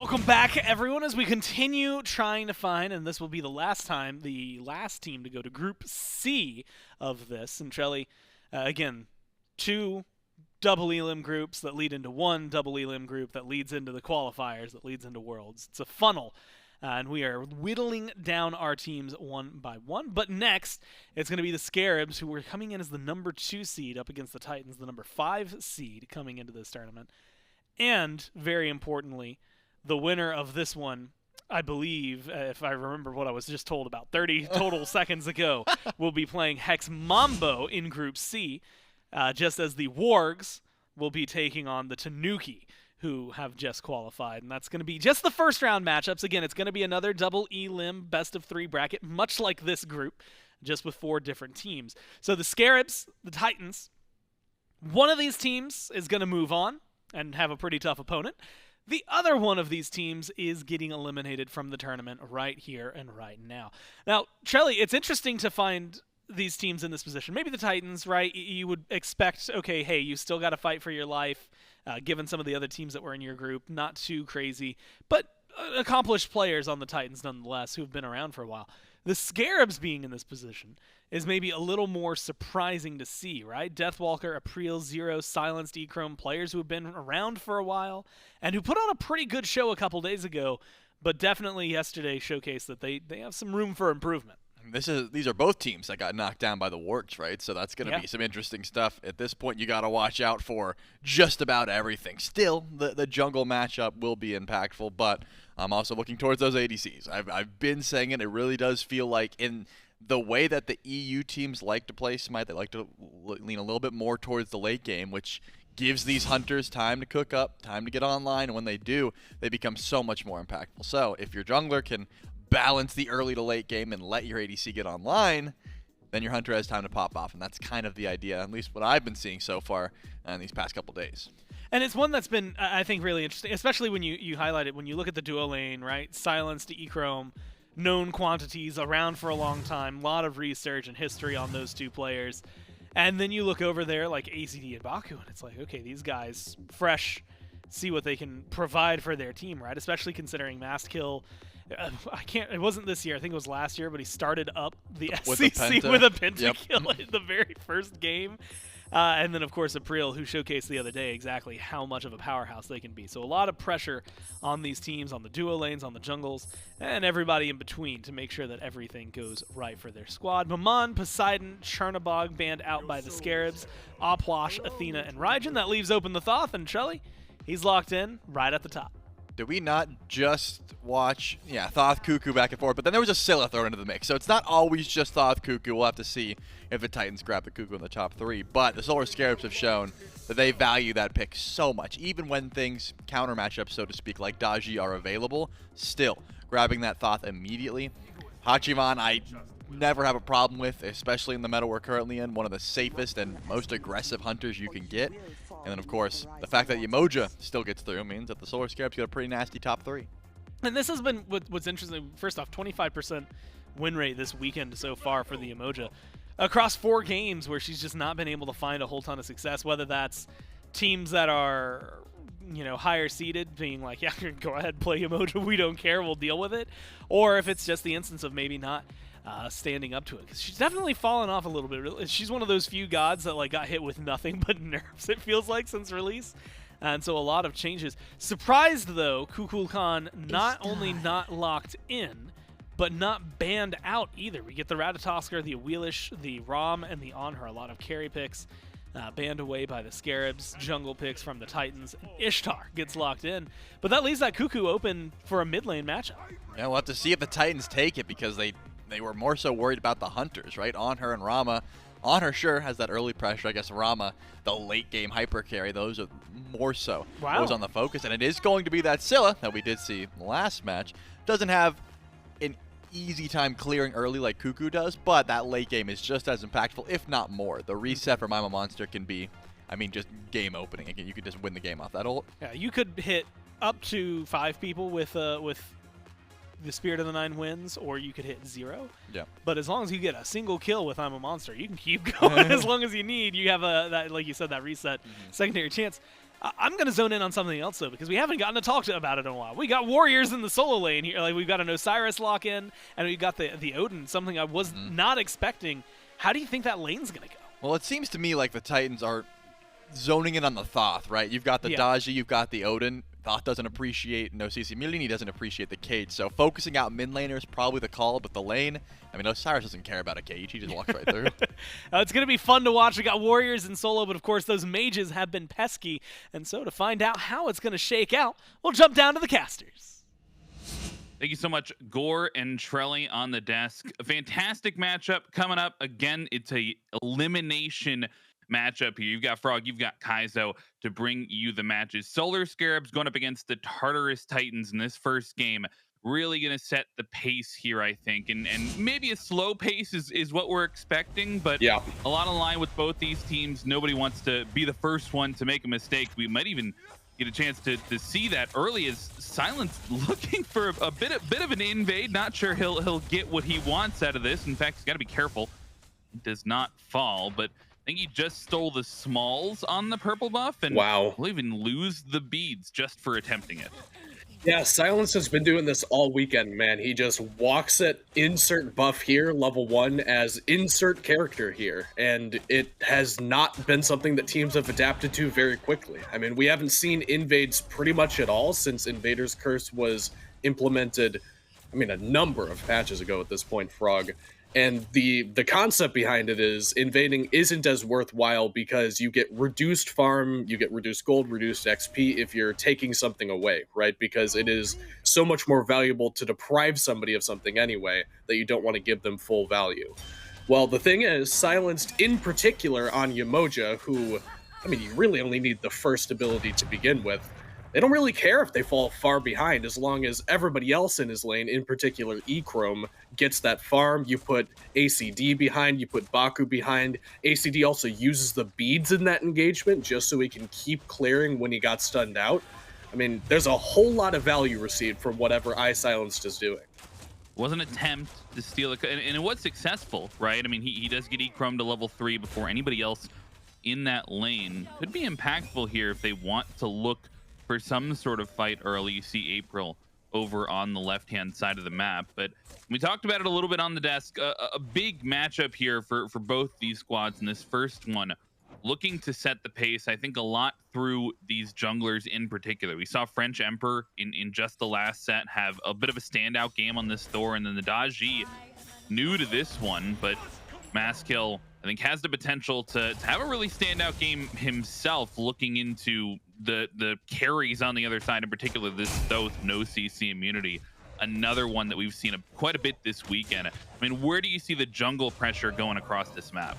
Welcome back, everyone, as we continue trying to find, and this will be the last team to go to Group C of this. And Trelly, again, 2 double elim groups that lead into 1 double elim group that leads into the qualifiers, that leads into Worlds. It's a funnel, and we are whittling down our teams one by one. But next, it's going to be the Scarabs, who are coming in as the number 2 seed up against the Titans, the number 5 seed coming into this tournament. And, very importantly, the winner of this one, I believe, if I remember what I was just told about 30 total seconds ago, will be playing Hex Mambo in Group C, just as the Wargs will be taking on the Tanuki, who have just qualified. And that's going to be just the first round matchups. Again, it's going to be another double elim best of 3 bracket, much like this group, just with 4 different teams. So the Scarabs, the Titans, one of these teams is going to move on and have a pretty tough opponent. The other one of these teams is getting eliminated from the tournament right here and right now. Now, Trelly, it's interesting to find these teams in this position. Maybe the Titans, right? You would expect, okay, hey, you still got to fight for your life, given some of the other teams that were in your group. Not too crazy, but accomplished players on the Titans nonetheless who've been around for a while. The Scarabs being in this position is maybe a little more surprising to see, right? Deathwalker, Apreel, Zyrhoes, Silenced, Echrome, players who have been around for a while and who put on a pretty good show a couple days ago, but definitely yesterday showcased that they have some room for improvement. These are both teams that got knocked down by the Wargs, right? So that's going to be some interesting stuff. At this point, you got to watch out for just about everything. Still, the jungle matchup will be impactful, but I'm also looking towards those ADCs. I've been saying it. It really does feel like in the way that the EU teams like to play SMITE, they like to lean a little bit more towards the late game, which gives these hunters time to cook up, time to get online, and when they do, they become so much more impactful. So if your jungler can balance the early to late game and let your ADC get online, then your hunter has time to pop off, and that's kind of the idea, at least what I've been seeing so far in these past couple days. And it's one that's been, I think, really interesting, especially when you highlight it, when you look at the duo lane, right? Silenced to Echrome, known quantities, around for a long time, a lot of research and history on those 2 players. And then you look over there like AicyD and Bakú, and it's like, okay, these guys, fresh, see what they can provide for their team, right? Especially considering MastKiII. It wasn't this year, I think it was last year, but he started up the SCC with a pentakill in the very first game. And then, of course, Apreel, who showcased the other day exactly how much of a powerhouse they can be. So a lot of pressure on these teams, on the duo lanes, on the jungles, and everybody in between to make sure that everything goes right for their squad. Maman, Poseidon, Chernobog banned out by the Scarabs, Aplash, Athena, and Raijin. That leaves open the Thoth, and Trelly, he's locked in right at the top. Did we not just watch, Thoth, Cuckoo back and forth, but then there was a Scylla thrown into the mix. So it's not always just Thoth, Cuckoo. We'll have to see if the Titans grab the Cuckoo in the top 3. But the Solar Scarabs have shown that they value that pick so much. Even when things, counter matchups, so to speak, like Daji are available, still grabbing that Thoth immediately. Hachiman, I never have a problem with, especially in the meta we're currently in. One of the safest and most aggressive hunters you can get. And then, of course, the fact that Yemoja still gets through means that the Solar Scarabs got a pretty nasty top 3. And this has been what's interesting. First off, 25% win rate this weekend so far for the Yemoja. Across 4 games where she's just not been able to find a whole ton of success, whether that's teams that are, higher seeded being like, yeah, go ahead, play Yemoja, we don't care, we'll deal with it. Or if it's just the instance of maybe not standing up to it, because she's definitely fallen off a little bit. She's one of those few gods that got hit with nothing but nerfs, it feels like, since release, and so a lot of changes. Surprised though, Kukulkan not only not locked in, but not banned out either. We get the Ratatosker, the Awilix, the Rom, and the Anhur. A lot of carry picks banned away by the Scarabs, jungle picks from the Titans. Ishtar gets locked in, but that leaves that Cuckoo open for a mid lane matchup. Yeah, we'll have to see if the Titans take it, because they were more so worried about the hunters, right? Anhur and Rama. Anhur sure has that early pressure. I guess Rama, the late game hyper carry, those are more so those on the focus. And it is going to be that Scylla that we did see in the last match. Doesn't have an easy time clearing early like Cuckoo does, but that late game is just as impactful, if not more. The reset for Mama Monster can be, just game opening. Again, you could just win the game off that ult. Yeah, you could hit up to 5 people with the Spirit of the Nine Winds, or you could hit 0. Yeah. But as long as you get a single kill with I'm a Monster, you can keep going as long as you need. You have that, like you said, that reset secondary chance. I'm going to zone in on something else, though, because we haven't gotten to talk about it in a while. We got warriors in the solo lane here. Like, we've got an Osiris lock-in, and we've got the Odin, something I was not expecting. How do you think that lane's going to go? Well, it seems to me like the Titans are zoning in on the Thoth, right? You've got the Zhainy, you've got the Odin. Thoth doesn't appreciate no CC immunity, doesn't appreciate the cage. So focusing out mid laner is probably the call, but the lane, I mean, Osiris doesn't care about a cage. He just walks right through. It's going to be fun to watch. We got warriors in solo, but of course those mages have been pesky. And so to find out how it's going to shake out, we'll jump down to the casters. Thank you so much, Gore and Trelly on the desk. A fantastic matchup coming up. Again, it's a elimination matchup here. You've got Frog, you've got Kaizo to bring you the matches. Solar Scarabs going up against the Tartarus Titans in this first game. Really going to set the pace here, I think. And maybe a slow pace is what we're expecting, but a lot in line with both these teams. Nobody wants to be the first one to make a mistake. We might even get a chance to see that early as Silence looking for a bit of an invade. Not sure he'll get what he wants out of this. In fact, he's got to be careful. It does not fall, but I think he just stole the smalls on the purple buff, and will even lose the beads just for attempting it. Yeah, Silence has been doing this all weekend, man. He just walks at insert buff here, level 1, as insert character here, and it has not been something that teams have adapted to very quickly. I mean, we haven't seen invades pretty much at all since Invader's Curse was implemented, I mean, a number of patches ago at this point, Frog. And the concept behind it is invading isn't as worthwhile because you get reduced farm, you get reduced gold, reduced XP if you're taking something away, right? Because it is so much more valuable to deprive somebody of something anyway that you don't want to give them full value. Well, the thing is, Silenced in particular on Yemoja, who, I mean, you really only need the first ability to begin with. They don't really care if they fall far behind as long as everybody else in his lane, in particular Echrome, gets that farm. You put AicyD behind, you put Bakú behind. AicyD also uses the beads in that engagement just so he can keep clearing when he got stunned out. I mean, there's a whole lot of value received from whatever iSilenced is doing. Was an attempt to steal it, and it was successful, right? I mean, he does get Echrome to level 3 before anybody else in that lane. Could be impactful here if they want to look for some sort of fight early. You see Apreel over on the left-hand side of the map, but we talked about it a little bit on the desk. A big matchup here for both these squads in this first one, looking to set the pace, I think, a lot through these junglers in particular. We saw French Emperor in just the last set have a bit of a standout game on this Thor, and then the Zhainy, new to this one, but MastKiII, I think, has the potential to have a really standout game himself, looking into the carries on the other side, in particular this Thoth no CC immunity, another one that we've seen quite a bit this weekend. I mean, where do you see the jungle pressure going across this map?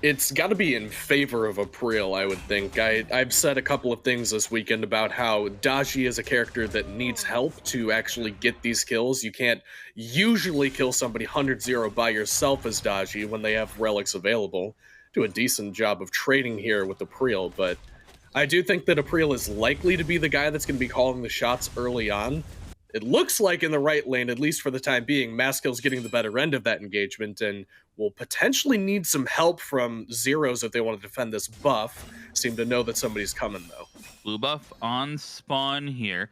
It's got to be in favor of Apreel, I would think. I've said a couple of things this weekend about how Zhainy is a character that needs help to actually get these kills. You can't usually kill somebody 100-0 by yourself as Zhainy when they have relics available. Do a decent job of trading here with Apreel, but I do think that Apreel is likely to be the guy that's going to be calling the shots early on. It looks like in the right lane, at least for the time being, MastKiI's getting the better end of that engagement and will potentially need some help from Zyrhoes if they want to defend this buff. Seem to know that somebody's coming, though. Blue buff on spawn here.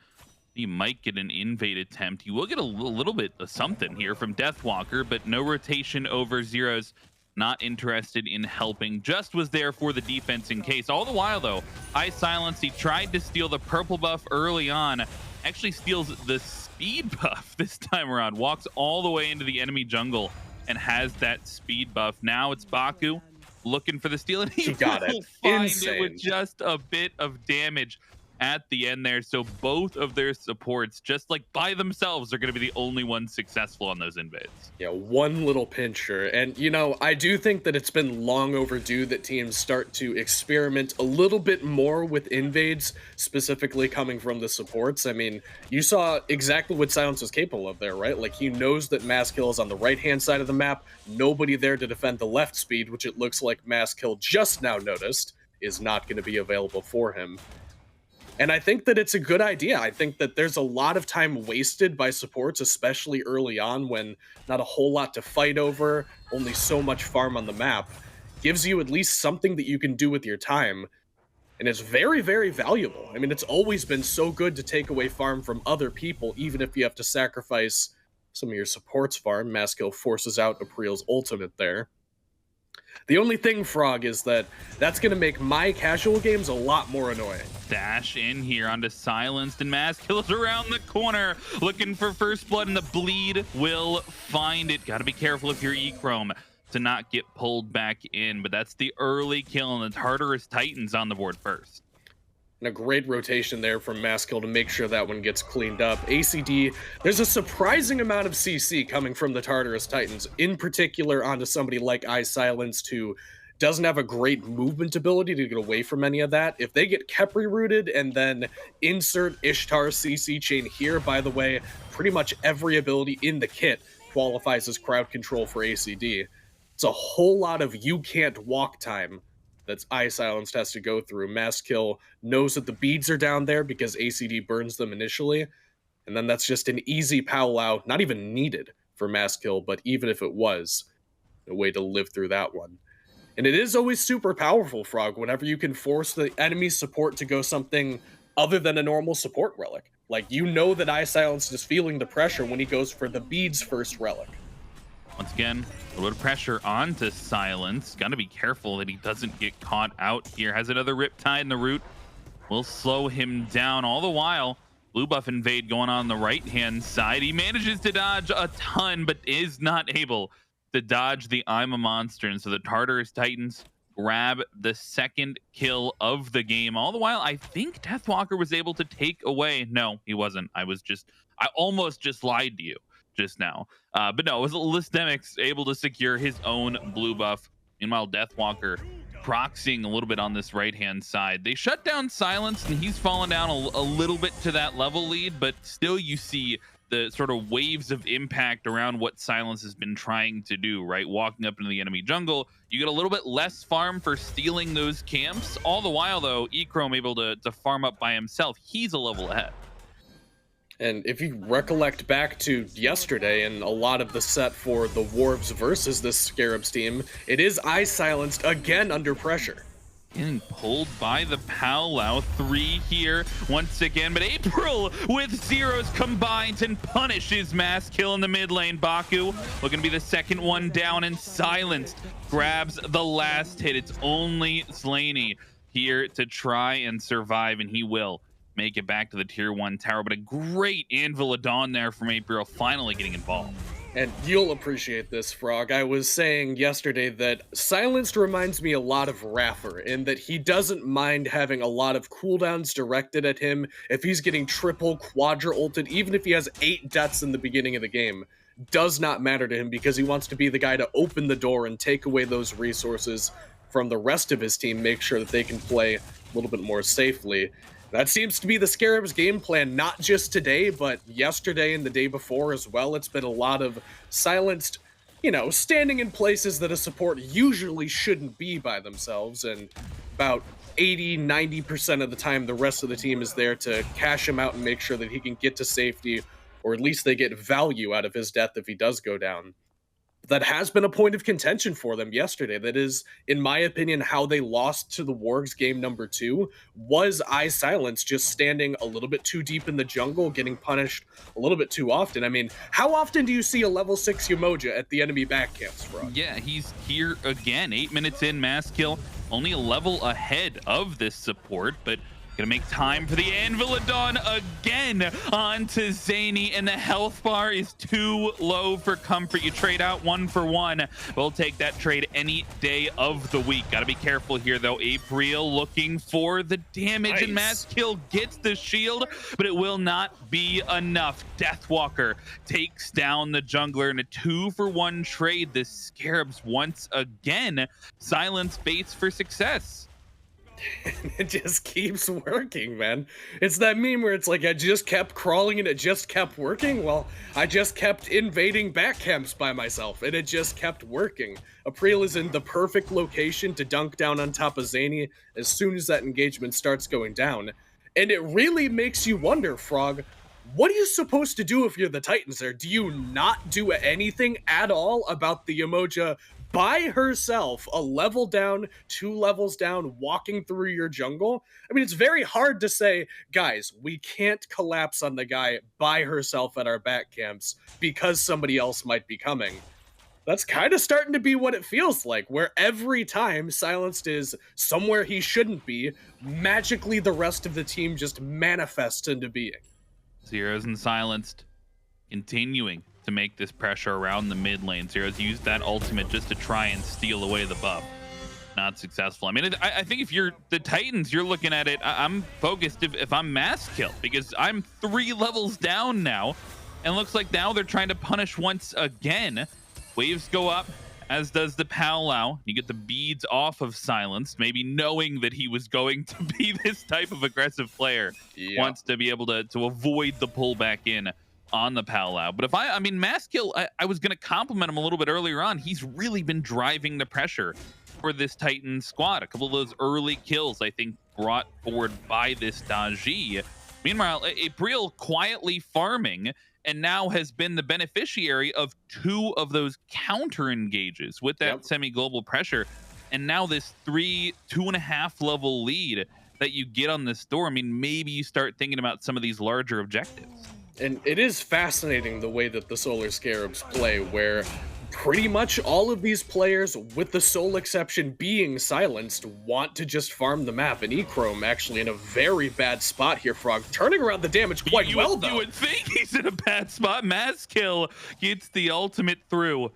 You might get an invade attempt. You will get a little bit of something here from Deathwalker, but no rotation over Zyrhoes. Not interested in helping, just was there for the defense in case. All the while, though, iSilenced, he tried to steal the purple buff early on, actually steals the speed buff this time around, walks all the way into the enemy jungle and has that speed buff. Now it's Bakú looking for the steal, and he got it. Find Insane. it with just a bit of damage at the end there. So both of their supports, just like by themselves, are going to be the only ones successful on those invades. Yeah, one little pincher. And, you know, I do think that it's been long overdue that teams start to experiment a little bit more with invades, specifically coming from the supports. I mean, you saw exactly what Silence was capable of there, right? Like, he knows that MastKiII is on the right-hand side of the map, nobody there to defend the left speed, which it looks like MastKiII just now noticed is not going to be available for him. And I think that it's a good idea. I think that there's a lot of time wasted by supports, especially early on when not a whole lot to fight over, only so much farm on the map. Gives you at least something that you can do with your time. And it's very, very valuable. I mean, it's always been so good to take away farm from other people, even if you have to sacrifice some of your support's farm. MastKiII forces out Apreel's ultimate there. The only thing, Frog, is that that's going to make my casual games a lot more annoying. Dash in here onto Silenced, and MastKiII's around the corner looking for first blood, and the bleed will find it. Got to be careful if you're Echrome to not get pulled back in, but that's the early kill, and the Tartarus Titans on the board first. And a great rotation there from MastKiII to make sure that one gets cleaned up. AicyD, there's a surprising amount of CC coming from the Tartarus Titans, in particular onto somebody like iSilenced, who doesn't have a great movement ability to get away from any of that. If they get Khepri rooted and then insert Ishtar CC chain here, by the way, pretty much every ability in the kit qualifies as crowd control for AicyD. It's a whole lot of you can't walk time that's iSilenced has to go through. MastKiII knows that the beads are down there because AicyD burns them initially, and then that's just an easy powwow, not even needed for MastKiII, but even if it was, a way to live through that one. And it is always super powerful, Frog, whenever you can force the enemy support to go something other than a normal support relic. Like, you know that iSilenced is feeling the pressure when he goes for the beads first relic. Once again, a little bit of pressure onto Silence. Got to be careful that he doesn't get caught out here. Has another Riptide in the root. Will slow him down. All the while, blue buff invade going on the right-hand side. He manages to dodge a ton, but is not able to dodge the I'm a Monster. And so the Tartarus Titans grab the second kill of the game. All the while, I think Deathwalker was able to take away. No, he wasn't. I almost just lied to you just now. But no, it was lestimics able to secure his own blue buff. Meanwhile, Deathwalker proxying a little bit on this right-hand side. They shut down Silence, and he's fallen down a little bit to that level lead, but still you see the sort of waves of impact around what Silence has been trying to do, right? Walking up into the enemy jungle, you get a little bit less farm for stealing those camps. All the while, though, Echrome able to farm up by himself. He's a level ahead. And if you recollect back to yesterday and a lot of the set for the Dwarves versus this Scarabs team, it is iSilenced again under pressure. Getting pulled by the powwow. 3 here once again, but apreel with Zyrhoes combines and punishes MastKiII in the mid lane. Bakú looking to be the second one down, and Silenced grabs the last hit. It's only Zhainy here to try and survive, and he will make it back to the tier 1 tower. But a great Anvil of Dawn there from apreel, finally getting involved. And you'll appreciate this, Frog. I was saying yesterday that Silenced reminds me a lot of Raffer, in that he doesn't mind having a lot of cooldowns directed at him. If he's getting triple, quadra ulted, even if he has 8 deaths in the beginning of the game, does not matter to him, because he wants to be the guy to open the door and take away those resources from the rest of his team, make sure that they can play a little bit more safely. That seems to be the Scarabs game plan, not just today, but yesterday and the day before as well. It's been a lot of Silenced, you know, standing in places that a support usually shouldn't be by themselves, and about 80-90% of the time the rest of the team is there to cash him out and make sure that he can get to safety, or at least they get value out of his death if he does go down. That has been a point of contention for them yesterday. That is, in my opinion, how they lost to the Wargs game number 2, was iSilenced just standing a little bit too deep in the jungle, getting punished a little bit too often. I mean, how often do you see a level 6 Yemoja at the enemy back camps, Frog? Yeah, he's here again. 8 minutes in, MastKiII only a level ahead of this support, but gonna make time for the Anvil of Dawn again onto Zhainy, and the health bar is too low for comfort. You trade out 1 for 1. We'll take that trade any day of the week. Gotta be careful here, though. apreel looking for the damage, and MastKiII gets the shield, but it will not be enough. Deathwalker takes down the jungler in a 2 for 1 trade. The Scarabs once again silence baits for success. It just keeps working, man. It's that meme where it's like, I just kept crawling and it just kept working. Well, I just kept invading back camps by myself and it just kept working. apreel is in the perfect location to dunk down on top of Zhainy as soon as that engagement starts going down. And it really makes you wonder, Frog, what are you supposed to do if you're the Titans there? Do you not do anything at all about the Yemoja by herself, a level down, 2 levels down, walking through your jungle. I mean, it's very hard to say, guys, we can't collapse on the guy by herself at our back camps because somebody else might be coming. That's kind of starting to be what it feels like, where every time Silenced is somewhere he shouldn't be, magically the rest of the team just manifests into being. Zyrhoes and Silenced continuing to make this pressure around the mid lane. Zyrhoes used that ultimate just to try and steal away the buff. Not successful. I mean, I think if you're the Titans, you're looking at it, I'm focused if I'm MastKiII, because I'm 3 levels down now, and looks like now they're trying to punish once again. Waves go up, as does the powwow. You get the beads off of Silenced, maybe knowing that he was going to be this type of aggressive player. Yeah. Wants to be able to avoid the pullback in on the powwow. But I mean, MastKiII, I was going to compliment him a little bit earlier on. He's really been driving the pressure for this Titan squad. A couple of those early kills, I think, brought forward by this Zhainy. Meanwhile, Apreel quietly farming, and now has been the beneficiary of 2 of those counter engages with that semi-global pressure. And now this 2.5 level lead that you get on this door. I mean, maybe you start thinking about some of these larger objectives. And it is fascinating the way that the Solar Scarabs play, where pretty much all of these players, with the sole exception being Silenced, want to just farm the map. And Echrome actually in a very bad spot here, Frog, turning around the damage quite well, though. You would think he's in a bad spot. MastKiII gets the ultimate through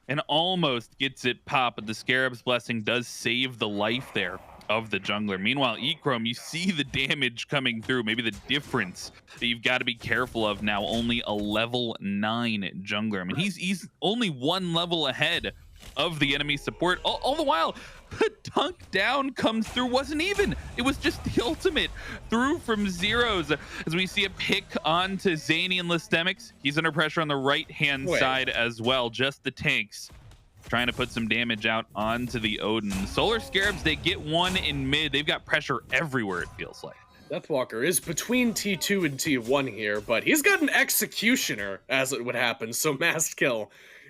and almost gets it pop, but the Scarab's Blessing does save the life there of the jungler. Meanwhile, Echrome, you see the damage coming through, maybe the difference that you've got to be careful of now. Only a level 9 jungler. I mean, he's only 1 level ahead of the enemy support. All the while, the dunk down comes through. Wasn't even. It was just the ultimate through from Zyrhoes. As we see a pick onto Zhainy and lestimics. He's under pressure on the right-hand side as well. Just the tanks trying to put some damage out onto the Odin. Solar Scarabs, they get 1 in mid. They've got pressure everywhere, it feels like. Deathwalker is between T2 and T1 here, but he's got an Executioner, as it would happen, so MastKiII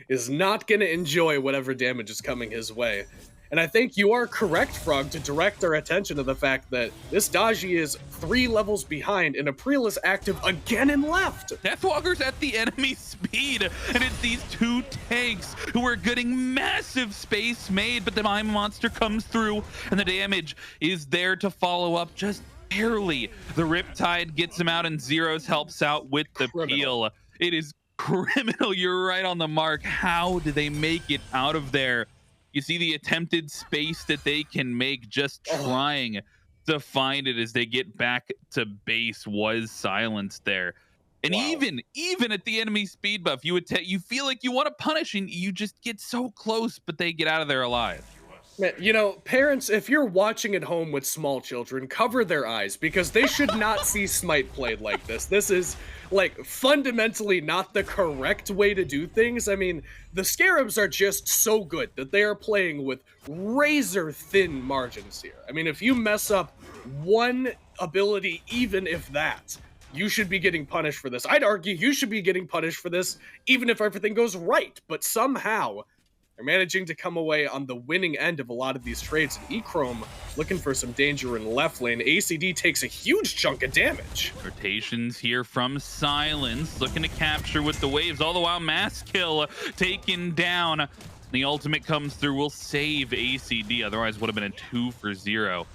is not going to enjoy whatever damage is coming his way. And I think you are correct, Frog, to direct our attention to the fact that this Zhainy is 3 levels behind, and Apreel is active again and left. Deathwalker's at the enemy speed, and it's these 2 tanks who are getting massive space made, but the Mime Monster comes through, and the damage is there to follow up just barely. The Riptide gets him out, and Zyrhoes helps out with the peel. It is criminal. You're right on the mark. How do they make it out of there? You see the attempted space that they can make, just trying to find it as they get back to base was silenced there. And even at the enemy speed buff, you feel like you want to punish and you just get so close, but they get out of there alive. Man, you know, parents, if you're watching at home with small children, cover their eyes, because they should not see Smite played like this. This is, like, fundamentally not the correct way to do things. I mean, the Scarabs are just so good that they are playing with razor-thin margins here. I mean, if you mess up one ability, even if that, you should be getting punished for this. I'd argue you should be getting punished for this, even if everything goes right. But somehow, they're managing to come away on the winning end of a lot of these trades. And Echrome looking for some danger in left lane. AicyD takes a huge chunk of damage. Rotations here from Silence, looking to capture with the waves. All the while, MastKiII taken down. The ultimate comes through, will save AicyD. Otherwise, would have been a 2 for 0.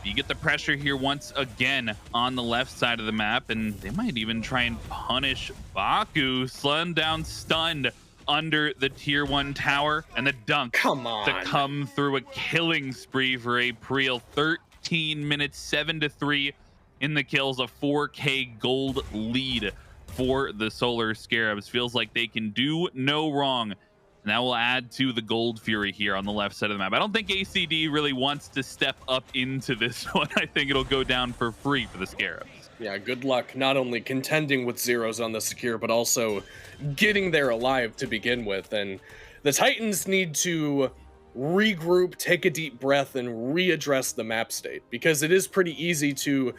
You get the pressure here once again on the left side of the map, and they might even try and punish Bakú. Slowed down, stunned under the tier 1 tower, and the dunk to come through. A killing spree for Apreel. 13 minutes, 7-3 in the kills, a 4K gold lead for the Solar Scarabs. Feels like they can do no wrong, and that will add to the gold fury here on the left side of the map. I don't think AicyD really wants to step up into this one. I think it'll go down for free for the Scarabs. Yeah, good luck not only contending with Zyrhoes on the secure, but also getting there alive to begin with. And the Titans need to regroup, take a deep breath, and readdress the map state, because it is pretty easy to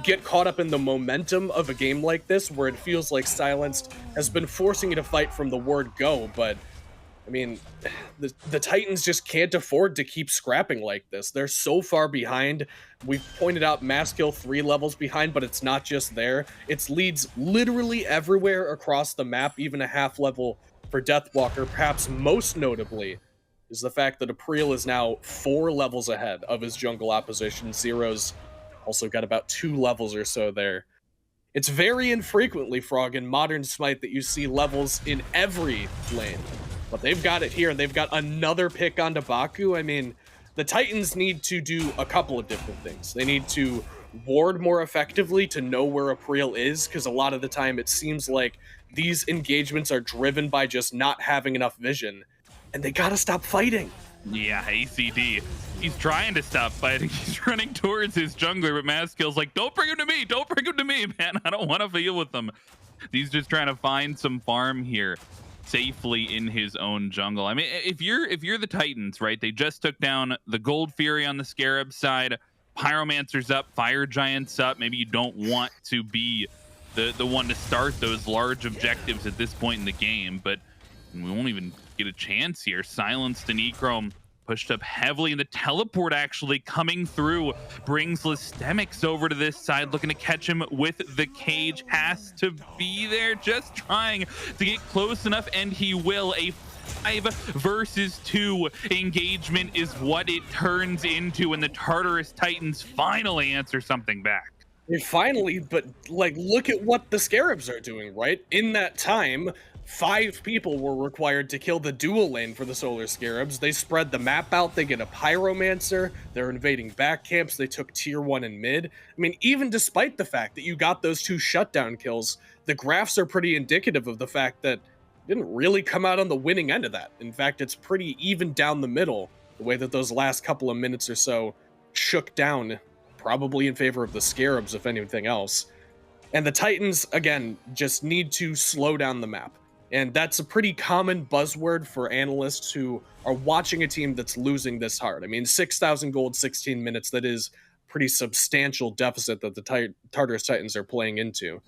get caught up in the momentum of a game like this, where it feels like Silenced has been forcing you to fight from the word go, but I mean, the Titans just can't afford to keep scrapping like this. They're so far behind. We've pointed out MastKiII 3 levels behind, but it's not just there. It's leads literally everywhere across the map, even a half level for Deathwalker. Perhaps most notably is the fact that apreel is now 4 levels ahead of his jungle opposition. Zyrhoes also got about 2 levels or so there. It's very infrequently, Frog, in modern Smite that you see levels in every lane. But they've got it here, and they've got another pick onto Bakú. I mean, the Titans need to do a couple of different things. They need to ward more effectively to know where apreel is, because a lot of the time it seems like these engagements are driven by just not having enough vision. And they gotta stop fighting. Yeah, AicyD. He's trying to stop fighting. He's running towards his jungler, but MastKiII's like, don't bring him to me. Don't bring him to me, man. I don't want to deal with him. He's just trying to find some farm here safely in his own jungle. I mean, if you're the Titans, right? They just took down the Gold Fury on the Scarab side. Pyromancer's up, Fire Giant's up. Maybe you don't want to be the one to start those large objectives at this point in the game, but we won't even get a chance here. Silenced and Echrome pushed up heavily, and the teleport actually coming through brings lestimics over to this side, looking to catch him with the cage. Has to be there, just trying to get close enough, and he will. A 5 versus 2 engagement is what it turns into when the Tartarus Titans finally answer something back. Finally, but like, look at what the Scarabs are doing, right? In that time, 5 people were required to kill the dual lane for the Solar Scarabs. They spread the map out, they get a Pyromancer, they're invading back camps, they took tier 1 and mid. I mean, even despite the fact that you got those 2 shutdown kills, the graphs are pretty indicative of the fact that you didn't really come out on the winning end of that. In fact, it's pretty even down the middle, the way that those last couple of minutes or so shook down, probably in favor of the Scarabs, if anything else. And the Titans, again, just need to slow down the map. And that's a pretty common buzzword for analysts who are watching a team that's losing this hard. I mean, 6,000 gold, 16 minutes, that is pretty substantial deficit that the Tartarus Titans are playing into.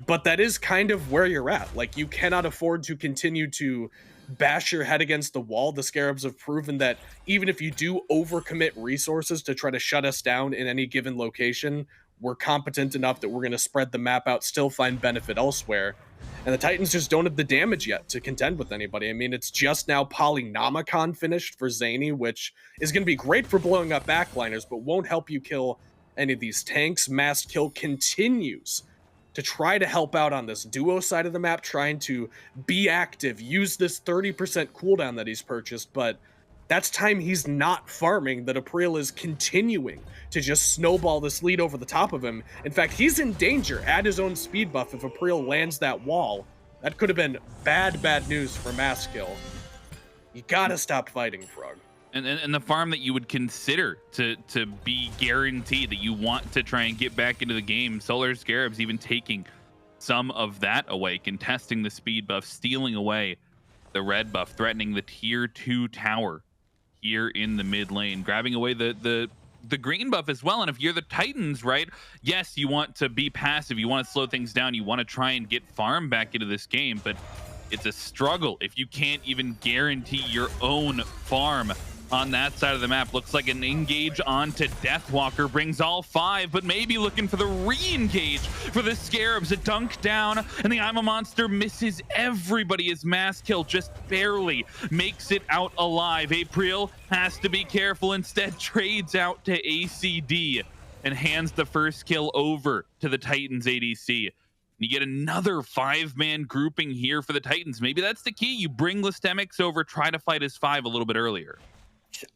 But that is kind of where you're at. Like, you cannot afford to continue to bash your head against the wall. The Scarabs have proven that even if you do overcommit resources to try to shut us down in any given location, we're competent enough that we're going to spread the map out, still find benefit elsewhere. And the Titans just don't have the damage yet to contend with anybody. I mean, it's just now Polynomicon finished for Zhainy, which is going to be great for blowing up backliners, but won't help you kill any of these tanks. MastKiII continues to try to help out on this duo side of the map, trying to be active, use this 30% cooldown that he's purchased, but that's time he's not farming, that apreel is continuing to just snowball this lead over the top of him. In fact, he's in danger at his own speed buff if apreel lands that wall. That could have been bad news for MastKiII. You gotta stop fighting, Frog. And the farm that you would consider to be guaranteed that you want to try and get back into the game, Solar Scarabs even taking some of that away, contesting the speed buff, stealing away the red buff, threatening the tier 2 tower here in the mid lane, grabbing away the green buff as well. And if you're the Titans, right, yes, you want to be passive, you want to slow things down, you want to try and get farm back into this game, but it's a struggle if you can't even guarantee your own farm on that side of the map. Looks like an engage onto Deathwalker brings all 5, but maybe looking for the re-engage for the Scarabs. A dunk down, and the I'm a Monster misses everybody as MastKiII just barely makes it out alive. apreel has to be careful, instead trades out to AicyD and hands the first kill over to the Titans ADC. You get another 5-man grouping here for the Titans. Maybe that's the key. You bring lestimics over, try to fight as 5 a little bit earlier.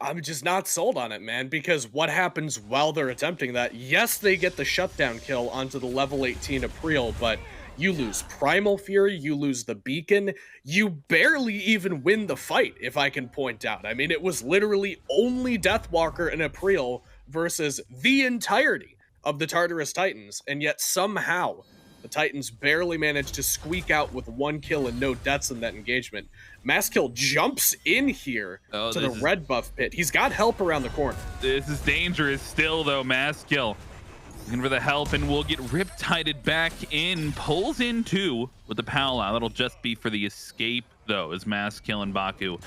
I'm just not sold on it, man, because what happens while they're attempting that? Yes, they get the shutdown kill onto the level 18 apreel, but you lose Primal Fury, you lose the Beacon, you barely even win the fight, if I can point out. I mean, it was literally only Deathwalker and apreel versus the entirety of the Tartarus Titans, and yet somehow the Titans barely managed to squeak out with 1 kill and no deaths in that engagement. MastKiII jumps in here to the red buff pit. He's got help around the corner. This is dangerous still, though. MastKiII looking for the help, and will get riptided back in. Pulls in 2 with the Powwow. That'll just be for the escape though, as MastKiII and Bakú,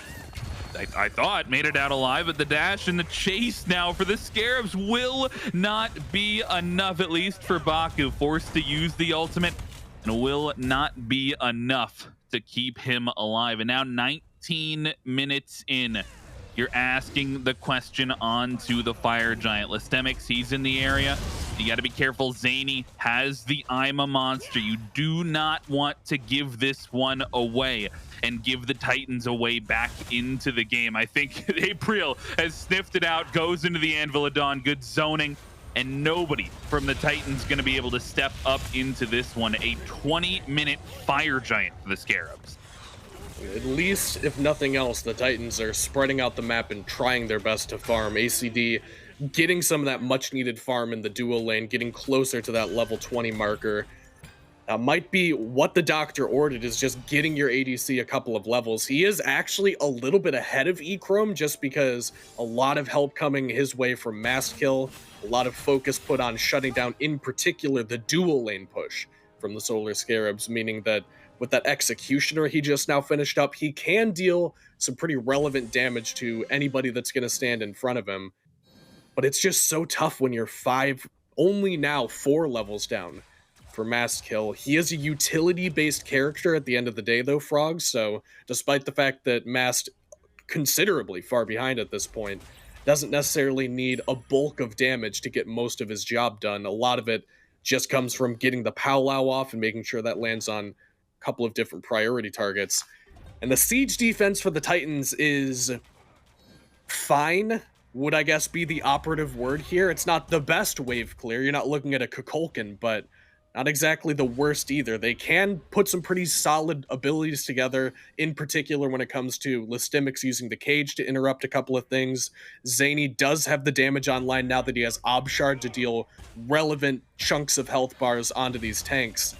I thought, made it out alive, but the dash and the chase now for the Scarabs will not be enough, at least for Bakú. Forced to use the ultimate, and will not be enough to keep him alive. And now 19 minutes in, you're asking the question onto the Fire Giant. Lestimics, he's in the area. You got to be careful. Zhainy has the Ima monster. You do not want to give this one away and give the Titans away back into the game. I think Apreel has sniffed it out, goes into the Anvil of Dawn, good zoning, and nobody from the Titans going to be able to step up into this one. A 20-minute Fire Giant for the Scarabs. At least, if nothing else, the Titans are spreading out the map and trying their best to farm. AicyD getting some of that much-needed farm in the dual lane, getting closer to that level 20 marker. Might be what the doctor ordered, is just getting your ADC a couple of levels. He is actually a little bit ahead of Echrome, just because a lot of help coming his way from MastKiII, a lot of focus put on shutting down, in particular, the dual lane push from the Solar Scarabs, meaning that with that Executioner he just now finished up, he can deal some pretty relevant damage to anybody that's going to stand in front of him. But it's just so tough when you're only now 4 levels down for MastKiII. He is a utility-based character at the end of the day, though, Frog, so despite the fact that Mast considerably far behind at this point, doesn't necessarily need a bulk of damage to get most of his job done. A lot of it just comes from getting the powwow off and making sure that lands on a couple of different priority targets. And the siege defense for the Titans is fine, would I guess be the operative word here. It's not the best wave clear. You're not looking at a Kukulkan, but not exactly the worst either. They can put some pretty solid abilities together, in particular when it comes to Lestimics using the cage to interrupt a couple of things. Zhainy does have the damage online now that he has Obshard to deal relevant chunks of health bars onto these tanks.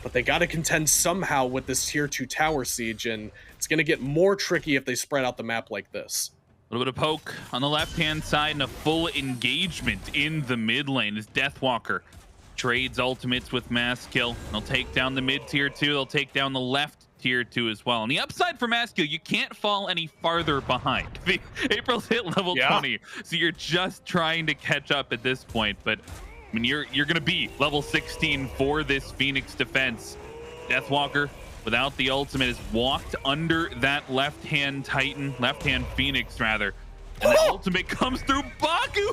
But they got to contend somehow with this tier 2 tower siege, and it's going to get more tricky if they spread out the map like this. A little bit of poke on the left-hand side and a full engagement in the mid lane as Deathwalker trades ultimates with MastKiII. They'll take down the mid tier 2. They'll take down the left tier 2 as well. And the upside for MastKiII, you can't fall any farther behind. Apreel's hit level 20, so you're just trying to catch up at this point. But I mean, you're going to be level 16 for this Phoenix defense. Deathwalker, without the ultimate, is walked under that left-hand Phoenix rather. And the ultimate comes through Bakú.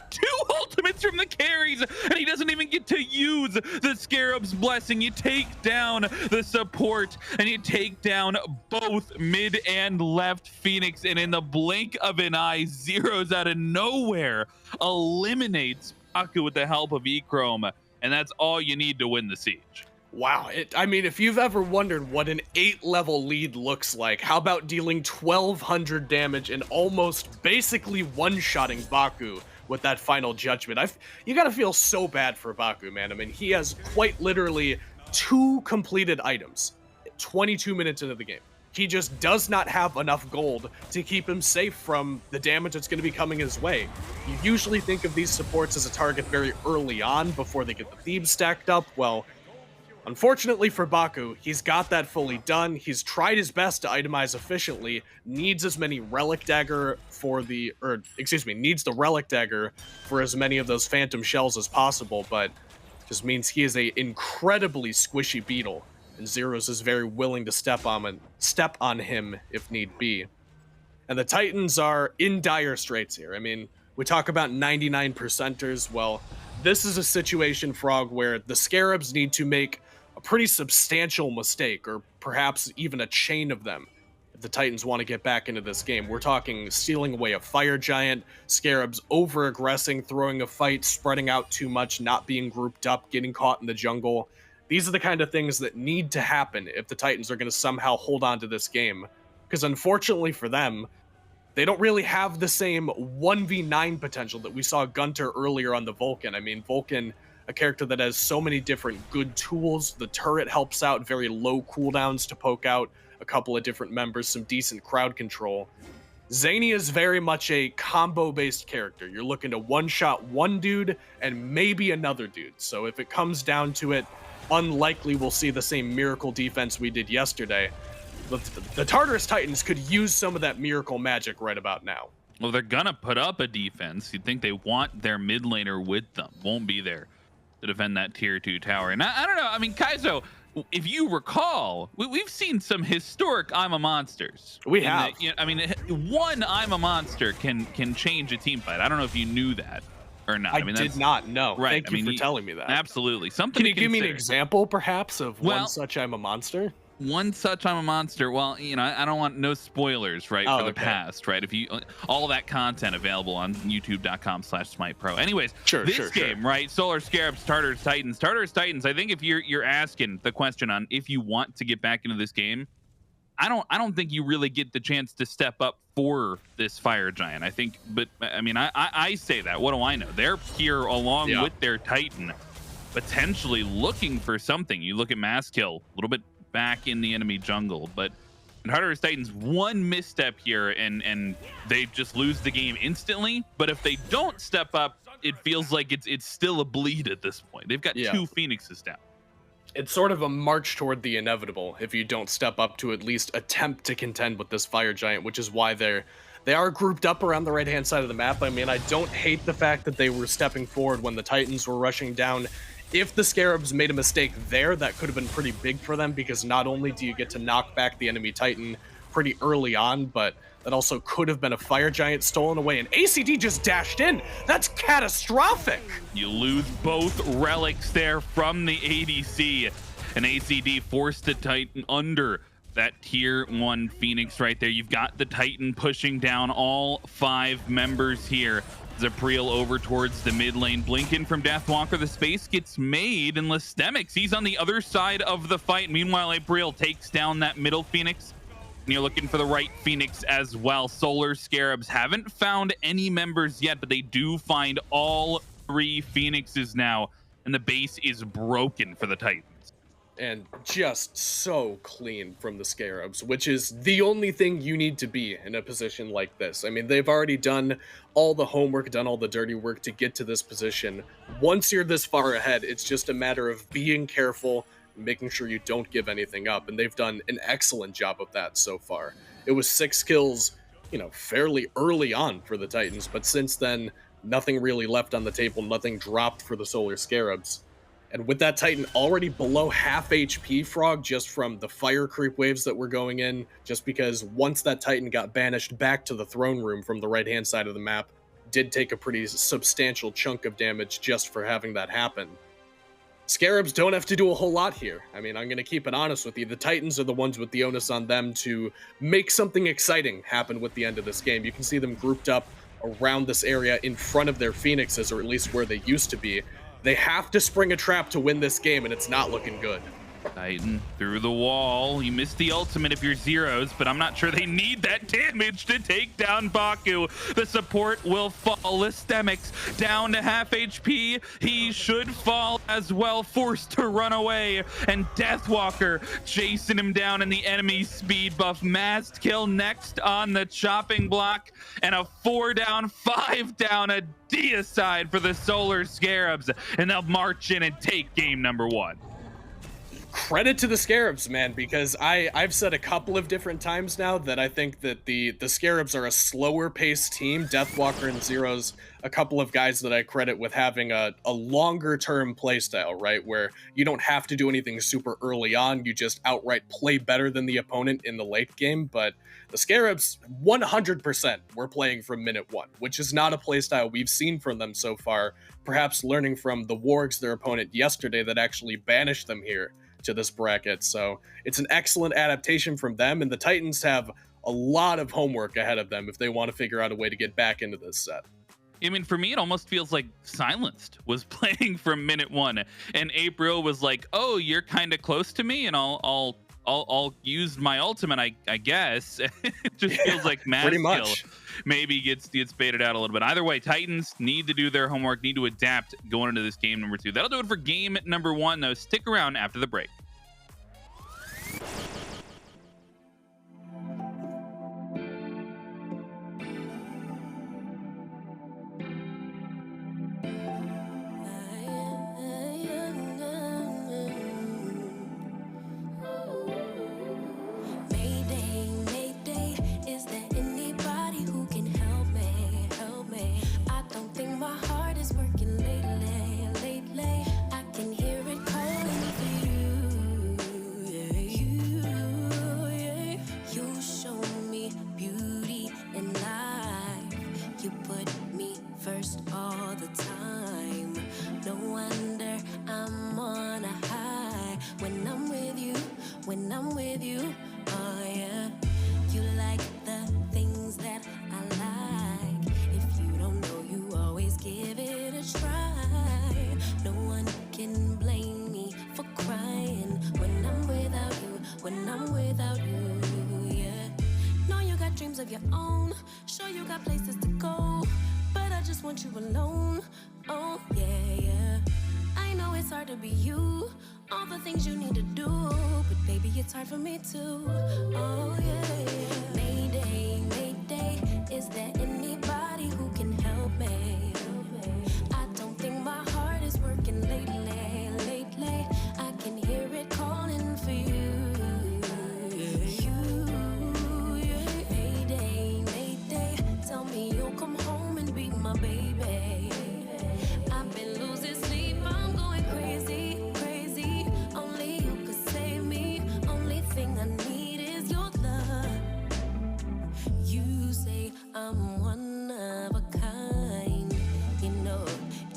2 ultimates from the carries, and he doesn't even get to use the Scarab's blessing. You take down the support, and you take down both mid and left Phoenix, and in the blink of an eye, Zyrhoes out of nowhere eliminates Bakú with the help of Echrome, and that's all you need to win the siege. Wow, I mean, if you've ever wondered what an 8-level lead looks like, how about dealing 1,200 damage and almost basically one-shotting Bakú with that final judgment? You gotta feel so bad for Bakú, man. I mean, he has quite literally 2 completed items 22 minutes into the game. He just does not have enough gold to keep him safe from the damage that's going to be coming his way. You usually think of these supports as a target very early on before they get the Thebes stacked up. Well, unfortunately for Bakú, he's got that fully done. He's tried his best to itemize efficiently, needs as many Relic Dagger needs the Relic Dagger for as many of those Phantom Shells as possible, but just means he is a incredibly squishy beetle, and Zyrhoes is very willing to step on him if need be. And the Titans are in dire straits here. I mean, we talk about 99%ers. Well, this is a situation, Frog, where the Scarabs need to make a pretty substantial mistake, or perhaps even a chain of them, if the Titans want to get back into this game. We're talking stealing away a Fire Giant, Scarabs over-aggressing, throwing a fight, spreading out too much, not being grouped up, getting caught in the jungle. These are the kind of things that need to happen if the Titans are going to somehow hold on to this game. Because unfortunately for them, they don't really have the same 1v9 potential that we saw Gunter earlier on the Vulcan. I mean, Vulcan, a character that has so many different good tools. The turret helps out, very low cooldowns to poke out a couple of different members, some decent crowd control. Zhainy is very much a combo-based character. You're looking to one-shot one dude and maybe another dude. So if it comes down to it, unlikely we'll see the same miracle defense we did yesterday. the Tartarus Titans could use some of that miracle magic right about now. Well, they're gonna put up a defense. You'd think they want their mid laner with them. Won't be there to defend that tier 2 tower. And I don't know. I mean, Kaizo, if you recall, we've seen some historic I'm a monsters. We have. I mean, one I'm a monster can change a team fight. I don't know if you knew that or not. I mean, did not know. Right. Thank you for telling me that. Absolutely. Something. Can you give me an example, perhaps, of Well, one such I'm a monster? One such I'm a monster. Well, you know, I don't want no spoilers, right, for the past, right? If you all that content available on youtube.com/SmitePro. Anyways, this game, right? Solar Scarabs, Tartarus Titans. Tartarus Titans, I think if you're asking the question on if you want to get back into this game, I don't think you really get the chance to step up for this fire giant. I think, but I mean, I say that. What do I know? They're here along with their Titan, potentially looking for something. You look at MastKiII, a little bit back in the enemy jungle, but Tartarus Titans, one misstep here and they just lose the game instantly. But if they don't step up, it feels like it's still a bleed at this point. They've got 2 Phoenixes down. It's sort of a march toward the inevitable if you don't step up to at least attempt to contend with this fire giant, which is why they are grouped up around the right-hand side of the map. I mean, I don't hate the fact that they were stepping forward when the Titans were rushing down. If the Scarabs made a mistake there, that could have been pretty big for them, because not only do you get to knock back the enemy Titan pretty early on, but that also could have been a fire giant stolen away, and AicyD just dashed in. That's catastrophic. You lose both relics there from the ADC, and AicyD forced the Titan under that tier 1 Phoenix right there. You've got the Titan pushing down all 5 members here. Apreel over towards the mid lane. Blinking from Deathwalker. The space gets made, and lestimics, he's on the other side of the fight. Meanwhile, Apreel takes down that middle Phoenix. And you're looking for the right Phoenix as well. Solar Scarabs haven't found any members yet, but they do find all 3 Phoenixes now. And the base is broken for the Titans. And just so clean from the Scarabs, which is the only thing you need to be in a position like this. I mean, they've already done all the homework, done all the dirty work to get to this position. Once you're this far ahead, it's just a matter of being careful, making sure you don't give anything up, and they've done an excellent job of that so far. It was 6 kills, you know, fairly early on for the Titans, but since then, nothing really left on the table, nothing dropped for the Solar Scarabs. And with that Titan already below half HP, Frog, just from the fire creep waves that were going in, just because once that Titan got banished back to the throne room from the right-hand side of the map, did take a pretty substantial chunk of damage just for having that happen. Scarabs don't have to do a whole lot here. I mean, I'm going to keep it honest with you. The Titans are the ones with the onus on them to make something exciting happen with the end of this game. You can see them grouped up around this area in front of their Phoenixes, or at least where they used to be. They have to spring a trap to win this game, and it's not looking good. Titan through the wall. You missed the ultimate if you're Zyrhoes, but I'm not sure they need that damage to take down Bakú. The support will fall. Lestimics down to half HP. He should fall as well, forced to run away. And Deathwalker chasing him down in the enemy speed buff. MastKiII next on the chopping block. And a 4 down, 5 down, a deicide for the Solar Scarabs. And they'll march in and take game number 1. Credit to the Scarabs, man, because I've said a couple of different times now that I think that the Scarabs are a slower paced team. Deathwalker and Zyrhoes, a couple of guys that I credit with having a longer term playstyle, right? Where you don't have to do anything super early on, you just outright play better than the opponent in the late game. But the Scarabs, 100% were playing from minute 1, which is not a playstyle we've seen from them so far, perhaps learning from the Wargs, their opponent yesterday, that actually banished them here to this bracket. So it's an excellent adaptation from them, and the Titans have a lot of homework ahead of them if they want to figure out a way to get back into this set. I mean, for me, it almost feels like Silenced was playing from minute 1, and Apreel was like, "Oh, you're kind of close to me, and I'll use my ultimate, I guess." It just feels like MastKiII maybe gets baited out a little bit. Either way, Titans need to do their homework, need to adapt going into this game number 2. That'll do it for game number 1, though. Stick around after the break. Maybe when I'm with you. Oh yeah, you like the things that I like. If you don't know, you always give it a try. No one can blame me for crying when I'm without you, when I'm without you, yeah. Know you got dreams of your own, sure you got places to go, but I just want you alone. Oh yeah, yeah. I know it's hard to be you, all the things you need to do, but baby, it's hard for me too. Oh yeah, yeah. Mayday, mayday, is there anybody who can help me? I don't think my heart is working lately, lately. I can hear it calling for you. You, yeah. Mayday, mayday, tell me you'll come home and be my baby. I've been losing sleep, I'm going crazy, crazy. Only you could save me. Only thing I need is your love. You say I'm one of a kind. You know,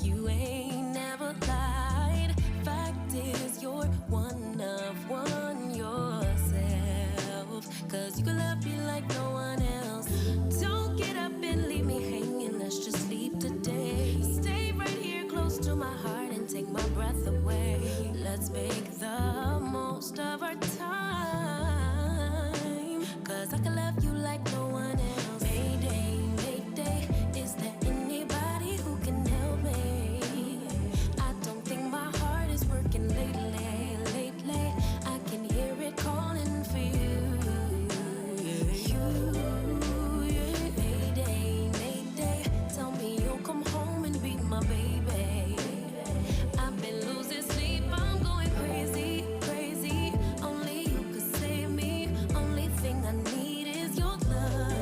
you ain't never lied. Fact is, you're one of one yourself. Cause you can love me like no one else. Don't get up and leave me hanging, let's just sleep today. Stay right here close to my heart and take my breath away. Let's make the most of our time. Cause I can love you like no one else. Mayday, mayday, is there anybody who can help me? I don't think my heart is working lately, lately. I can hear it calling for you. You, yeah. Mayday, mayday, tell me you'll come home and be my baby. I've been losing sleep, I'm going crazy, crazy. Only you could save me. Only thing I need is your love.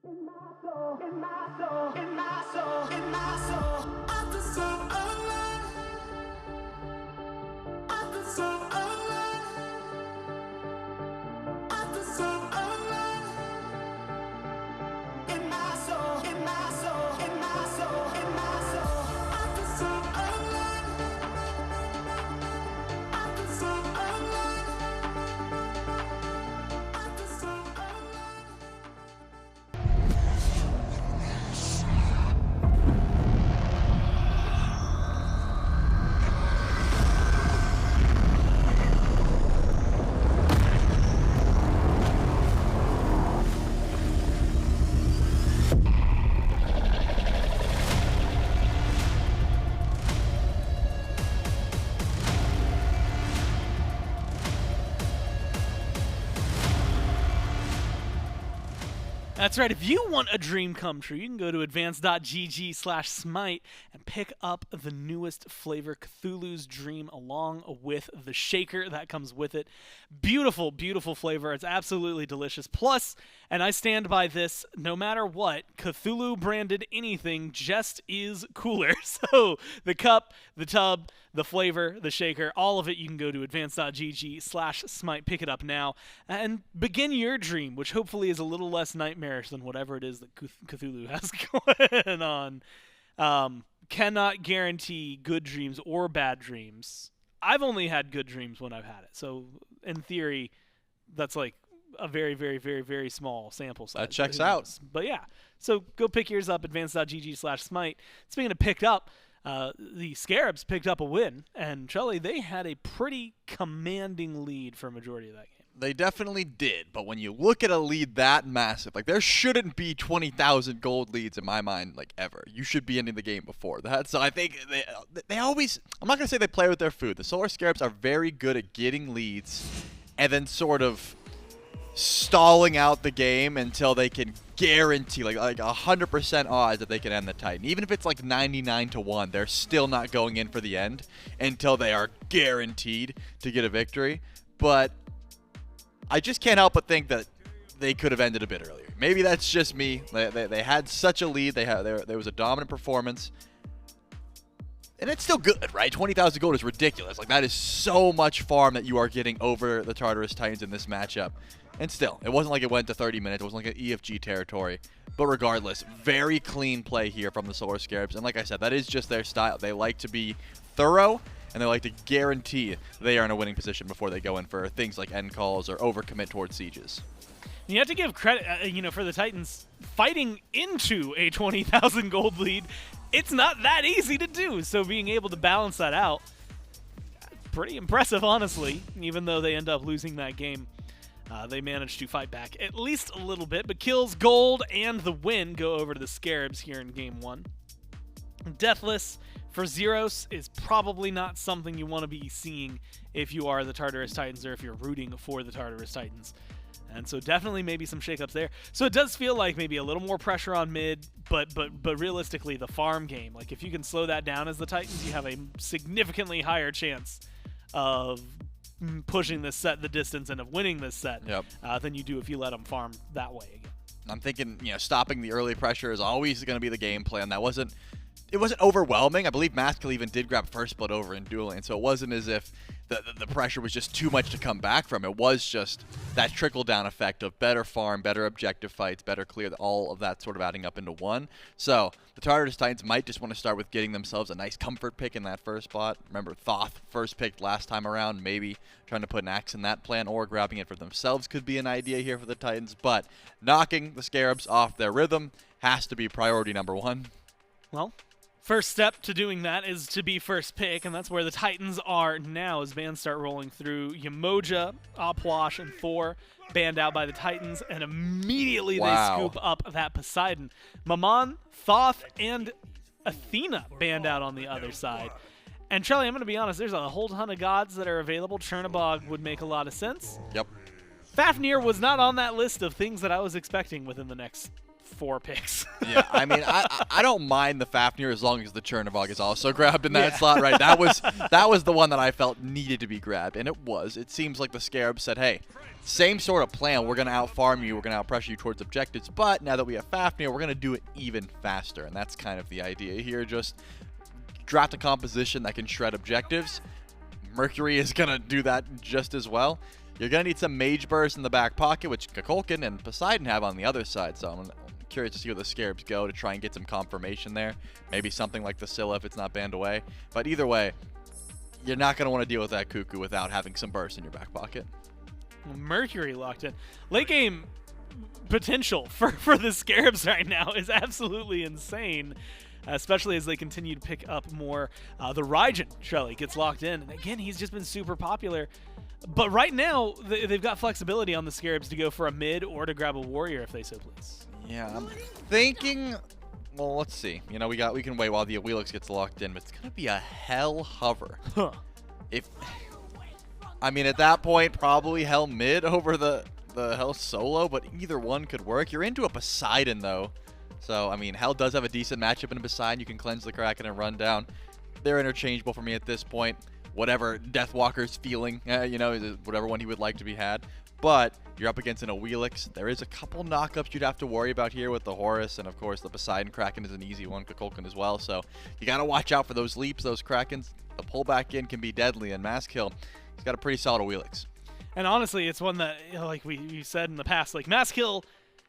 In my soul, in my soul, in my soul, in my soul, I feel so alone. I feel so alone. I feel so alone. In my soul, in my soul, in my soul, in my soul, I feel so alone. I feel so alone. I feel so alone. That's right. If you want a dream come true, you can go to advance.gg/smite and pick up the newest flavor, Cthulhu's Dream, along with the shaker that comes with it. Beautiful, beautiful flavor. It's absolutely delicious. Plus, and I stand by this, no matter what, Cthulhu branded anything just is cooler. So the cup, the tub, the flavor, the shaker, all of it, you can go to advance.gg/smite, pick it up now, and begin your dream, which hopefully is a little less nightmarish than whatever it is that Cthulhu has going on. Cannot guarantee good dreams or bad dreams. I've only had good dreams when I've had it, so in theory, that's like a very, very, very, very small sample size. That checks out. But yeah, so go pick yours up, advance.gg/smite. Speaking of picked up, the Scarabs picked up a win, and Trelly, they had a pretty commanding lead for a majority of that game. They definitely did, but when you look at a lead that massive, like there shouldn't be 20,000 gold leads in my mind, like ever. You should be ending the game before that. So I think they always, I'm not going to say they play with their food. The Solar Scarabs are very good at getting leads and then sort of stalling out the game until they can guarantee, like 100% odds that they can end the Titan. Even if it's like 99-1, they're still not going in for the end until they are guaranteed to get a victory. But I just can't help but think that they could have ended a bit earlier. Maybe that's just me. They had such a lead. There was a dominant performance. And it's still good, right? 20,000 gold is ridiculous. Like, that is so much farm that you are getting over the Tartarus Titans in this matchup. And still, it wasn't like it went to 30 minutes. It wasn't like an EFG territory. But regardless, very clean play here from the Solar Scarabs. And like I said, that is just their style. They like to be thorough, and they like to guarantee they are in a winning position before they go in for things like end calls or overcommit towards sieges. You have to give credit, for the Titans fighting into a 20,000 gold lead. It's not that easy to do, so being able to balance that out, pretty impressive, honestly. Even though they end up losing that game, they managed to fight back at least a little bit. But kills, gold, and the win go over to the Scarabs here in Game 1. Deathless for Zyrhoes is probably not something you want to be seeing if you are the Tartarus Titans or if you're rooting for the Tartarus Titans. And so definitely maybe some shakeups there. So it does feel like maybe a little more pressure on mid, but realistically the farm game, like if you can slow that down as the Titans, you have a significantly higher chance of pushing this set the distance and of winning this set than you do if you let them farm that way again. I'm thinking, stopping the early pressure is always going to be the game plan. It wasn't overwhelming. I believe MastKiII even did grab first blood over in dual lane, so it wasn't as if the pressure was just too much to come back from. It was just that trickle-down effect of better farm, better objective fights, better clear, all of that sort of adding up into one. So the Tartarus Titans might just want to start with getting themselves a nice comfort pick in that first spot. Remember, Thoth first picked last time around. Maybe trying to put an axe in that plan or grabbing it for themselves could be an idea here for the Titans. But knocking the Scarabs off their rhythm has to be priority number one. Well, first step to doing that is to be first pick, and that's where the Titans are now as bans start rolling through. Yemoja, Opwash, and Thor banned out by the Titans, and immediately they scoop up that Poseidon. Mammon, Thoth, and Athena banned out on the other side. And Charlie, I'm going to be honest, there's a whole ton of gods that are available. Chernobog would make a lot of sense. Yep. Fafnir was not on that list of things that I was expecting within the next 4 picks. Yeah, I mean, I don't mind the Fafnir as long as the Chernobog is also grabbed in that slot, right? That was the one that I felt needed to be grabbed, and it was. It seems like the Scarabs said, hey, same sort of plan. We're going to out-farm you. We're going to out-pressure you towards objectives, but now that we have Fafnir, we're going to do it even faster, and that's kind of the idea here. Just draft a composition that can shred objectives. Mercury is going to do that just as well. You're going to need some Mage Burst in the back pocket, which Kukulkan and Poseidon have on the other side, so I'm curious to see where the Scarabs go to try and get some confirmation there. Maybe something like the Scylla if it's not banned away. But either way, you're not going to want to deal with that Cuckoo without having some burst in your back pocket. Mercury locked in. Late game potential for the Scarabs right now is absolutely insane, especially as they continue to pick up more. The Raijin, Shelly, gets locked in. And again, he's just been super popular. But right now, they've got flexibility on the Scarabs to go for a mid or to grab a warrior if they so please. Yeah, I'm thinking, well, let's see. We can wait while the Awilix gets locked in, but it's going to be a hell hover. Huh. At that point, probably hell mid over the hell solo, but either one could work. You're into a Poseidon, though. So, hell does have a decent matchup in a Poseidon. You can cleanse the Kraken and run down. They're interchangeable for me at this point. Whatever Deathwalker's feeling, whatever one he would like to be had. But you're up against an Awilix. There is a couple knockups you'd have to worry about here with the Horus, and of course the Poseidon Kraken is an easy one, Kukulkan as well. So you got to watch out for those leaps, those Krakens. The pullback in can be deadly, and MastKiII, he's got a pretty solid Awilix. And honestly, it's one that, like we said in the past, like MastKiII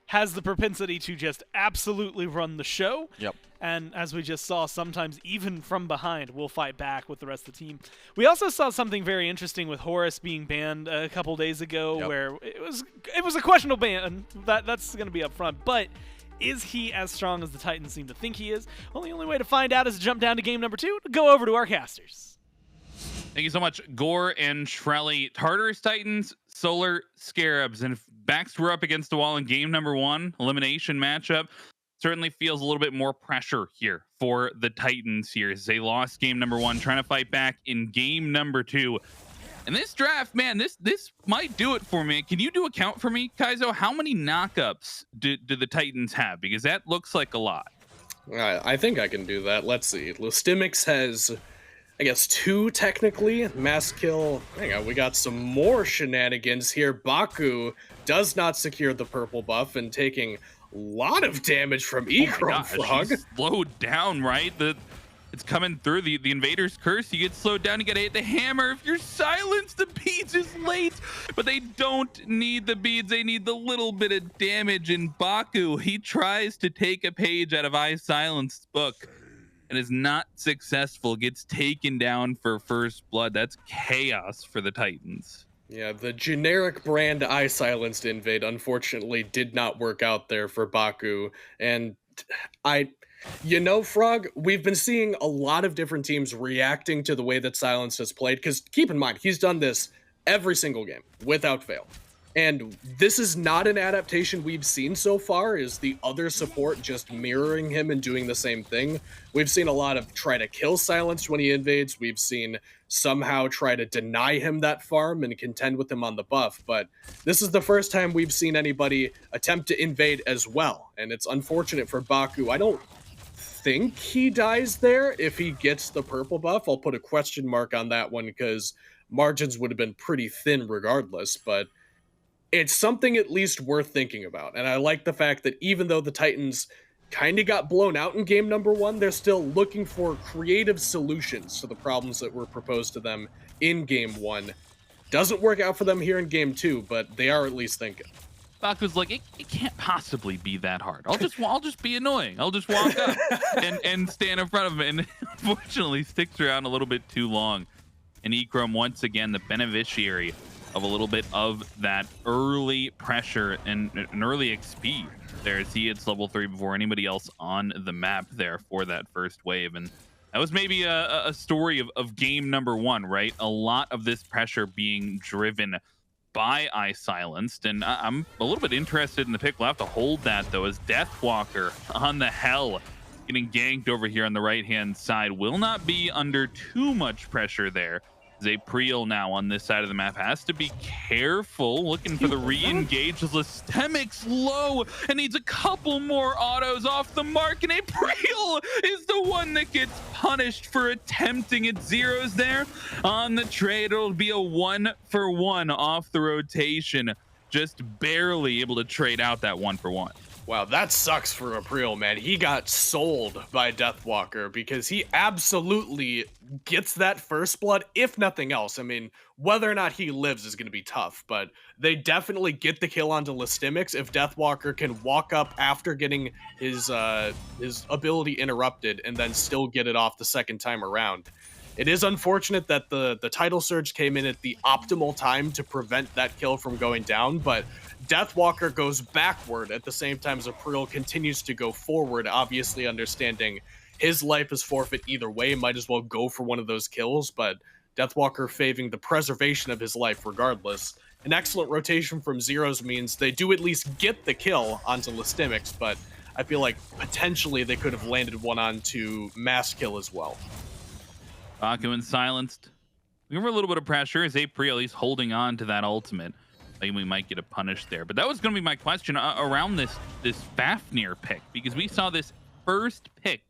has the propensity to just absolutely run the show. Yep. And as we just saw, sometimes even from behind, we'll fight back with the rest of the team. We also saw something very interesting with Horus being banned a couple days ago, where it was a questionable ban. That's going to be up front. But is he as strong as the Titans seem to think he is? Well, the only way to find out is to jump down to game number 2 to go over to our casters. Thank you so much, Gore and Shrelly. Tartarus Titans, Solar Scarabs. And if backs were up against the wall in game number 1, elimination matchup, certainly feels a little bit more pressure here for the Titans here as they lost game number 1, trying to fight back in game number 2. And this draft, man, this might do it for me. Can you do a count for me, Kaizo? How many knockups do the Titans have? Because that looks like a lot. I think I can do that. Let's see. Lestimics has, I guess, 2 technically. MastKiII, hang on, we got some more shenanigans here. Bakú does not secure the purple buff and taking a lot of damage from Echrome Frog. Slowed down, right? It's coming through. The Invader's Curse. You get slowed down. You got to hit the hammer. If you're silenced, the beads is late. But they don't need the beads. They need the little bit of damage. And Bakú, he tries to take a page out of iSilenced's book and is not successful. Gets taken down for first blood. That's chaos for the Titans. Yeah, the generic brand iSilenced invade unfortunately did not work out there for Bakú. And Frog, we've been seeing a lot of different teams reacting to the way that Silenced has played, because keep in mind, he's done this every single game, without fail. And this is not an adaptation we've seen so far, is the other support just mirroring him and doing the same thing. We've seen a lot of try to kill Silenced when he invades. We've seen somehow try to deny him that farm and contend with him on the buff. But this is the first time we've seen anybody attempt to invade as well. And it's unfortunate for Bakú. I don't think he dies there if he gets the purple buff. I'll put a question mark on that one because margins would have been pretty thin regardless. But it's something at least worth thinking about. And I like the fact that even though the Titans kind of got blown out in game number 1, they're still looking for creative solutions to the problems that were proposed to them in game 1. Doesn't work out for them here in game 2, but they are at least thinking. Bakú's like, it can't possibly be that hard. I'll just be annoying. I'll just walk up and stand in front of him. And unfortunately sticks around a little bit too long. And Echrome, once again, the beneficiary of a little bit of that early pressure and an early XP there, as he hits level 3 before anybody else on the map there for that first wave. And that was maybe a story of game number 1, right? A lot of this pressure being driven by iSilenced, and I'm a little bit interested in the pick. We'll have to hold that, though, as Deathwalker on the hell getting ganked over here on the right-hand side. Will not be under too much pressure there. Apreel now on this side of the map has to be careful, looking for the re-engage. Lestimics low and needs a couple more autos off the mark, and Apreel is the one that gets punished for attempting it. Zyrhoes there on the trade. It'll be a 1-for-1 off the rotation, just barely able to trade out that 1-for-1. Wow, that sucks for Apreel, man. He got sold by Deathwalker because he absolutely gets that first blood, if nothing else. I mean, whether or not he lives is going to be tough, but they definitely get the kill onto lestimics if Deathwalker can walk up after getting his ability interrupted and then still get it off the second time around. It is unfortunate that the title surge came in at the optimal time to prevent that kill from going down, but Deathwalker goes backward at the same time as Apreel continues to go forward, obviously understanding his life is forfeit either way, might as well go for one of those kills, but Deathwalker favoring the preservation of his life regardless. An excellent rotation from Zyrhoes means they do at least get the kill onto lestimics, but I feel like potentially they could have landed one onto MastKiII as well. Bakú and Silenced. Looking for a little bit of pressure as Apreel, he's holding on to that ultimate. Maybe we might get a punish there. But that was going to be my question around this Fafnir pick, because we saw this first pick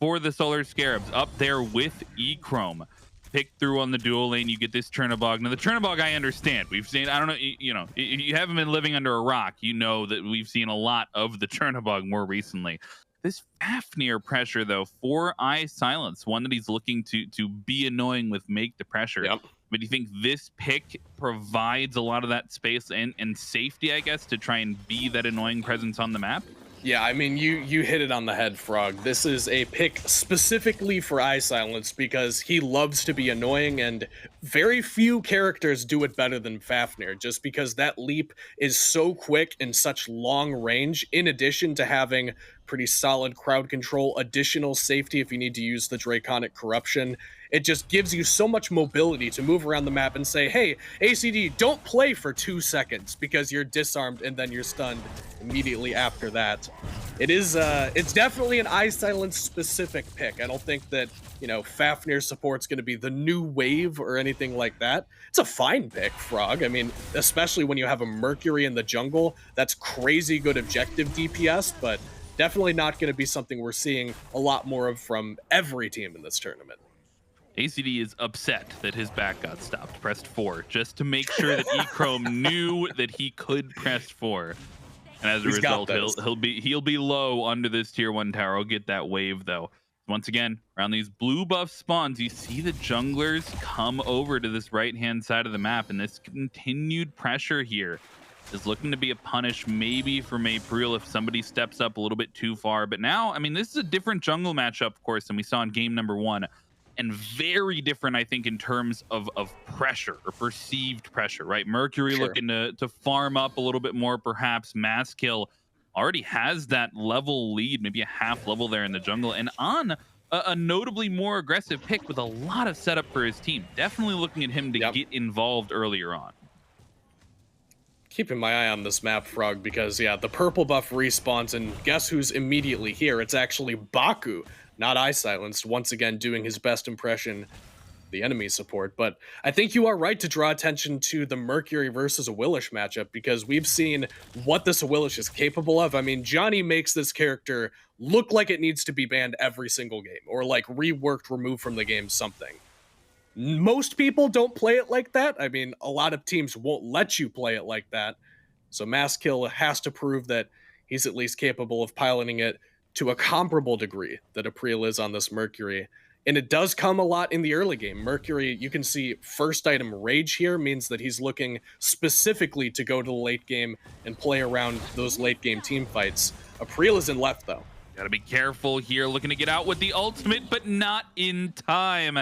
for the Solar Scarabs up there with Echrome. Pick through on the dual lane, you get this Chernobog. Now, the Chernobog, I understand. We've seen, I don't know, you haven't been living under a rock. You know that we've seen a lot of the Chernobog more recently. This Fafnir pressure, though, for iSilenced, one that he's looking to be annoying with, make the pressure. Yep. But do you think this pick provides a lot of that space and safety, I guess, to try and be that annoying presence on the map? Yeah, I mean, you hit it on the head, Frog. This is a pick specifically for iSilenced because he loves to be annoying, and very few characters do it better than Fafnir, just because that leap is so quick and such long range, in addition to having pretty solid crowd control, additional safety if you need to use the Draconic Corruption. It just gives you so much mobility to move around the map and say, hey, AicyD, don't play for 2 seconds because you're disarmed and then you're stunned immediately after that. It's definitely an iSilenced specific pick. I don't think that, Fafnir support's going to be the new wave or anything like that. It's a fine pick, Frog. I mean, especially when you have a Mercury in the jungle, that's crazy good objective DPS, but definitely not going to be something we're seeing a lot more of from every team in this tournament. AicyD is upset that his back got stopped. Pressed 4 just to make sure that Echrome knew that he could press 4, and as a result, he'll be low under this tier 1 tower. He'll get that wave though. Once again, around these blue buff spawns, you see the junglers come over to this right-hand side of the map, and this continued pressure here is looking to be a punish maybe for apreel if somebody steps up a little bit too far. But now, I mean, this is a different jungle matchup, of course, than we saw in game number 1, and very different, I think, in terms of pressure or perceived pressure, right? Mercury looking to farm up a little bit more, perhaps. MastKiII already has that level lead, maybe a half level there in the jungle, and on a notably more aggressive pick with a lot of setup for his team. Definitely looking at him to get involved earlier on. Keeping my eye on this map, Frog, because, yeah, the purple buff respawns, and guess who's immediately here? It's actually Bakú, not iSilenced, once again doing his best impression the enemy support. But I think you are right to draw attention to the Mercury versus Awilix matchup, because we've seen what this Awilix is capable of. I mean, Zhainy makes this character look like it needs to be banned every single game, or like reworked, removed from the game, something. Most people don't play it like that. I mean, a lot of teams won't let you play it like that. So MastKiII has to prove that he's at least capable of piloting it to a comparable degree that apreel is on this Mercury. And it does come a lot in the early game. Mercury, you can see first item Rage here means that he's looking specifically to go to the late game and play around those late game team fights. Apreel is in left though. Gotta be careful here, looking to get out with the ultimate, but not in time.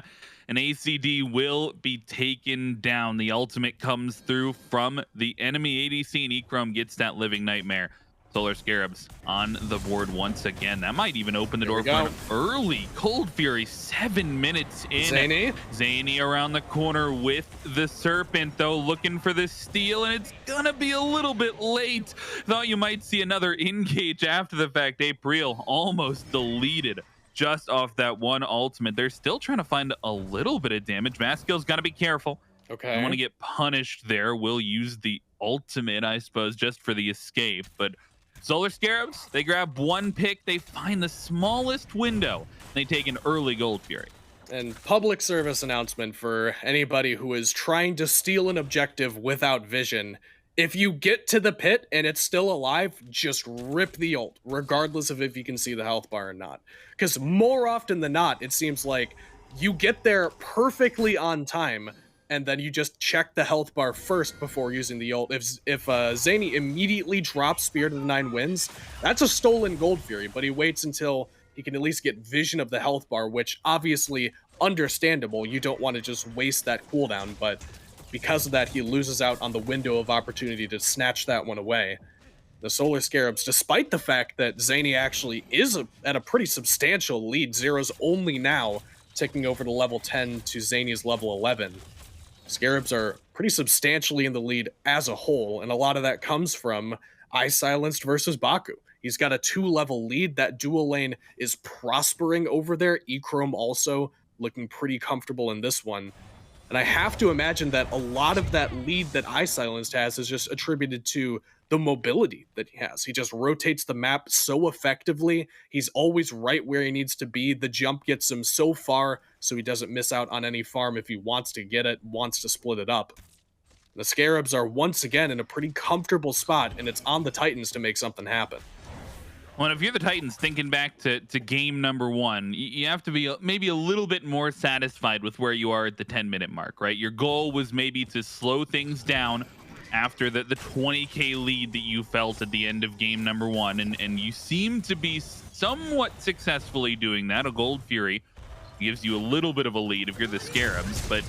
And AicyD will be taken down. The ultimate comes through from the enemy ADC, and Echrome gets that living nightmare. Solar Scarabs on the board once again. That might even open the door for an early Cold Fury, 7 minutes in. Zhainy around the corner with the Serpent, though, looking for the steal, and it's gonna be a little bit late. Thought you might see another engage after the fact. apreel almost deleted just off that one ultimate. They're still trying to find a little bit of damage. MastKiI's got to be careful. Okay. Don't want to get punished there. We'll use the ultimate, I suppose, just for the escape. But Solar Scarabs, they grab one pick. They find the smallest window. They take an early Gold Fury. And public service announcement for anybody who is trying to steal an objective without vision. If you get to the pit and it's still alive, just rip the ult, regardless of if you can see the health bar or not. Because more often than not, it seems like you get there perfectly on time, and then you just check the health bar first before using the ult. If Zhainy immediately drops Spirit of the Nine Winds, that's a stolen Gold Fury, but he waits until he can at least get vision of the health bar, which obviously understandable. You don't want to just waste that cooldown, but because of that, he loses out on the window of opportunity to snatch that one away. The Solar Scarabs, despite the fact that Zhainy actually is at a pretty substantial lead, Zero's only now ticking over to level 10 to Zhainy's level 11. Scarabs are pretty substantially in the lead as a whole, and a lot of that comes from iSilenced versus Bakú. He's got a 2-level lead. That dual lane is prospering over there. Echrome also looking pretty comfortable in this one. And I have to imagine that a lot of that lead that iSilenced has is just attributed to the mobility that he has. He just rotates the map so effectively. He's always right where he needs to be. The jump gets him so far, so he doesn't miss out on any farm if he wants to get it, wants to split it up. The Scarabs are once again in a pretty comfortable spot, and it's on the Titans to make something happen. Well, if you're the Titans, thinking back to game number 1, you have to be maybe a little bit more satisfied with where you are at the 10-minute mark, right? Your goal was maybe to slow things down after the 20k lead that you felt at the end of game number 1, and you seem to be somewhat successfully doing that. A Gold Fury gives you a little bit of a lead if you're the Scarabs, but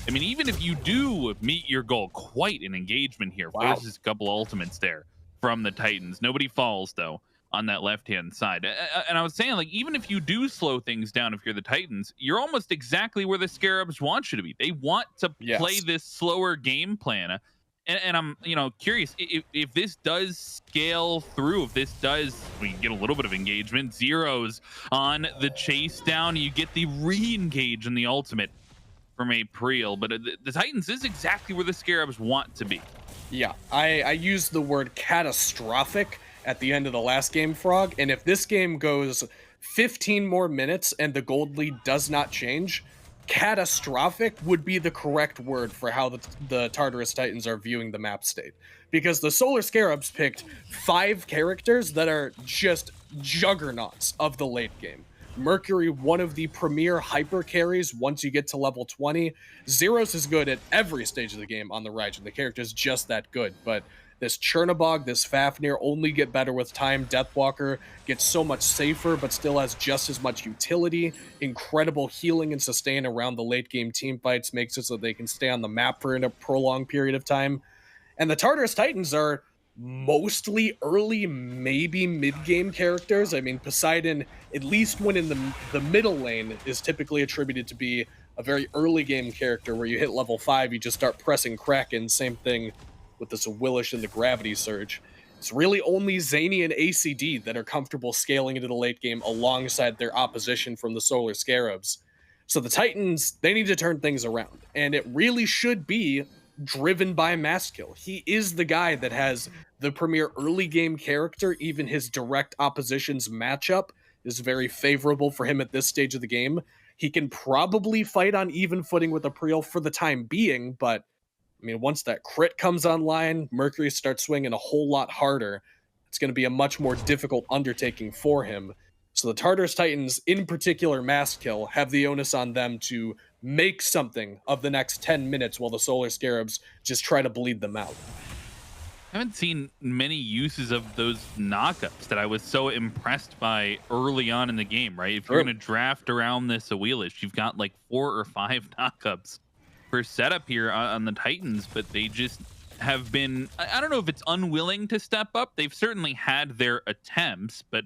I mean, even if you do meet your goal, quite an engagement here. Wow. Forces a couple ultimates there from the Titans. Nobody falls, though, on that left-hand side. And I was saying, like, even if you do slow things down, if you're the Titans, you're almost exactly where the Scarabs want you to be. They want to play this slower game plan. And I'm, curious if this does scale through, we get a little bit of engagement. Zyrhoes on the chase down. You get the re-engage in the ultimate from apreel. But the Titans is exactly where the Scarabs want to be. Yeah, I used the word catastrophic at the end of the last game, Frog, and if this game goes 15 more minutes and the gold lead does not change, catastrophic would be the correct word for how the Tartarus Titans are viewing the map state. Because the Solar Scarabs picked 5 characters that are just juggernauts of the late game. Mercury, one of the premier hyper carries once you get to level 20. Zyrhoes is good at every stage of the game on the Raijin. The character is just that good, but this Chernobog, this Fafnir only get better with time. Deathwalker gets so much safer, but still has just as much utility. Incredible healing and sustain around the late game team fights makes it so they can stay on the map for a prolonged period of time. And the Tartarus Titans are mostly early, maybe mid-game characters. I mean, Poseidon, at least when in the middle lane, is typically attributed to be a very early game character where you hit level 5, you just start pressing Kraken. Same thing with this Awilix and the Gravity Surge. It's really only Zhainy and AicyD that are comfortable scaling into the late game alongside their opposition from the Solar Scarabs. So the Titans, they need to turn things around, and it really should be driven by MastKiII. He is the guy that has the premier early game character. Even his direct opposition's matchup is very favorable for him at this stage of the game. He can probably fight on even footing with Apreel for the time being, but I mean, once that crit comes online, Mercury starts swinging a whole lot harder. It's going to be a much more difficult undertaking for him. So the Tartarus Titans, in particular MastKiII, have the onus on them to make something of the next 10 minutes while the Solar Scarabs just try to bleed them out. I haven't seen many uses of those knockups that I was so impressed by early on in the game, right? If you're going to draft around this Awilix, you've got like 4 or 5 knockups per setup here on the Titans, but they just have been, I don't know if it's unwilling to step up. They've certainly had their attempts, but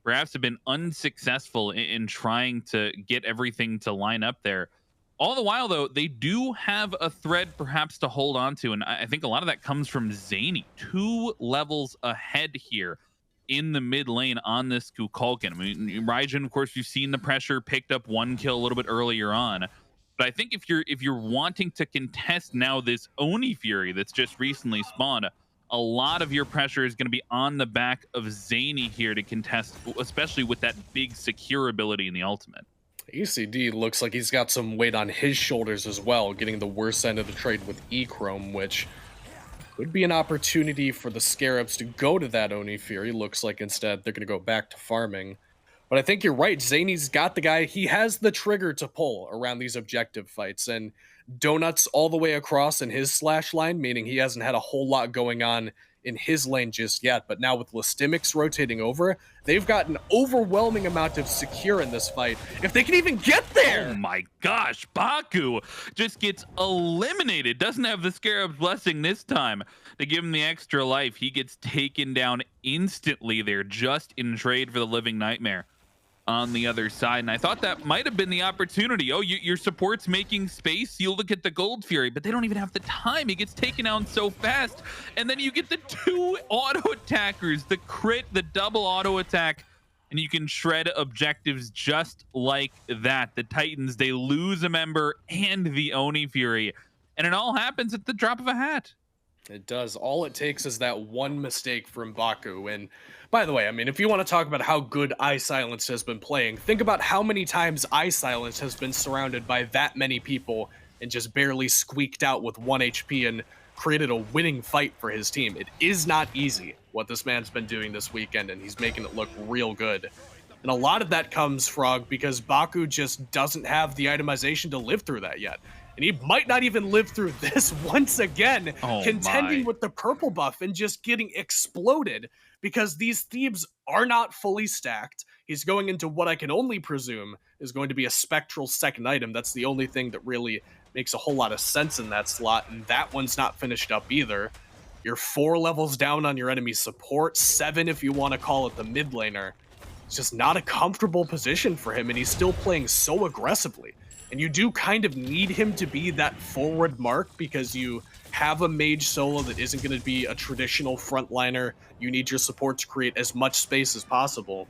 perhaps have been unsuccessful in trying to get everything to line up there. All the while, though, they do have a thread perhaps to hold on to, and I think a lot of that comes from Zhainy. 2 levels ahead here in the mid lane on this Kukulkan. I mean, Raijin, of course, you've seen the pressure, picked up 1 kill a little bit earlier on. But I think if you're wanting to contest now this Oni Fury that's just recently spawned, a lot of your pressure is going to be on the back of Zhainy here to contest, especially with that big secure ability in the ultimate. AicyD looks like he's got some weight on his shoulders as well, getting the worst end of the trade with Echrome, which could be an opportunity for the Scarabs to go to that Oni Fury. Looks like instead they're going to go back to farming. But I think you're right. Zhainy's got the guy. He has the trigger to pull around these objective fights. And Donuts all the way across in his slash line, meaning he hasn't had a whole lot going on in his lane just yet. But now with lestimics rotating over, they've got an overwhelming amount of secure in this fight. If they can even get there! Oh my gosh, Bakú just gets eliminated. Doesn't have the Scarab's blessing this time to give him the extra life. He gets taken down instantly there, just in trade for the Living Nightmare on the other side. And I thought that might have been the opportunity. Oh, your support's making space. You look at the Gold Fury, but they don't even have the time. He gets taken down so fast. And then you get the 2 auto attackers, the crit, the double auto attack, and you can shred objectives just like that. The Titans, they lose a member and the Oni Fury, and it all happens at the drop of a hat. It does. All it takes is that one mistake from Bakú. And by the way, I mean, if you want to talk about how good iSilenced has been playing, think about how many times iSilenced has been surrounded by that many people and just barely squeaked out with 1 HP and created a winning fight for his team. It is not easy what this man's been doing this weekend, and he's making it look real good. And a lot of that comes, Frog, because Bakú just doesn't have the itemization to live through that yet. And he might not even live through this once again, contending with the purple buff and just getting exploded because these Thebes are not fully stacked. He's going into what I can only presume is going to be a spectral second item. That's the only thing that really makes a whole lot of sense in that slot, and that one's not finished up either. You're 4 levels down on your enemy support, 7 if you want to call it the mid laner. It's just not a comfortable position for him, and he's still playing so aggressively. And you do kind of need him to be that forward mark because you have a mage solo that isn't going to be a traditional frontliner. You need your support to create as much space as possible.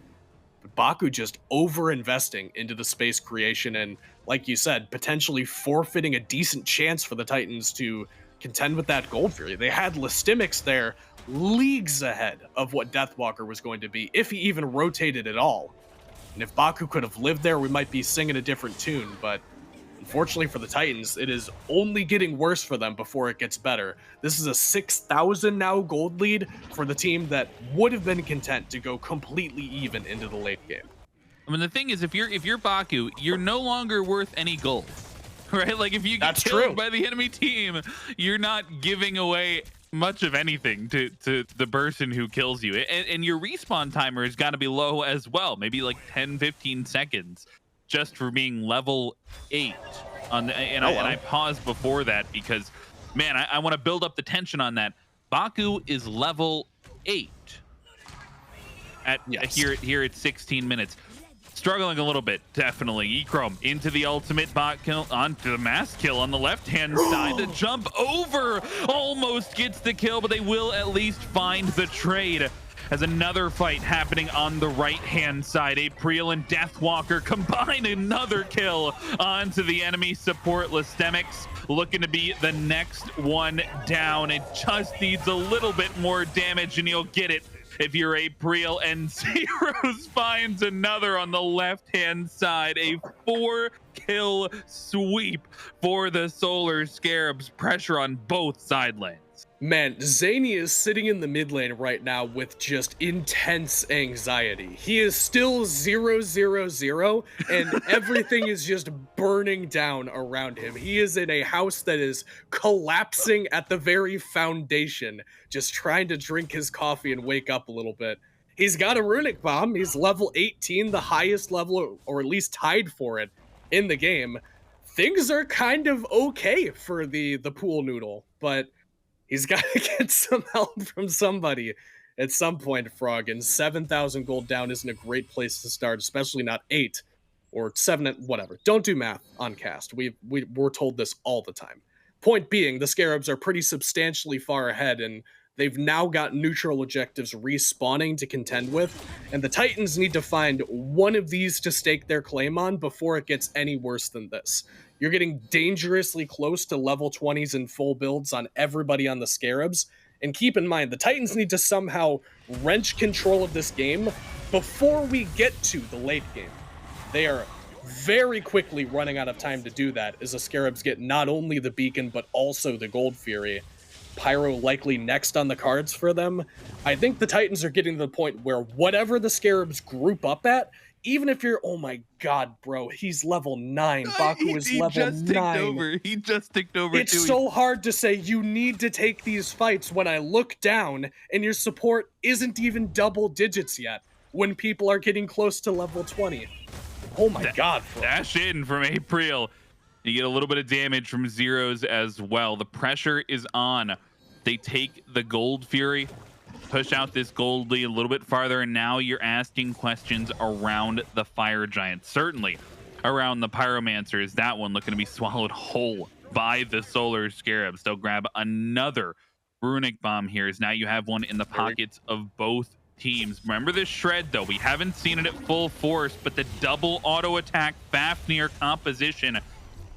But Bakú just over-investing into the space creation and, like you said, potentially forfeiting a decent chance for the Titans to contend with that Gold Fury. They had lestimics there leagues ahead of what Deathwalker was going to be, if he even rotated at all. And if Bakú could have lived there, we might be singing a different tune, but unfortunately for the Titans, it is only getting worse for them before it gets better. This is a 6,000 now gold lead for the team that would have been content to go completely even into the late game. I mean, the thing is, if you're Bakú, you're no longer worth any gold, right? Like if you get That's killed true. by the enemy team, you're not giving away much of anything to the person who kills you. And your respawn timer has got to be low as well, maybe like 10-15 seconds just for being level 8 on the, and I paused before that because, man, I want to build up the tension on that. Bakú is level 8 at here at 16 minutes. Struggling a little bit, definitely. Echrome into the ultimate bot kill, onto the MastKiII on the left-hand side. The jump over almost gets the kill, but they will at least find the trade. As another fight happening on the right-hand side. Apreel and Deathwalker combine another kill onto the enemy support. Lestimics looking to be the next one down. It just needs a little bit more damage, and you'll get it if you're Apreel, and Zyrhoes finds another on the left-hand side. A 4-kill sweep for the Solar Scarabs. Pressure on both side lanes. Man, Zhainy is sitting in the mid lane right now with just intense anxiety. He is still 0-0-0, and everything is just burning down around him. He is in a house that is collapsing at the very foundation, just trying to drink his coffee and wake up a little bit. He's got a runic bomb. He's level 18, the highest level, or at least tied for it in the game. Things are kind of okay for the pool noodle, but he's got to get some help from somebody at some point, Frog, and 7,000 gold down isn't a great place to start, especially not 8 or 7, whatever. Don't do math on cast. We're told this all the time. Point being, the Scarabs are pretty substantially far ahead, and they've now got neutral objectives respawning to contend with, and the Titans need to find one of these to stake their claim on before it gets any worse than this. You're getting dangerously close to level 20s and full builds on everybody on the Scarabs. And keep in mind, the Titans need to somehow wrench control of this game before we get to the late game. They are very quickly running out of time to do that as the Scarabs get not only the Beacon, but also the Gold Fury. Pyro likely next on the cards for them. I think the Titans are getting to the point where whatever the Scarabs group up at, even if you're, oh my god, bro, he's level 9. Bakú is level 9. He just ticked over. It's so hard to say you need to take these fights when I look down and your support isn't even double digits yet when people are getting close to level 20. Oh my god, bro. Dash in from Apreel. You get a little bit of damage from Zyrhoes as well. The pressure is on. They take the Gold Fury, push out this gold lead a little bit farther, and now you're asking questions around the Fire Giant. Certainly around the Pyromancer. Is that one looking to be swallowed whole by the Solar Scarabs? They'll grab another runic bomb here, as now you have one in the pockets of both teams. Remember this shred, though. We haven't seen it at full force, but the double auto attack Fafnir composition,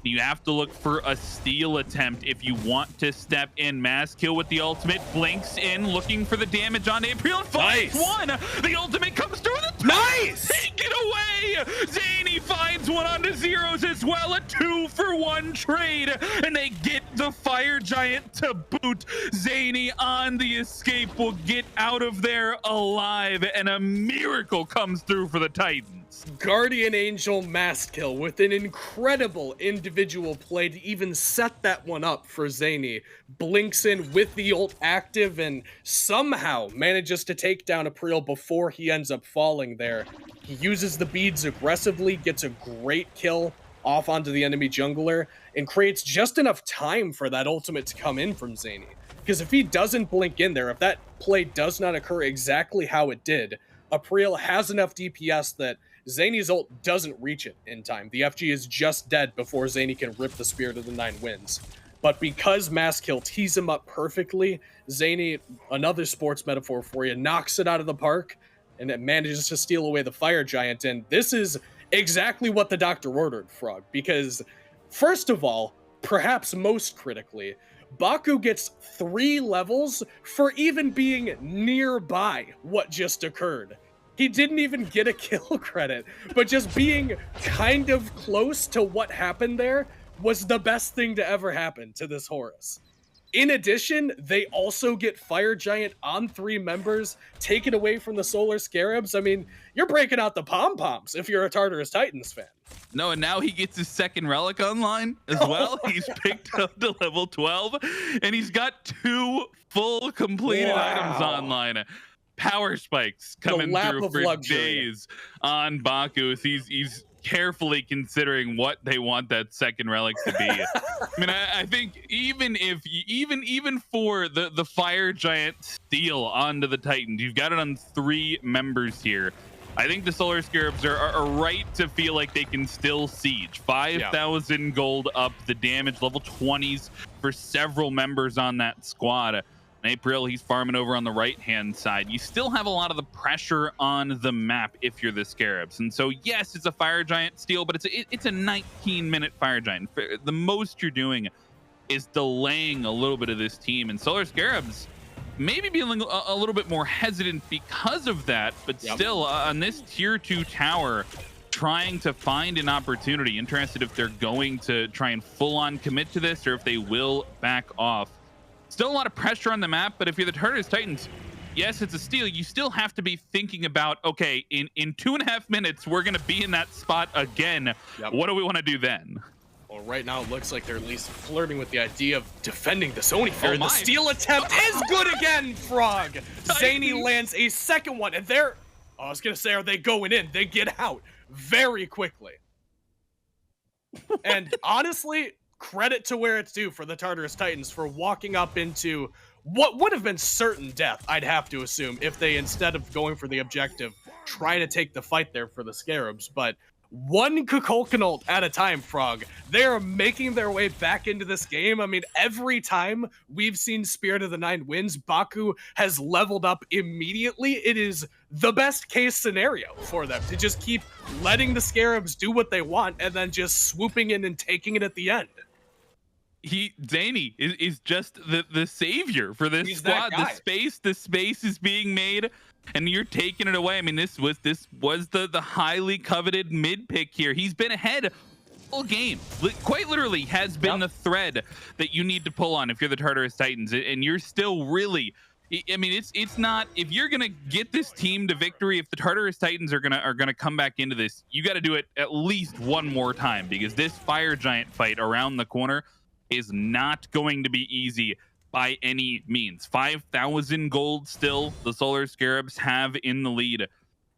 you have to look for a steal attempt if you want to step in. MastKiII with the ultimate blinks in, looking for the damage on Apreel. Finds one. The ultimate comes through the top. Nice! Take it away. Zhainy finds one onto Zyrhoes as well. A 2-for-1 trade, and they get the Fire Giant to boot. Zhainy on the escape will get out of there alive, and a miracle comes through for the Titans. Guardian Angel MastKiII with an incredible individual play to even set that one up for Zhainy. Blinks in with the ult active and somehow manages to take down Apreel before he ends up falling there. He uses the beads aggressively, gets a great kill off onto the enemy jungler, and creates just enough time for that ultimate to come in from Zhainy. Because if he doesn't blink in there, if that play does not occur exactly how it did, Apreel has enough DPS that Zhainy's ult doesn't reach it in time. The FG is just dead before Zhainy can rip the Spirit of the Nine Winds. But because MastKiII tees him up perfectly, Zhainy, another sports metaphor for you, knocks it out of the park and it manages to steal away the Fire Giant. And this is exactly what the doctor ordered, Frog. Because, first of all, perhaps most critically, Bakú gets 3 levels for even being nearby what just occurred. He didn't even get a kill credit, but just being kind of close to what happened there was the best thing to ever happen to this Horus. In addition, they also get Fire Giant on 3 members, taken away from the Solar Scarabs. I mean, you're breaking out the pom-poms if you're a Tartarus Titans fan. No, and now he gets his second relic online as well. He's picked up to level 12, and he's got 2 full completed items online. Power spikes coming through for luxury. days on Bakú. He's carefully considering what they want that second relic to be. I mean, I think even for the Fire Giant steal onto the Titans, you've got it on 3 members here. I think the Solar Scarabs are right to feel like they can still siege. 5,000 gold up, the damage, level 20s for several members on that squad. And Apreel, he's farming over on the right-hand side. You still have a lot of the pressure on the map if you're the Scarabs. And so, yes, it's a Fire Giant steal, but it's a 19-minute Fire Giant. The most you're doing is delaying a little bit of this team. And Solar Scarabs maybe being a little bit more hesitant because of that, but still on this tier 2 tower, trying to find an opportunity. Interested if they're going to try and full-on commit to this or if they will back off. Still a lot of pressure on the map, but if you're the Tartarus Titans, yes, it's a steal. You still have to be thinking about, okay, in 2.5 minutes, we're going to be in that spot again. What do we want to do then? Well, right now it looks like they're at least flirting with the idea of defending the Sony Fair. The steal attempt is good again, Frog. Zhainy lands a second one, and they're, I was going to say, are they going in? They get out very quickly. And honestly, credit to where it's due for the Tartarus Titans for walking up into what would have been certain death, I'd have to assume, if they, instead of going for the objective, try to take the fight there for the Scarabs. But one Kukulkan at a time, Frog. They're making their way back into this game. I mean, every time we've seen Spirit of the Nine wins, Bakú has leveled up immediately. It is the best case scenario for them to just keep letting the Scarabs do what they want and then just swooping in and taking it at the end. Zhainy is just the savior for this squad. The space is being made, and you're taking it away. I mean, this was the highly coveted mid pick here. He's been ahead all game. Quite literally has been the thread that you need to pull on if you're the Tartarus Titans, and you're still really. I mean, it's not, if you're gonna get this team to victory, if the Tartarus Titans are gonna come back into this, you got to do it at least one more time, because this Fire Giant fight around the corner is not going to be easy by any means. 5,000 gold still the Solar Scarabs have in the lead.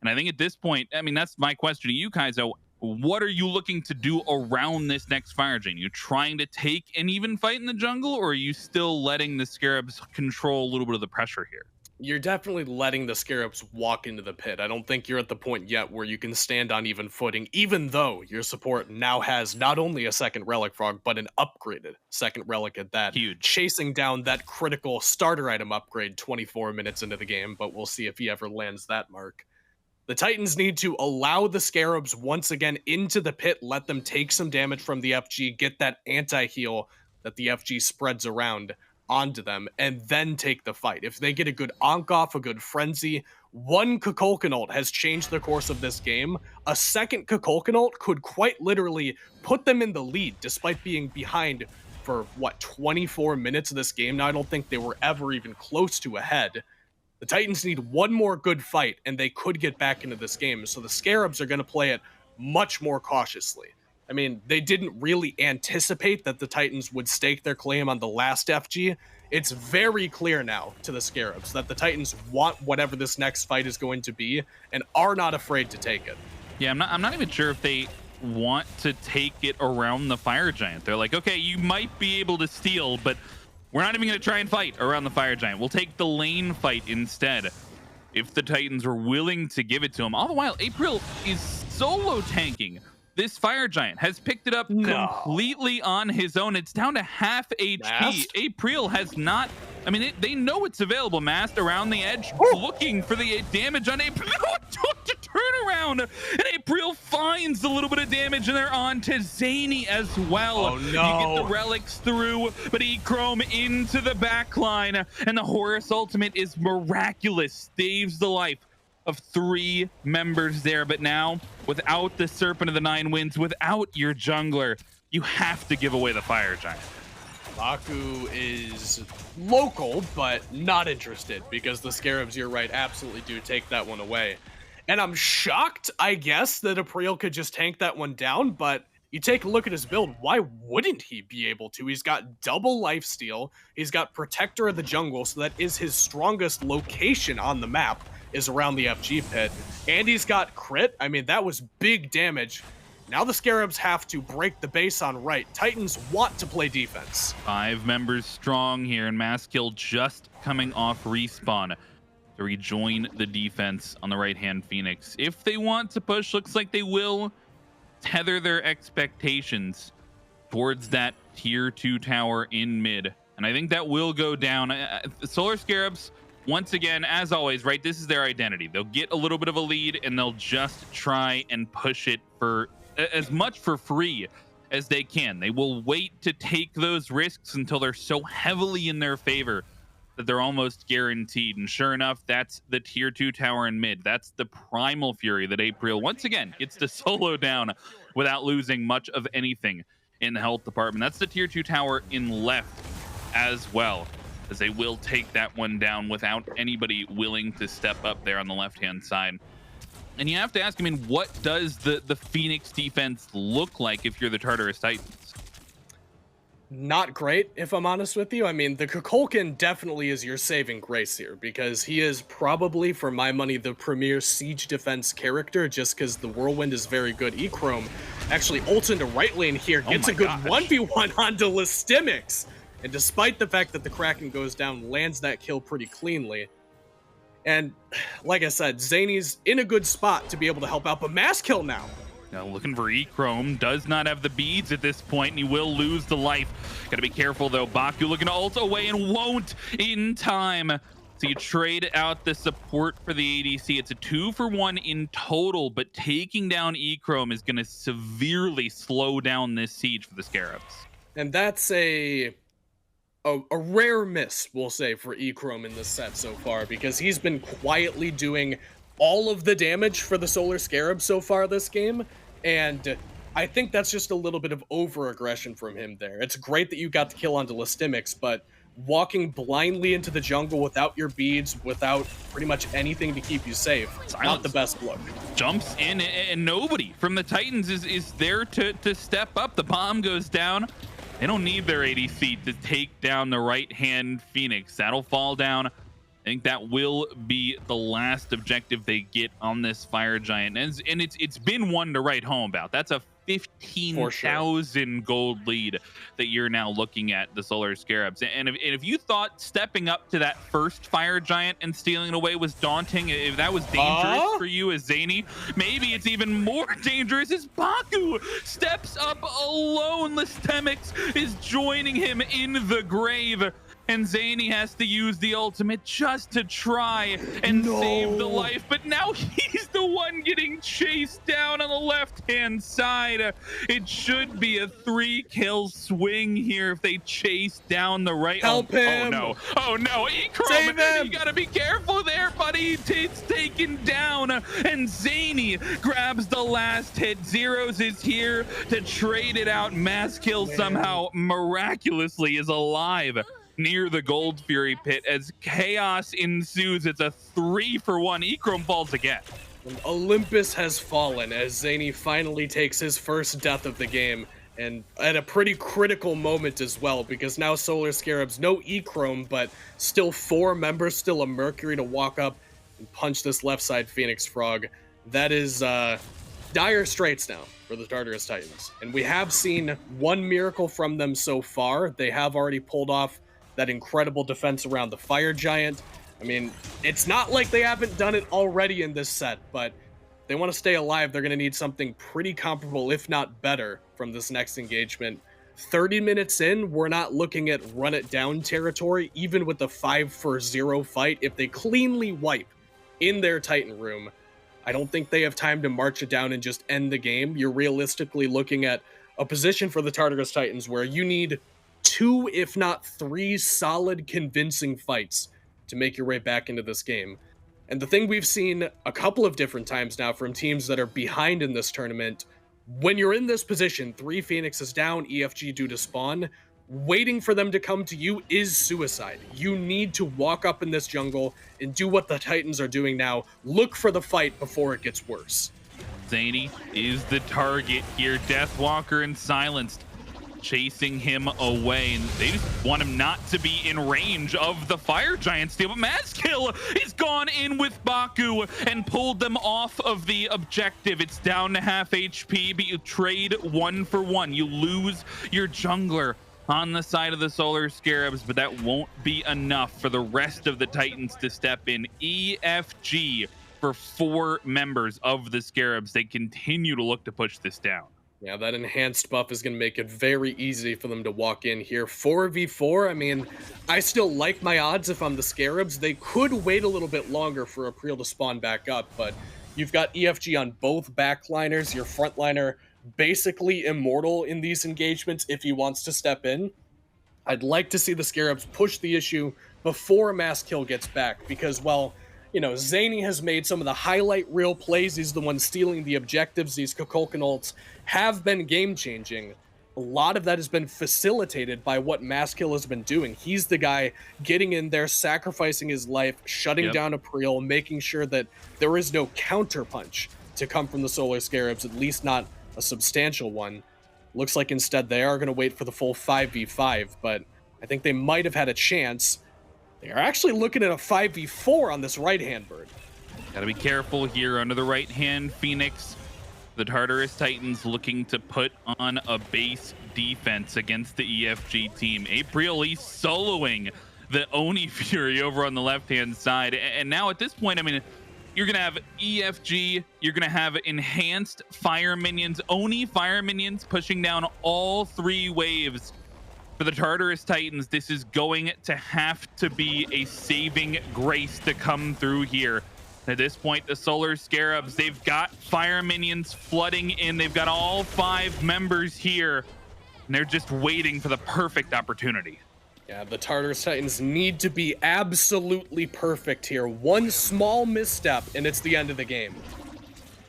And I think at this point, I mean, that's my question to you, Kaizo. What are you looking to do around this next Fire Giant? You trying to take an even fight in the jungle, or are you still letting the Scarabs control a little bit of the pressure here? You're definitely letting the Scarabs walk into the pit. I don't think you're at the point yet where you can stand on even footing, even though your support now has not only a second relic, Frog, but an upgraded second relic at that. Huge. Chasing down that critical starter item upgrade 24 minutes into the game, but we'll see if he ever lands that mark. The Titans need to allow the Scarabs once again into the pit, let them take some damage from the FG, get that anti-heal that the FG spreads around onto them, and then take the fight. If they get a good Ankh off, a good Frenzy, one Kukulkan has changed the course of this game. A second Kukulkan could quite literally put them in the lead, despite being behind for, what, 24 minutes of this game? Now, I don't think they were ever even close to ahead. The Titans need one more good fight, and they could get back into this game, so the Scarabs are going to play it much more cautiously. I mean, they didn't really anticipate that the Titans would stake their claim on the last FG. It's very clear now to the Scarabs that the Titans want whatever this next fight is going to be and are not afraid to take it. Yeah, I'm not even sure if they want to take it around the Fire Giant. They're like, okay, you might be able to steal, but we're not even going to try and fight around the Fire Giant. We'll take the lane fight instead, if the Titans are willing to give it to him. All the while, Apreel is solo tanking. This Fire Giant has picked it up completely on his own. It's down to half HP. Apreel has not, I mean, they know it's available. Mast around the edge, looking for the damage on Apreel. To turn around, and Apreel finds a little bit of damage, and they're on to Zhainy as well. Oh, no. You get the relics through, but Echrome into the back line, and the Horus ultimate is miraculous. Saves the life of 3 members there, but now without the Serpent of the Nine Winds, without your jungler, you have to give away the Fire Giant. Bakú is local, but not interested because the Scarabs, you're right, absolutely do take that one away. And I'm shocked, I guess, that Apreel could just tank that one down, but you take a look at his build, why wouldn't he be able to? He's got double lifesteal, he's got Protector of the Jungle, so that is his strongest location on the map, is around the FG pit. And he's got crit, I mean, that was big damage. Now the Scarabs have to break the base on right. Titans want to play defense. 5 members strong here, and MastKiII just coming off respawn to rejoin the defense on the right-hand Phoenix. If they want to push, looks like they will tether their expectations towards that tier 2 tower in mid. And I think that will go down. The Solar Scarabs, once again, as always, right, this is their identity. They'll get a little bit of a lead, and they'll just try and push it for as much for free as they can. They will wait to take those risks until they're so heavily in their favor that they're almost guaranteed. And sure enough, that's the tier 2 tower in mid. That's the primal fury that Apreel once again gets to solo down without losing much of anything in the health department. That's the tier 2 tower in left as well, as they will take that one down without anybody willing to step up there on the left-hand side. And you have to ask, I mean, what does the Phoenix defense look like if you're the Tartarus Titans? Not great, if I'm honest with you. I mean, the Kukulkan definitely is your saving grace here, because he is probably, for my money, the premier siege defense character, just because the Whirlwind is very good. Echrome actually ults into right lane here, gets a good 1v1 onto lestimics, and despite the fact that the Kraken goes down, lands that kill pretty cleanly. And like I said, Zhainy's in a good spot to be able to help out, but MastKiII now. Now looking for Echrome, does not have the beads at this point, and he will lose the life. Gotta be careful though. Bakú looking to ult away and won't in time. So you trade out the support for the ADC. It's a 2-for-1 in total, but taking down Echrome is gonna severely slow down this siege for the Scarabs. And that's a rare miss, we'll say, for Echrome in this set so far, because he's been quietly doing all of the damage for the Solar Scarab so far this game, and I think that's just a little bit of over-aggression from him there. It's great that you got the kill onto lestimics, but walking blindly into the jungle without your beads, without pretty much anything to keep you safe, not the best look. Jumps in, and nobody from the Titans is there to step up. The bomb goes down. They don't need their ADC to take down the right-hand Phoenix. That'll fall down. I think that will be the last objective they get on this Fire Giant. And it's been one to write home about. That's a 15,000 gold lead that you're now looking at, the Solar Scarabs. And if you thought stepping up to that first Fire Giant and stealing it away was daunting, if that was dangerous for you as Zhainy, maybe it's even more dangerous as Bakú steps up alone. lestimics is joining him in the grave, and Zhainy has to use the ultimate just to try and save the life. But now he's the one getting chased down on the left-hand side. It should be a 3-kill swing here if they chase down the right. Help him! Oh no, Echrome, you gotta be careful there, buddy. It's taken down, and Zhainy grabs the last hit. Zyrhoes is here to trade it out. MastKiII somehow miraculously is alive near the Gold Fury pit as chaos ensues. It's a 3-for-1. Echrome falls again. Olympus has fallen as Zhainy finally takes his first death of the game, and at a pretty critical moment as well, because now Solar Scarabs, no Echrome, but still 4 members, still a Mercury to walk up and punch this left side Phoenix Frog. That is dire straits now for the Tartarus Titans. And we have seen one miracle from them so far. They have already pulled off that incredible defense around the Fire Giant. I mean, it's not like they haven't done it already in this set, but they want to stay alive. They're going to need something pretty comparable, if not better, from this next engagement. 30 minutes in, we're not looking at run it down territory, even with the 5-for-0 fight. If they cleanly wipe in their Titan room, I don't think they have time to march it down and just end the game. You're realistically looking at a position for the Tartarus Titans where you need 2, if not 3 solid, convincing fights to make your way back into this game. And the thing we've seen a couple of different times now from teams that are behind in this tournament, when you're in this position, 3 Phoenixes down, EFG due to spawn, waiting for them to come to you is suicide. You need to walk up in this jungle and do what the Titans are doing now. Look for the fight before it gets worse. Zhainy is the target here. Deathwalker and Silenced chasing him away, and they just want him not to be in range of the Fire Giant steal. But MastKiII is gone in with Bakú and pulled them off of the objective. It's down to half HP, but you trade 1 for 1. You lose your jungler on the side of the Solar Scarabs, but that won't be enough for the rest of the Titans to step in. EFG for 4 members of the Scarabs. They continue to look to push this down. Yeah, that enhanced buff is going to make it very easy for them to walk in here. 4v4, I mean, I still like my odds if I'm the Scarabs. They could wait a little bit longer for Apreel to spawn back up, but you've got EFG on both backliners. Your frontliner basically immortal in these engagements if he wants to step in. I'd like to see the Scarabs push the issue before MastKiII gets back, because, well, you know, Zhainy has made some of the highlight reel plays. He's the one stealing the objectives. These Kukulkan ults have been game-changing. A lot of that has been facilitated by what MastKiII has been doing. He's the guy getting in there, sacrificing his life, shutting down Apreel, making sure that there is no counterpunch to come from the Solar Scarabs, at least not a substantial one. Looks like instead they are going to wait for the full 5v5, but I think they might have had a chance. They are actually looking at a 5v4 on this right-hand bird. Gotta be careful here under the right-hand Phoenix. The Tartarus Titans looking to put on a base defense against the EFG team. Apreel, he's soloing the Oni Fury over on the left-hand side. And now at this point, I mean, you're gonna have EFG, you're gonna have enhanced fire minions, Oni fire minions pushing down all 3 waves. For the Tartarus Titans, this is going to have to be a saving grace to come through here. At this point, the Solar Scarabs, they've got fire minions flooding in. They've got all 5 members here, and they're just waiting for the perfect opportunity. Yeah, the Tartarus Titans need to be absolutely perfect here. One small misstep, and it's the end of the game.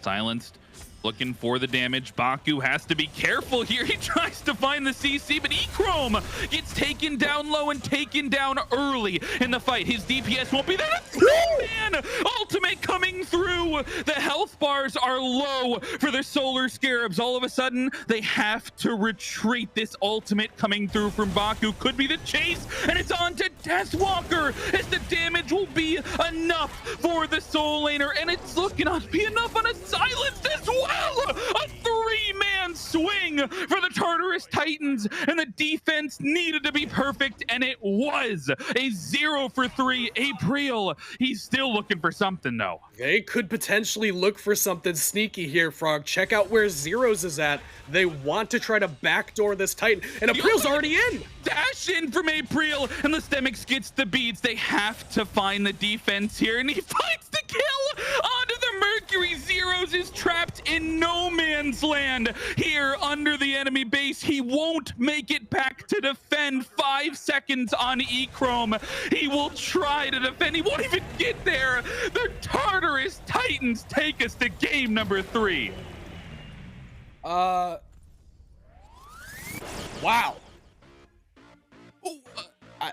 Silenced, looking for the damage. Bakú has to be careful here. He tries to find the CC, but Echrome gets taken down low and taken down early in the fight. His DPS won't be there. Man, ultimate coming through. The health bars are low for the Solar Scarabs. All of a sudden, they have to retreat. This ultimate coming through from Bakú could be the chase, and it's on to Deathwalker as the damage will be enough for the Soul Laner, and it's looking to be enough on a Silenced as well. A 3-man swing for the Tartarus Titans, and the defense needed to be perfect, and it was a 0 for 3. Apreel, he's still looking for something though. They could potentially look for something sneaky here, Frog. Check out where Zyrhoes is at. They want to try to backdoor this Titan, and Apreel's already in. Dash in from Apreel, and lestimics gets the beads. They have to find the defense here, and he finds the kill onto the Mercury. Zyrhoes is trapped in no man's land here under the enemy base. He won't make it back to defend. 5 seconds on Echrome. He will try to defend. He won't even get there. The Tartarus Titans take us to game number 3. Wow.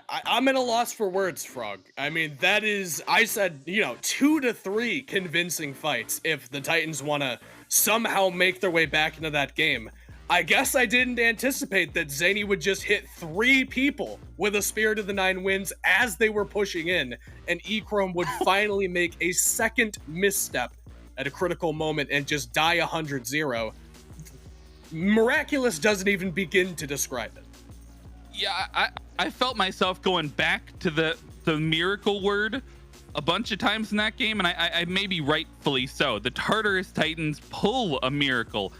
I'm at a loss for words, Frog. I mean, that is, I said, 2 to 3 convincing fights if the Titans want to somehow make their way back into that game. I guess I didn't anticipate that Zhainy would just hit 3 people with a Spirit of the 9 Winds as they were pushing in, and Echrome would finally make a second misstep at a critical moment and just die 100-0. Miraculous doesn't even begin to describe it. Yeah, I felt myself going back to the miracle word a bunch of times in that game, and I maybe rightfully so. The Tartarus Titans pull a miracle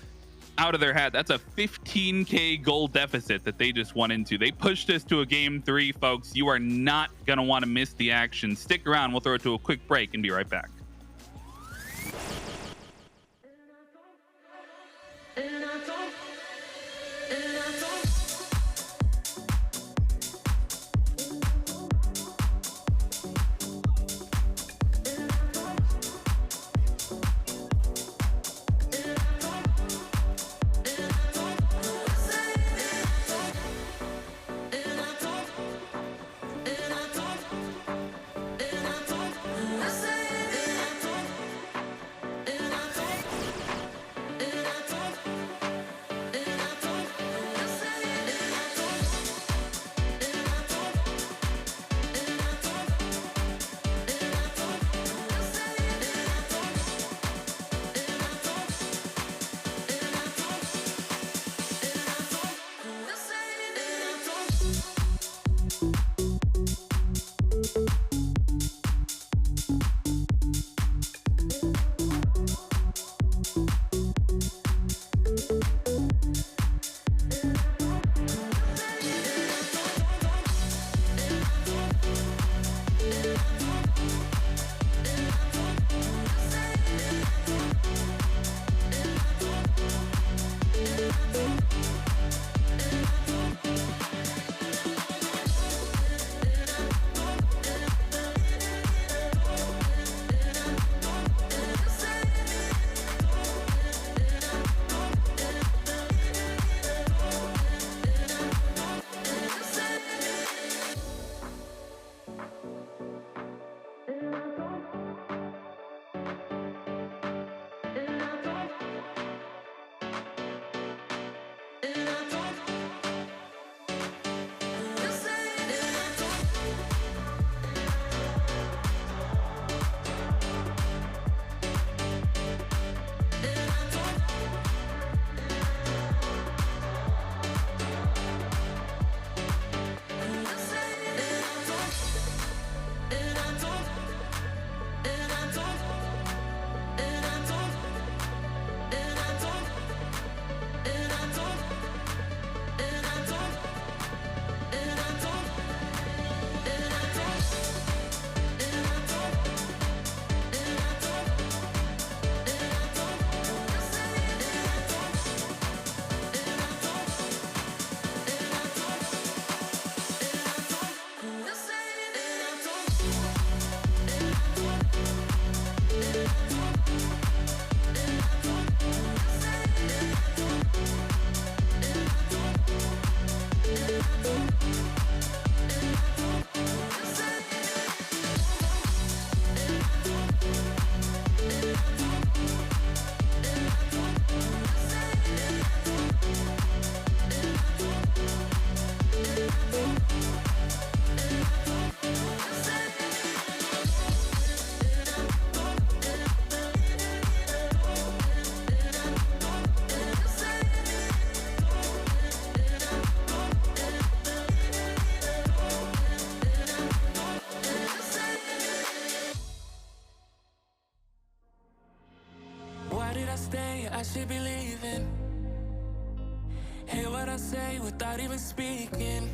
out of their hat. That's a 15k goal deficit that they just won into. They pushed us to a game 3, folks. You are not going to want to miss the action. Stick around. We'll throw it to a quick break and be right back. should be leaving. Hear what I say without even speaking.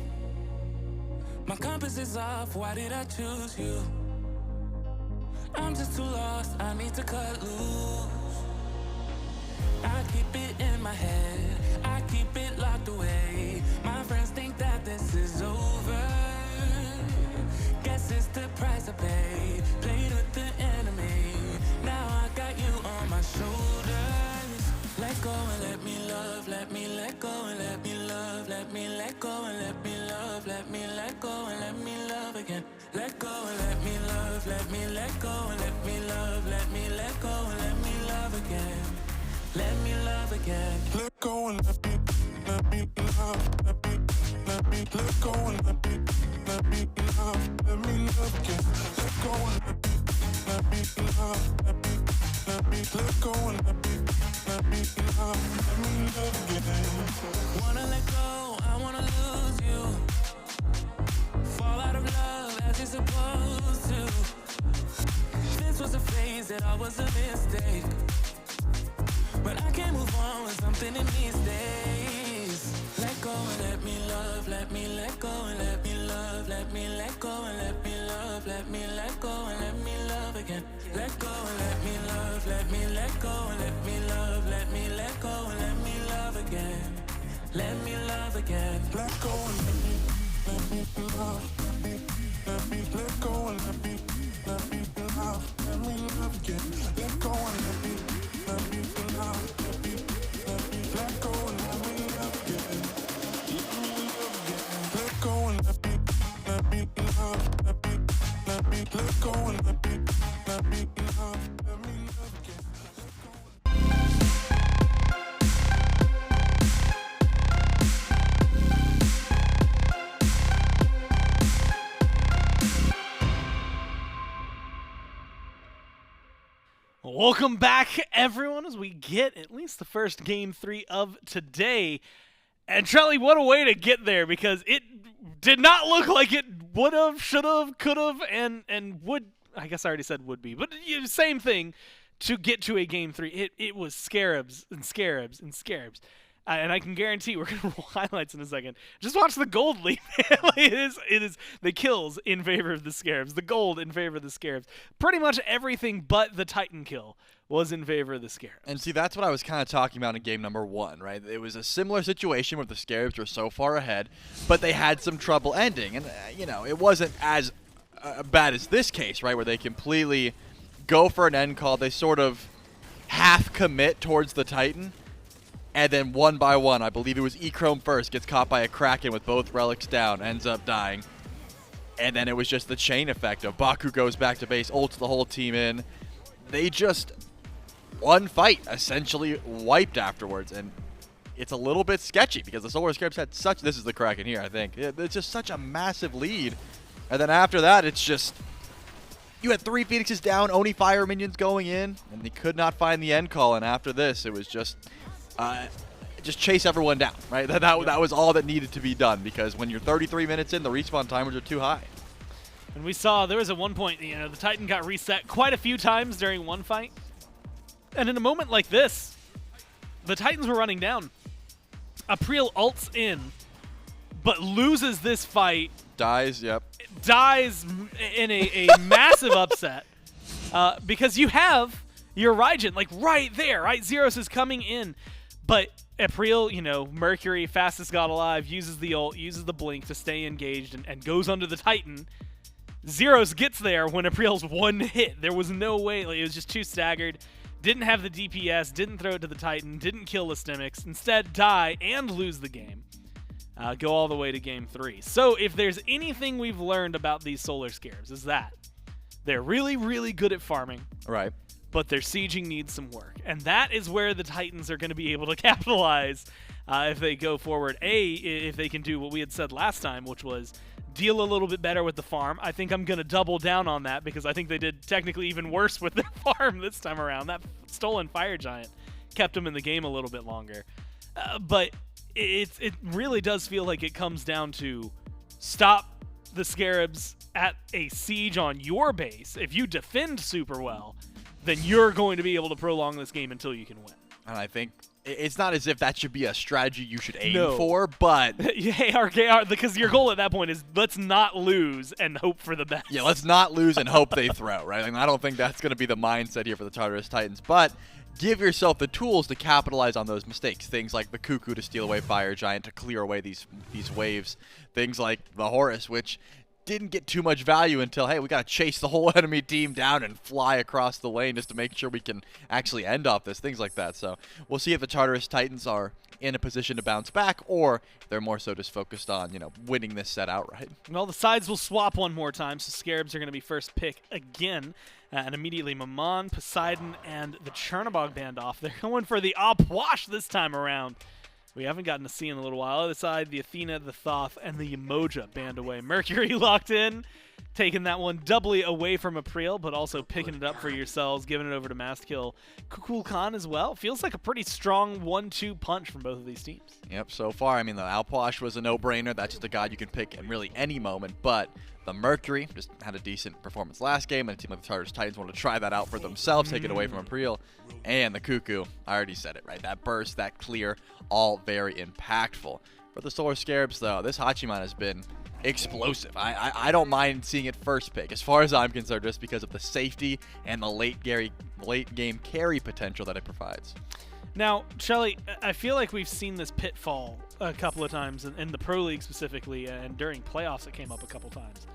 My compass is off, why did I choose you? I'm just too lost, I need to cut loose. I keep it in my head, I keep it locked away. My friends think that this is over. Guess it's the price I pay. Played with the enemy, now I got you on my shoulders. Let go and let me love, let me let go and let me love, let me let go and let me love, let me let go and let me love again. Let go and let me love, let me let go and let me love, let me let go and let me love again. Let me love again. Let go and let me love, let me let go and let me love again. Let go and let me love, let me let go and let me love again. Wanna let go, I wanna lose you. Fall out of love as you're supposed to. This was a phase that I was a mistake. But I can't move on with something in these days. Let go and let me love, let me let go and let me love, let me let go and let me love, let me let go and let me love again. Let go and let me love, let me let go and let me love, let me let go and let me love again. Let me love again. Let go and let me love, let me let go and let me love again. Let go and let me love, let go and let me love again. Let go and let me love, let me let go and let me love again. Welcome back, everyone, as we get at least the first Game 3 of today. And Trelly, what a way to get there, because it did not look like it would have, should have, could have, and would, I guess I already said would be, but same thing, to get to a Game 3. It was Scarabs and Scarabs and Scarabs. And I can guarantee we're going to roll highlights in a second. Just watch the gold leap. it is the kills in favor of the Scarabs. The gold in favor of the Scarabs. Pretty much everything but the Titan kill was in favor of the Scarabs. And see, that's what I was kind of talking about in game number 1, right? It was a similar situation where the Scarabs were so far ahead, but they had some trouble ending. And, it wasn't as bad as this case, right, where they completely go for an end call. They sort of half commit towards the Titan. And then one by one, I believe it was Echrome first, gets caught by a Kraken with both relics down, ends up dying. And then it was just the chain effect of Bakú goes back to base, ults the whole team in. They just, one fight, essentially wiped afterwards. And it's a little bit sketchy because the Solar Scarabs had such, this is the Kraken here, I think. It's just such a massive lead. And then after that, it's just, you had 3 Phoenixes down, only fire minions going in, and they could not find the end call. And after this, it was just chase everyone down, right? That was all that needed to be done, because when you're 33 minutes in, the respawn timers are too high. And we saw there was at one point, the Titan got reset quite a few times during one fight. And in a moment like this, the Titans were running down. Apreel ults in, but loses this fight. Dies, yep. Dies in a massive upset, because you have your Raijin, like, right there, right? Zyrhoes is coming in. But Apreel, Mercury, fastest god alive, uses the ult, uses the blink to stay engaged, and goes under the Titan. Zyrhoes gets there when Apreel's one hit. There was no way. It was just too staggered. Didn't have the DPS, didn't throw it to the Titan, didn't kill lestimics. Instead, die and lose the game. Go all the way to Game 3. So if there's anything we've learned about these Solar Scarabs, is that they're really, really good at farming. Right. But their sieging needs some work. And that is where the Titans are going to be able to capitalize if they go forward. If they can do what we had said last time, which was deal a little bit better with the farm. I think I'm going to double down on that, because I think they did technically even worse with their farm this time around. That stolen Fire Giant kept them in the game a little bit longer. But it really does feel like it comes down to stop the Scarabs at a siege on your base. If you defend super well, then you're going to be able to prolong this game until you can win. And I think it's not as if that should be a strategy you should aim No. for, but Hey, RKR, because your goal at that point is let's not lose and hope for the best. yeah, let's not lose and hope they throw, right? Like, I don't think that's going to be the mindset here for the Tartarus Titans, but give yourself the tools to capitalize on those mistakes. Things like the Cuckoo to steal away Fire Giant to clear away these waves. Things like the Horus, which didn't get too much value until, hey, we got to chase the whole enemy team down and fly across the lane just to make sure we can actually end off this, things like that. So we'll see if the Tartarus Titans are in a position to bounce back, or they're more so just focused on, winning this set outright. Well, the sides will swap one more time, so Scarabs are going to be first pick again. And immediately Mammon, Poseidon, and the Chernobog band off. They're going for the Opwash this time around. We haven't gotten to see in a little while. Other side, the Athena, the Thoth, and the Yemoja band away. Mercury locked in, taking that one doubly away from Apreel, but also picking it up for yourselves, giving it over to MastKiII. Kukulkan as well. Feels like a pretty strong 1-2 punch from both of these teams. Yep, so far, I mean, the Alposh was a no-brainer. That's just a god you can pick in really any moment, but the Mercury just had a decent performance last game, and a team like the Tartarus Titans wanted to try that out for themselves, take it away from Apreel. And the Cuckoo, I already said it, right? That burst, that clear, all very impactful. For the Solar Scarabs, though, this Hachiman has been explosive. I don't mind seeing it first pick, as far as I'm concerned, just because of the safety and the late game carry potential that it provides. Now, Shelly, I feel like we've seen this pitfall a couple of times in the Pro League specifically, and during playoffs it came up a couple times.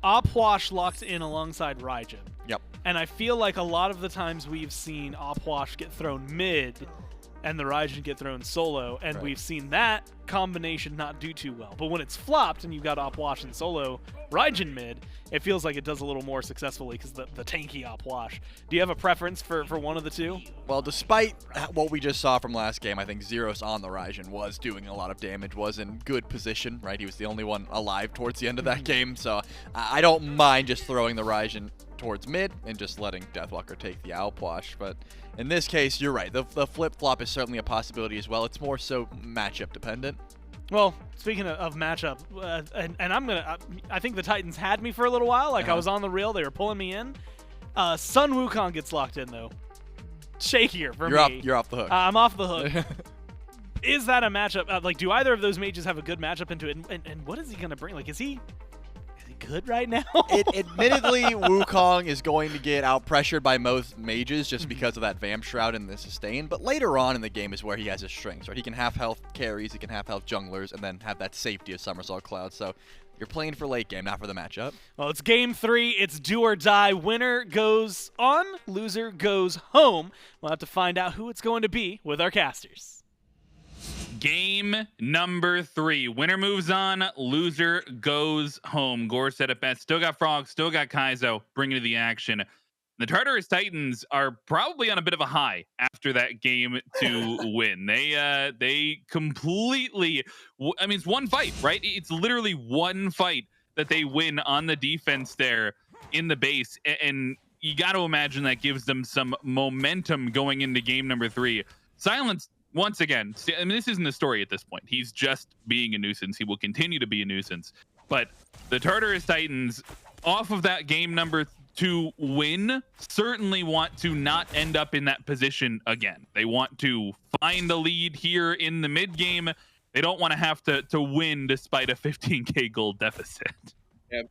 Opwash locked in alongside Raijin. Yep. And I feel like a lot of the times we've seen Opwash get thrown mid and the Raijin get thrown solo, and we've seen that combination not do too well. But when it's flopped and you've got Opwash and solo Raijin mid, it feels like it does a little more successfully because the tanky Opwash. Do you have a preference for one of the two? Well, despite what we just saw from last game, I think Zyrhoes on the Raijin was doing a lot of damage, was in good position, right? He was the only one alive towards the end of that game, so I don't mind just throwing the Raijin towards mid and just letting Deathwalker take the Outwash. But in this case, you're right. The flip-flop is certainly a possibility as well. It's more so matchup dependent. Well, speaking of matchup, I think the Titans had me for a little while. Like I was on the reel, they were pulling me in. Sun Wukong gets locked in though. Shakier for me. You're off the hook. I'm off the hook. Is that a matchup? Like, do either of those mages have a good matchup into it? And what is he gonna bring? Like, is he good right now? Admittedly, Wukong is going to get out-pressured by most mages just because of that Vamp Shroud and the sustain, but later on in the game is where he has his strengths, right? He can half-health carries, he can half-health junglers, and then have that safety of Somersault Cloud, so you're playing for late game, not for the matchup. Well, it's game 3. It's do or die. Winner goes on, loser goes home. We'll have to find out who it's going to be with our casters. Game number 3. Winner moves on, loser goes home. Gore said it best. Still got Frog, still got Kaizo bringing to the action. The Tartarus Titans are probably on a bit of a high after that game to win. They completely, I mean, it's one fight, right? It's literally one fight that they win on the defense there in the base. And you got to imagine that gives them some momentum going into game number 3. Silence. Once again, I mean, this isn't the story at this point. He's just being a nuisance. He will continue to be a nuisance. But the Tartarus Titans, off of that game number 2 win, certainly want to not end up in that position again. They want to find the lead here in the mid game. They don't want to have to win despite a 15k gold deficit. Yeah,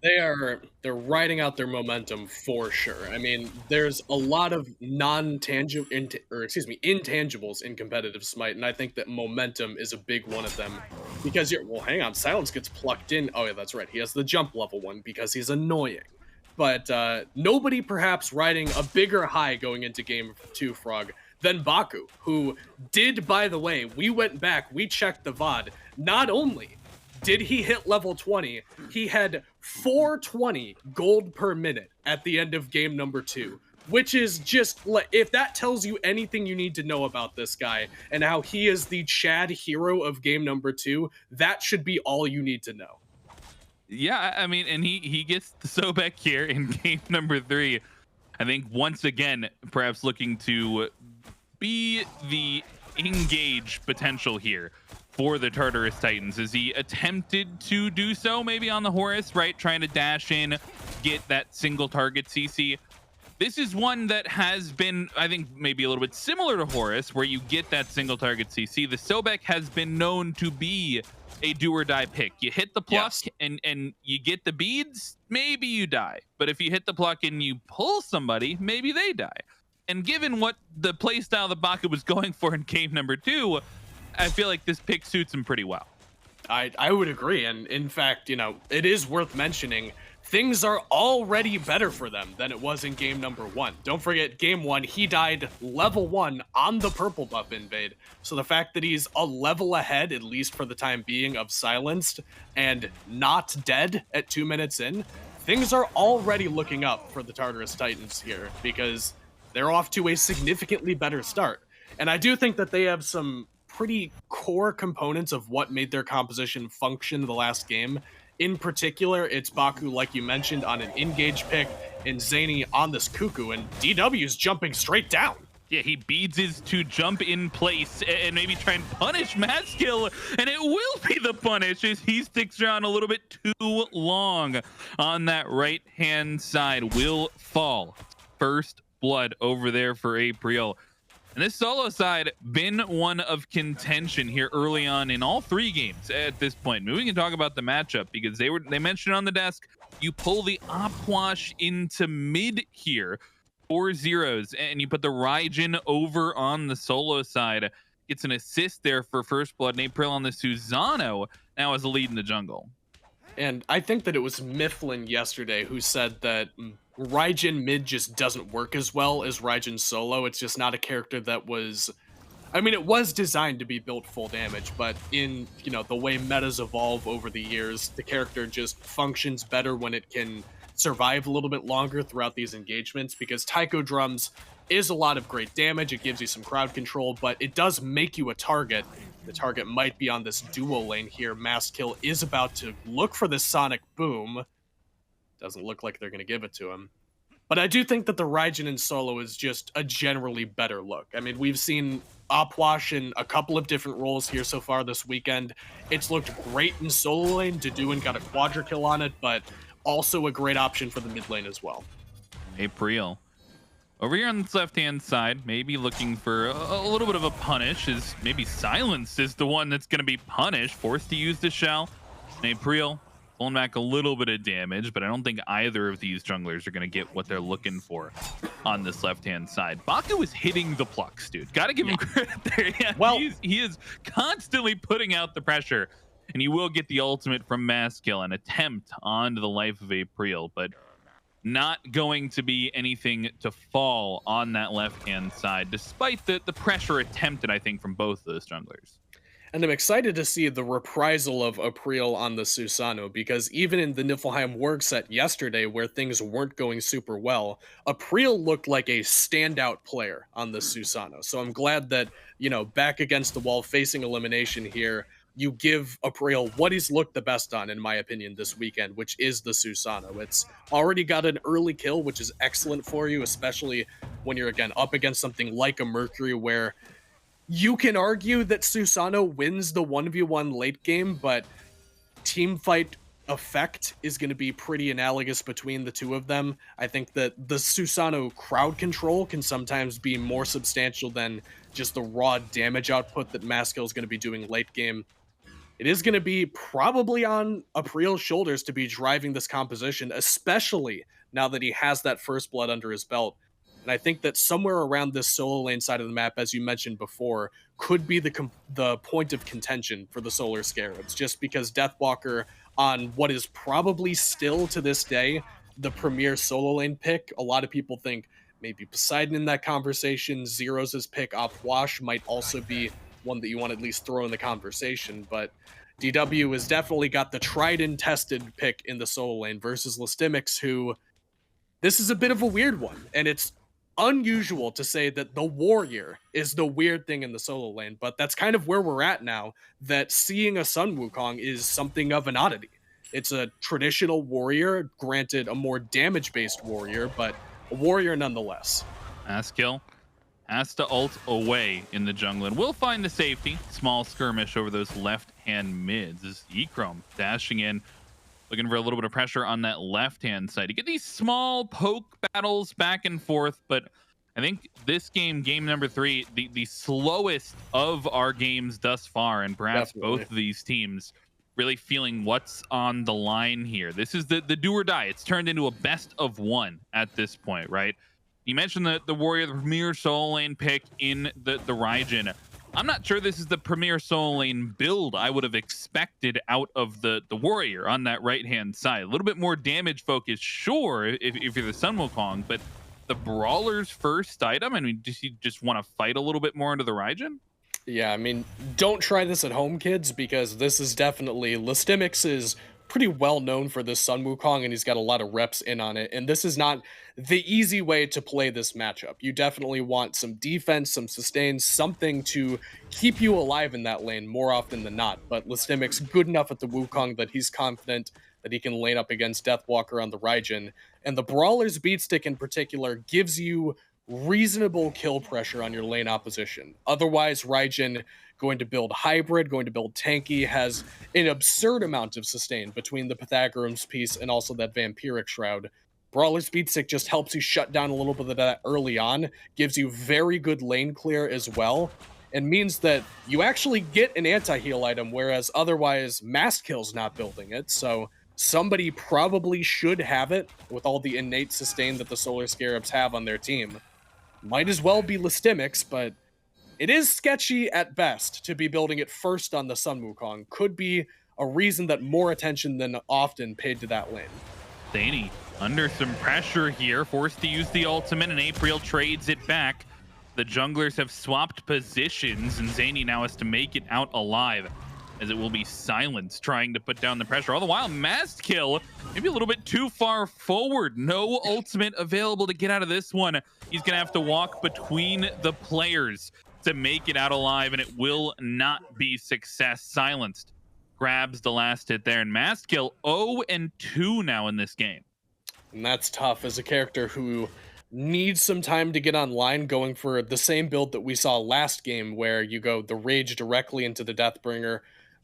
they're riding out their momentum for sure. I mean, there's a lot of intangibles in competitive Smite, and I think that momentum is a big one of them. Because hang on, Silence gets plucked in. Oh yeah, that's right. He has the jump level one because he's annoying. But nobody perhaps riding a bigger high going into game 2, Frog, than Bakú, who did, by the way, we went back, we checked the VOD, not only did he hit level 20, he had 420 gold per minute at the end of game number 2, which is just, if that tells you anything you need to know about this guy and how he is the Chad hero of game number 2, that should be all you need to know. Yeah, I mean, and he gets the Sobek here in game number 3. I think once again, perhaps looking to be the engage potential here for the Tartarus Titans, as he attempted to do so maybe on the Horus, right? Trying to dash in, get that single target CC. This is one that has been, I think, maybe a little bit similar to Horus, where you get that single target CC. The Sobek has been known to be a do or die pick. You hit the pluck and you get the beads, maybe you die. But if you hit the pluck and you pull somebody, maybe they die. And given what the playstyle that Bakú was going for in game number 2, I feel like this pick suits him pretty well. I would agree. And in fact, you know, it is worth mentioning things are already better for them than it was in game number 1. Don't forget, game 1, he died level 1 on the purple buff invade. So the fact that he's a level ahead, at least for the time being, of Silenced and not dead at 2 minutes in, things are already looking up for the Tartarus Titans here because they're off to a significantly better start. And I do think that they have some pretty core components of what made their composition function the last game. In particular, it's Bakú, like you mentioned, on an engage pick, and Zhainy on this Cuckoo, and DW's jumping straight down. Yeah, he beads his to jump in place and maybe try and punish MastKiII, and it will be the punish as he sticks around a little bit too long on that right-hand side. Will fall. First blood over there for Apreel. And this solo side been one of contention here early on in all 3 games at this point. I mean, we can talk about the matchup because they mentioned on the desk, you pull the Opwash into mid here for Zyrhoes, and you put the Raijin over on the solo side. Gets an assist there for first blood, and Apreel on the Susano now as a lead in the jungle. And I think that it was Mifflin yesterday who said that Raijin mid just doesn't work as well as Raijin solo. It's just not a character that was... I mean, it was designed to be built full damage, but in, you know, the way metas evolve over the years, the character just functions better when it can survive a little bit longer throughout these engagements, because Taiko Drums is a lot of great damage. It gives you some crowd control, but it does make you a target. The target might be on this duo lane here. MastKiII is about to look for this Sonic Boom. Doesn't look like they're going to give it to him. But I do think that the Raijin in solo is just a generally better look. I mean, we've seen Opwash in a couple of different roles here so far this weekend. It's looked great in solo lane. Deduin got a quadra kill on it, but also a great option for the mid lane as well. Apreel. Over here on this left-hand side, maybe looking for a little bit of a punish, is maybe Silenced is the one that's going to be punished, forced to use the shell. And Apreel pulling back a little bit of damage, but I don't think either of these junglers are going to get what they're looking for on this left-hand side. Bakú is hitting the plucks, dude. Got to give him credit there. Yeah, well, he is constantly putting out the pressure, and you will get the ultimate from MastKiII, an attempt onto the life of Apreel, but not going to be anything to fall on that left-hand side, despite the pressure attempted, I think, from both of those junglers. And I'm excited to see the reprisal of Apreel on the Susano, because even in the Niflheim Worg set yesterday, where things weren't going super well, Apreel looked like a standout player on the Susano. So I'm glad that, you know, back against the wall, facing elimination here, you give Apreel what he's looked the best on, in my opinion, this weekend, which is the Susano. It's already got an early kill, which is excellent for you, especially when you're, again, up against something like a Mercury, where you can argue that Susano wins the 1v1 late game, but team fight effect is going to be pretty analogous between the two of them. I think that the Susano crowd control can sometimes be more substantial than just the raw damage output that MastKiII is going to be doing late game. It is going to be probably on Apreel's shoulders to be driving this composition, especially now that he has that first blood under his belt. And I think that somewhere around this solo lane side of the map, as you mentioned before, could be the point of contention for the Solar Scarabs, just because Deathwalker, on what is probably still to this day the premier solo lane pick, a lot of people think maybe Poseidon in that conversation. Zyrhoes' pick, Opwash, might also be one that you want to at least throw in the conversation, but DW has definitely got the tried and tested pick in the solo lane versus lestimics, who, this is a bit of a weird one, and it's unusual to say that the warrior is the weird thing in the solo lane, but that's kind of where we're at now, that seeing a Sun Wukong is something of an oddity. It's a traditional warrior, granted a more damage-based warrior, but a warrior nonetheless. MastKiII has to ult away in the jungle, and we'll find the safety. Small skirmish over those left-hand mids. This Echrome dashing in looking for a little bit of pressure on that left-hand side. You get these small poke battles back and forth, but I think this game, game number 3, the slowest of our games thus far, and perhaps Definitely. both of these teams really feeling what's on the line here. This is the do or die. It's turned into a best of 1 at this point, right? You mentioned the Warrior, the premier solo lane pick in the Raijin. I'm not sure this is the premier solo lane build I would have expected out of the Warrior on that right-hand side. A little bit more damage focus, sure, if you're the Sun Wukong, but the Brawler's first item, I mean, does he just want to fight a little bit more into the Raijin? Yeah, I mean, don't try this at home, kids, because this is definitely... lestimics is pretty well known for this Sun Wukong, and he's got a lot of reps in on it, and this is not the easy way to play this matchup. You definitely want some defense, some sustain, something to keep you alive in that lane more often than not, but lestimics good enough at the Wukong that he's confident that he can lane up against Deathwalker on the Raijin, and the Brawler's Beatstick in particular gives you reasonable kill pressure on your lane opposition. Otherwise, Raijin going to build hybrid, going to build tanky, has an absurd amount of sustain between the Pythagorean's piece and also that Vampiric Shroud. Brawler's Beatstick just helps you shut down a little bit of that early on, gives you very good lane clear as well, and means that you actually get an anti-heal item, whereas otherwise MastKiII's not building it, so somebody probably should have it with all the innate sustain that the Solar Scarabs have on their team. Might as well be lestimics, but it is sketchy at best to be building it first on the Sun Wukong. Could be a reason that more attention than often paid to that lane. Zhainy under some pressure here, forced to use the ultimate, and Apreel trades it back. The junglers have swapped positions, and Zhainy now has to make it out alive, as it will be Silence trying to put down the pressure. All the while, MastKiII maybe a little bit too far forward. No ultimate available to get out of this one. He's going to have to walk between the players to make it out alive, and it will not be success. Silenced grabs the last hit there, and MastKiII 0-2 now in this game. And that's tough as a character who needs some time to get online, going for the same build that we saw last game, where you go the Rage directly into the Deathbringer.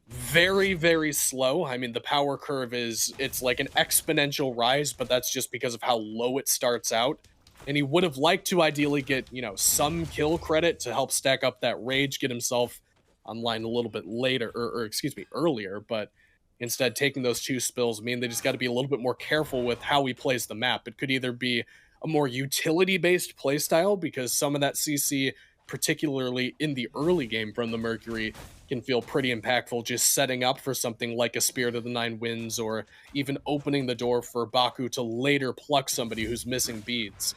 Very, very slow. I mean, the power curve it's like an exponential rise, but that's just because of how low it starts out. And he would have liked to ideally get, some kill credit to help stack up that Rage, get himself online a little bit later, or excuse me, earlier, but instead taking those 2 spills mean they just got to be a little bit more careful with how he plays the map. It could either be a more utility-based playstyle, because some of that CC, particularly in the early game from the Mercury, can feel pretty impactful, just setting up for something like a Spirit of the Nine Winds, or even opening the door for Bakú to later pluck somebody who's missing beads.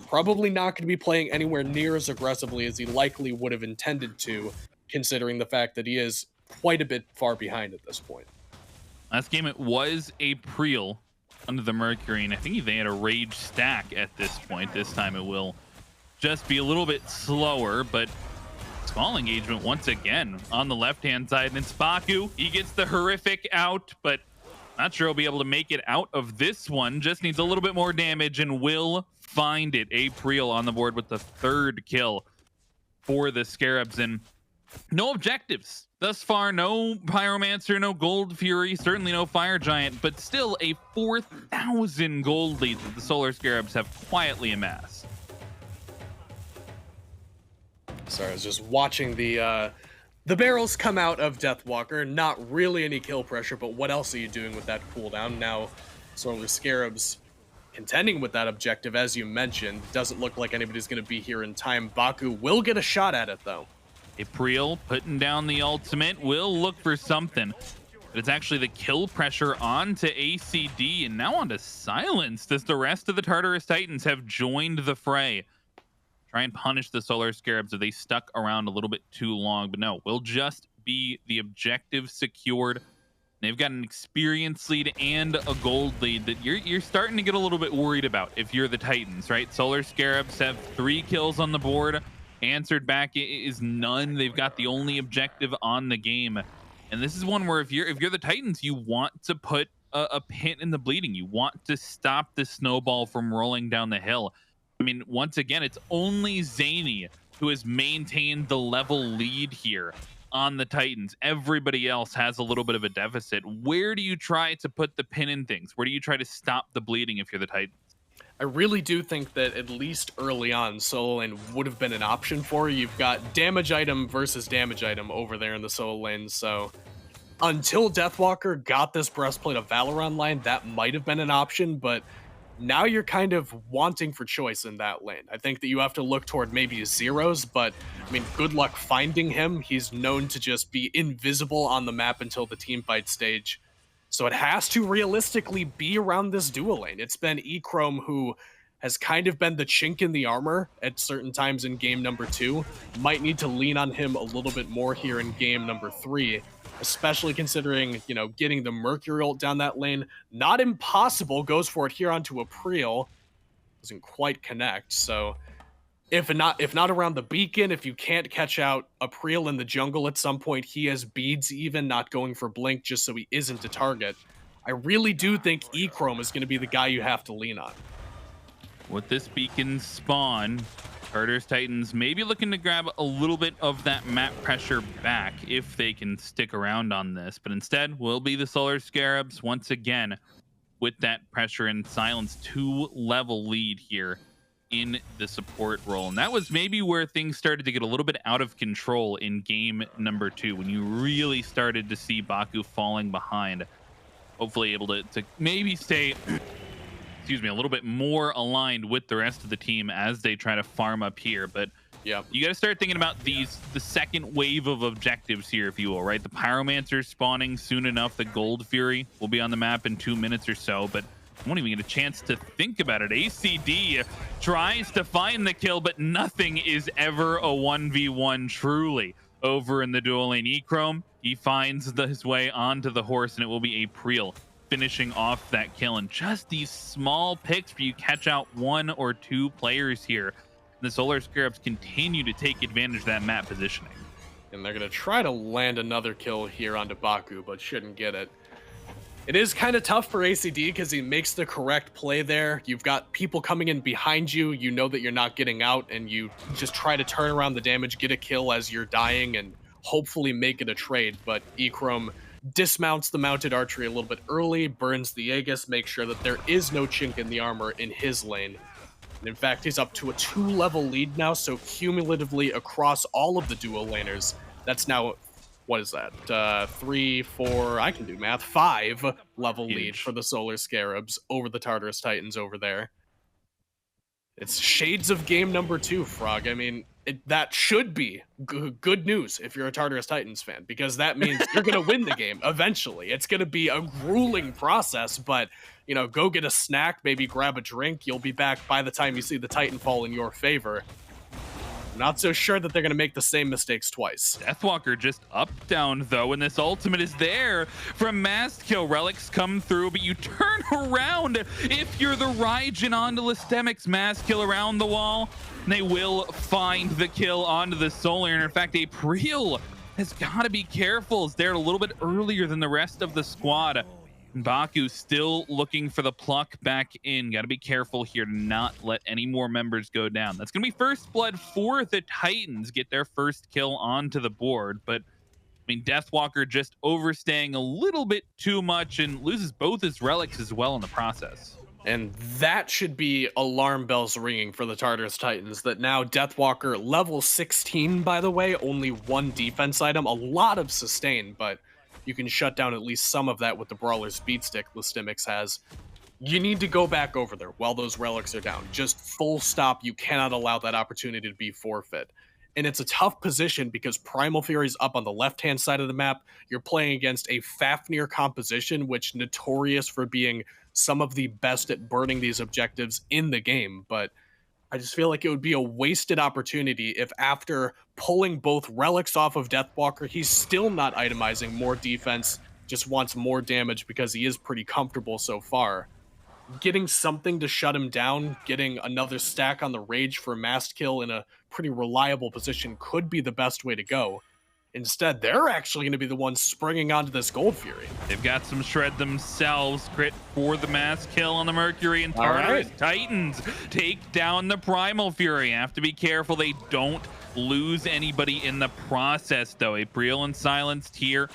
Probably not going to be playing anywhere near as aggressively as he likely would have intended to, considering the fact that he is quite a bit far behind at this point. Last game, it was apreel under the Mercury, and I think they had a Rage stack at this point. This time it will just be a little bit slower, but small engagement once again on the left-hand side, and it's Bakú. He gets the horrific out, but not sure he'll be able to make it out of this one. Just needs a little bit more damage and will find it. Apreel on the board with the 3rd kill for the Scarabs, and no objectives thus far. No Pyromancer, no Gold Fury, certainly no Fire Giant, but still a 4,000 gold lead that the Solar Scarabs have quietly amassed. Sorry, I was just watching the barrels come out of Deathwalker. Not really any kill pressure, but what else are you doing with that cooldown? Now, Solar Scarabs contending with that objective, as you mentioned. Doesn't look like anybody's going to be here in time. Bakú will get a shot at it, though. Apreel putting down the ultimate, will look for something, but it's actually the kill pressure onto AicyD, and now onto Silenced, as the rest of the Tartarus Titans have joined the fray. Try and punish the Solar Scarabs if they stuck around a little bit too long, but no, will just be the objective secured. They've got an experience lead and a gold lead that you're starting to get a little bit worried about if you're the Titans, right? Solar Scarabs have 3 kills on the board. Answered back is none. They've got the only objective on the game, and this is one where if you're the Titans, you want to put a pin in the bleeding. You want to stop the snowball from rolling down the hill. I mean, once again, it's only Zhainy who has maintained the level lead here. on the Titans. Everybody else has a little bit of a deficit. Where do you try to put the pin in things? Where do you try to stop the bleeding if you're the Titans? I really do think that at least early on, solo lane would have been an option for you. You've got damage item versus damage item over there in the solo lane, so until Deathwalker got this Breastplate of Valor online, that might have been an option, but now you're kind of wanting for choice in that lane. I think that you have to look toward maybe Zyrhoes, but I mean, good luck finding him. He's known to just be invisible on the map until the team fight stage. So it has to realistically be around this dual lane. It's been Echrome who has kind of been the chink in the armor at certain times in game number 2. Might need to lean on him a little bit more here in game number 3, especially considering, you know, getting the Mercury ult down that lane. Not impossible, goes for it here onto apreel. Doesn't quite connect, so if not around the beacon, if you can't catch out apreel in the jungle at some point, he has beads even, not going for blink just so he isn't a target. I really do think Echrome is going to be the guy you have to lean on. With this beacon spawn, Tartarus Titans maybe looking to grab a little bit of that map pressure back if they can stick around on this, but instead will be the Solar Scarabs once again with that pressure and silence 2-level lead here in the support role. And that was maybe where things started to get a little bit out of control in game number 2, when you really started to see Bakú falling behind, hopefully able to maybe stay excuse me, a little bit more aligned with the rest of the team as they try to farm up here. But yeah, you got to start thinking about the second wave of objectives here, if you will, right? The Pyromancer spawning soon enough. The Gold Fury will be on the map in 2 minutes or so, but I won't even get a chance to think about it. AicyD tries to find the kill, but nothing is ever a 1v1 truly over in the dual lane. Echrome, he finds his way onto the horse, and it will be apreel finishing off that kill. And just these small picks where you catch out 1 or 2 players here. The Solar Scarabs continue to take advantage of that map positioning. And they're going to try to land another kill here onto Bakú, but shouldn't get it. It is kind of tough for AicyD because he makes the correct play there. You've got people coming in behind you. You know that you're not getting out, and you just try to turn around the damage, get a kill as you're dying, and hopefully make it a trade. But Echrome dismounts the mounted archery a little bit early, burns the Aegis, makes sure that there is no chink in the armor in his lane. And in fact, he's up to a 2-level lead now, so cumulatively across all of the dual laners, that's now, what is that? 3, 4, I can do math, 5-level lead for the Solar Scarabs over the Tartarus Titans over there. It's shades of game number 2, Frog. I mean, that should be good news if you're a Tartarus Titans fan, because that means you're going to win the game eventually. It's going to be a grueling process, but, you know, go get a snack, maybe grab a drink. You'll be back by the time you see the Titanfall in your favor. Not so sure that they're going to make the same mistakes twice. Deathwalker just up down though, and this ultimate is there from MastKiII. Relics come through, but you turn around if you're the Raijin onto lestimics. MastKiII around the wall, and they will find the kill onto the Solar. And in fact, apreel has got to be careful. It's there a little bit earlier than the rest of the squad. Bakú still looking for the pluck back in. Got to be careful here to not let any more members go down. That's going to be first blood for the Titans. Get their first kill onto the board. But, I mean, Deathwalker just overstaying a little bit too much and loses both his relics as well in the process. And that should be alarm bells ringing for the Tartarus Titans, that now Deathwalker, level 16, by the way, only 1 defense item, a lot of sustain, but you can shut down at least some of that with the Brawler Speed Stick lestimics has. You need to go back over there while those relics are down. Just full stop. You cannot allow that opportunity to be forfeit. And it's a tough position because Primal Fury's up on the left-hand side of the map. You're playing against a Fafnir composition, which notorious for being some of the best at burning these objectives in the game. But I just feel like it would be a wasted opportunity if after pulling both relics off of Deathwalker, he's still not itemizing more defense, just wants more damage because he is pretty comfortable so far. Getting something to shut him down, getting another stack on the Rage for MastKiII in a pretty reliable position could be the best way to go. Instead, they're actually going to be the ones springing onto this Gold Fury. They've got some shred themselves. Crit for the MastKiII on the Mercury, and Tartarus Titans take down the Primal Fury. Have to be careful they don't lose anybody in the process, though. Apreel and Silenced here,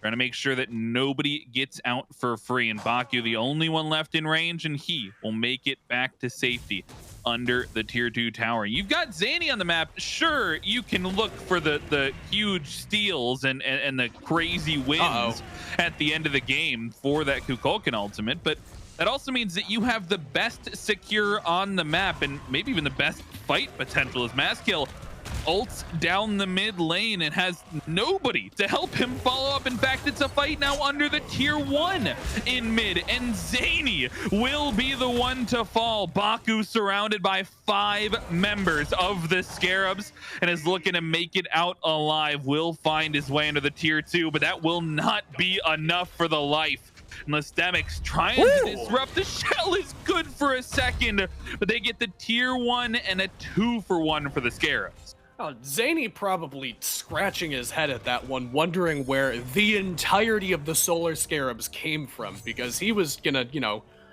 trying to make sure that nobody gets out for free. And Bakú, the only one left in range, and he will make it back to safety under the tier 2 tower. You've got Zhainy on the map. Sure, you can look for the huge steals and the crazy wins at the end of the game for that Kukulkan ultimate, but that also means that you have the best secure on the map and maybe even the best fight potential as MastKiII ults down the mid lane and has nobody to help him follow up. In fact, it's a fight now under the tier 1 in mid, and Zhainy will be the one to fall. Bakú surrounded by 5 members of the Scarabs and is looking to make it out alive. Will find his way into the tier 2, but that will not be enough for the life. Lestimics trying to disrupt the shell is good for a second, but they get the tier 1 and a 2-for-1 for the Scarabs. Oh, Zhainy probably scratching his head at that one, wondering where the entirety of the Solar Scarabs came from, because he was gonna,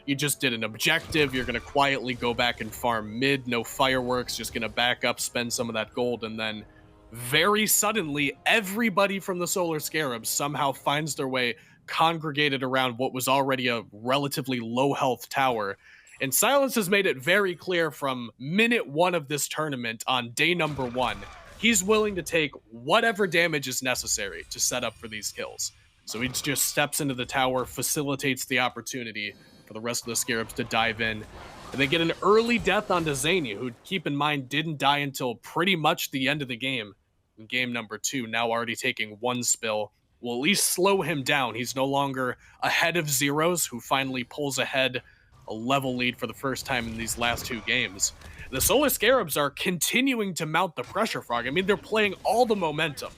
you just did an objective, you're gonna quietly go back and farm mid, no fireworks, just gonna back up, spend some of that gold, and then very suddenly, everybody from the Solar Scarabs somehow finds their way congregated around what was already a relatively low health tower. And Silence has made it very clear from minute 1 of this tournament on day number 1, he's willing to take whatever damage is necessary to set up for these kills. So he just steps into the tower, facilitates the opportunity for the rest of the Scarabs to dive in. And they get an early death onto Zhainy, who, keep in mind, didn't die until pretty much the end of the game. In game number 2, now already taking 1 spill, will at least slow him down. He's no longer ahead of Zyrhoes, who finally pulls ahead a level lead for the first time in these last 2 games. The Solar Scarabs are continuing to mount the pressure, Frog. I mean, they're playing all the momentum.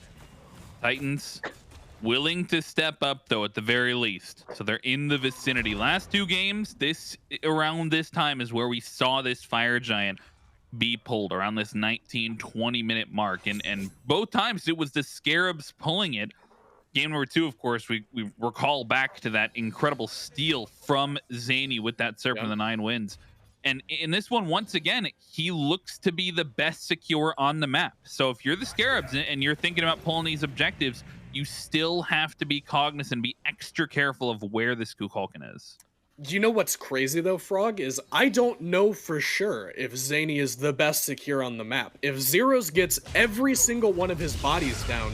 Titans willing to step up, though, at the very least. So they're in the vicinity. Last 2 games, around this time is where we saw this Fire Giant be pulled, around this 19-20 minute mark. And both times it was the Scarabs pulling it. Game number 2, of course, we recall back to that incredible steal from Zhainy with that Serpent of the 9 wins. And in this one, once again, he looks to be the best secure on the map. So if you're the Scarabs and you're thinking about pulling these objectives, you still have to be cognizant, be extra careful of where this Kukulkan is. You know what's crazy, though, Frog, is I don't know for sure if Zhainy is the best secure on the map. If Zyrhoes gets every single one of his bodies down,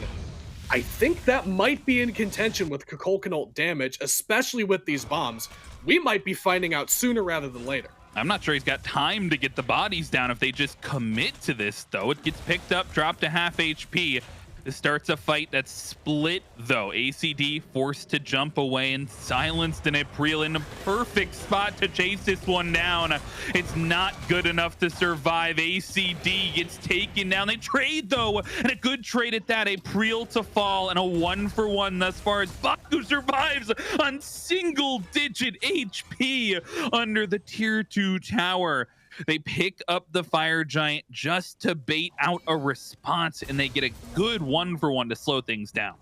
I think that might be in contention with Kukulkan ult damage, especially with these bombs. We might be finding out sooner rather than later. I'm not sure he's got time to get the bodies down if they just commit to this, though. It gets picked up, dropped to half HP. This starts a fight that's split, though. AicyD forced to jump away and Silenced and apreel in a perfect spot to chase this one down. It's not good enough to survive. AicyD gets taken down. They trade, though, and a good trade at that. apreel to fall and a 1-for-1 thus far as Bakú survives on single-digit HP under the tier 2 tower. They pick up the Fire Giant just to bait out a response, and they get a good 1-for-1 to slow things down.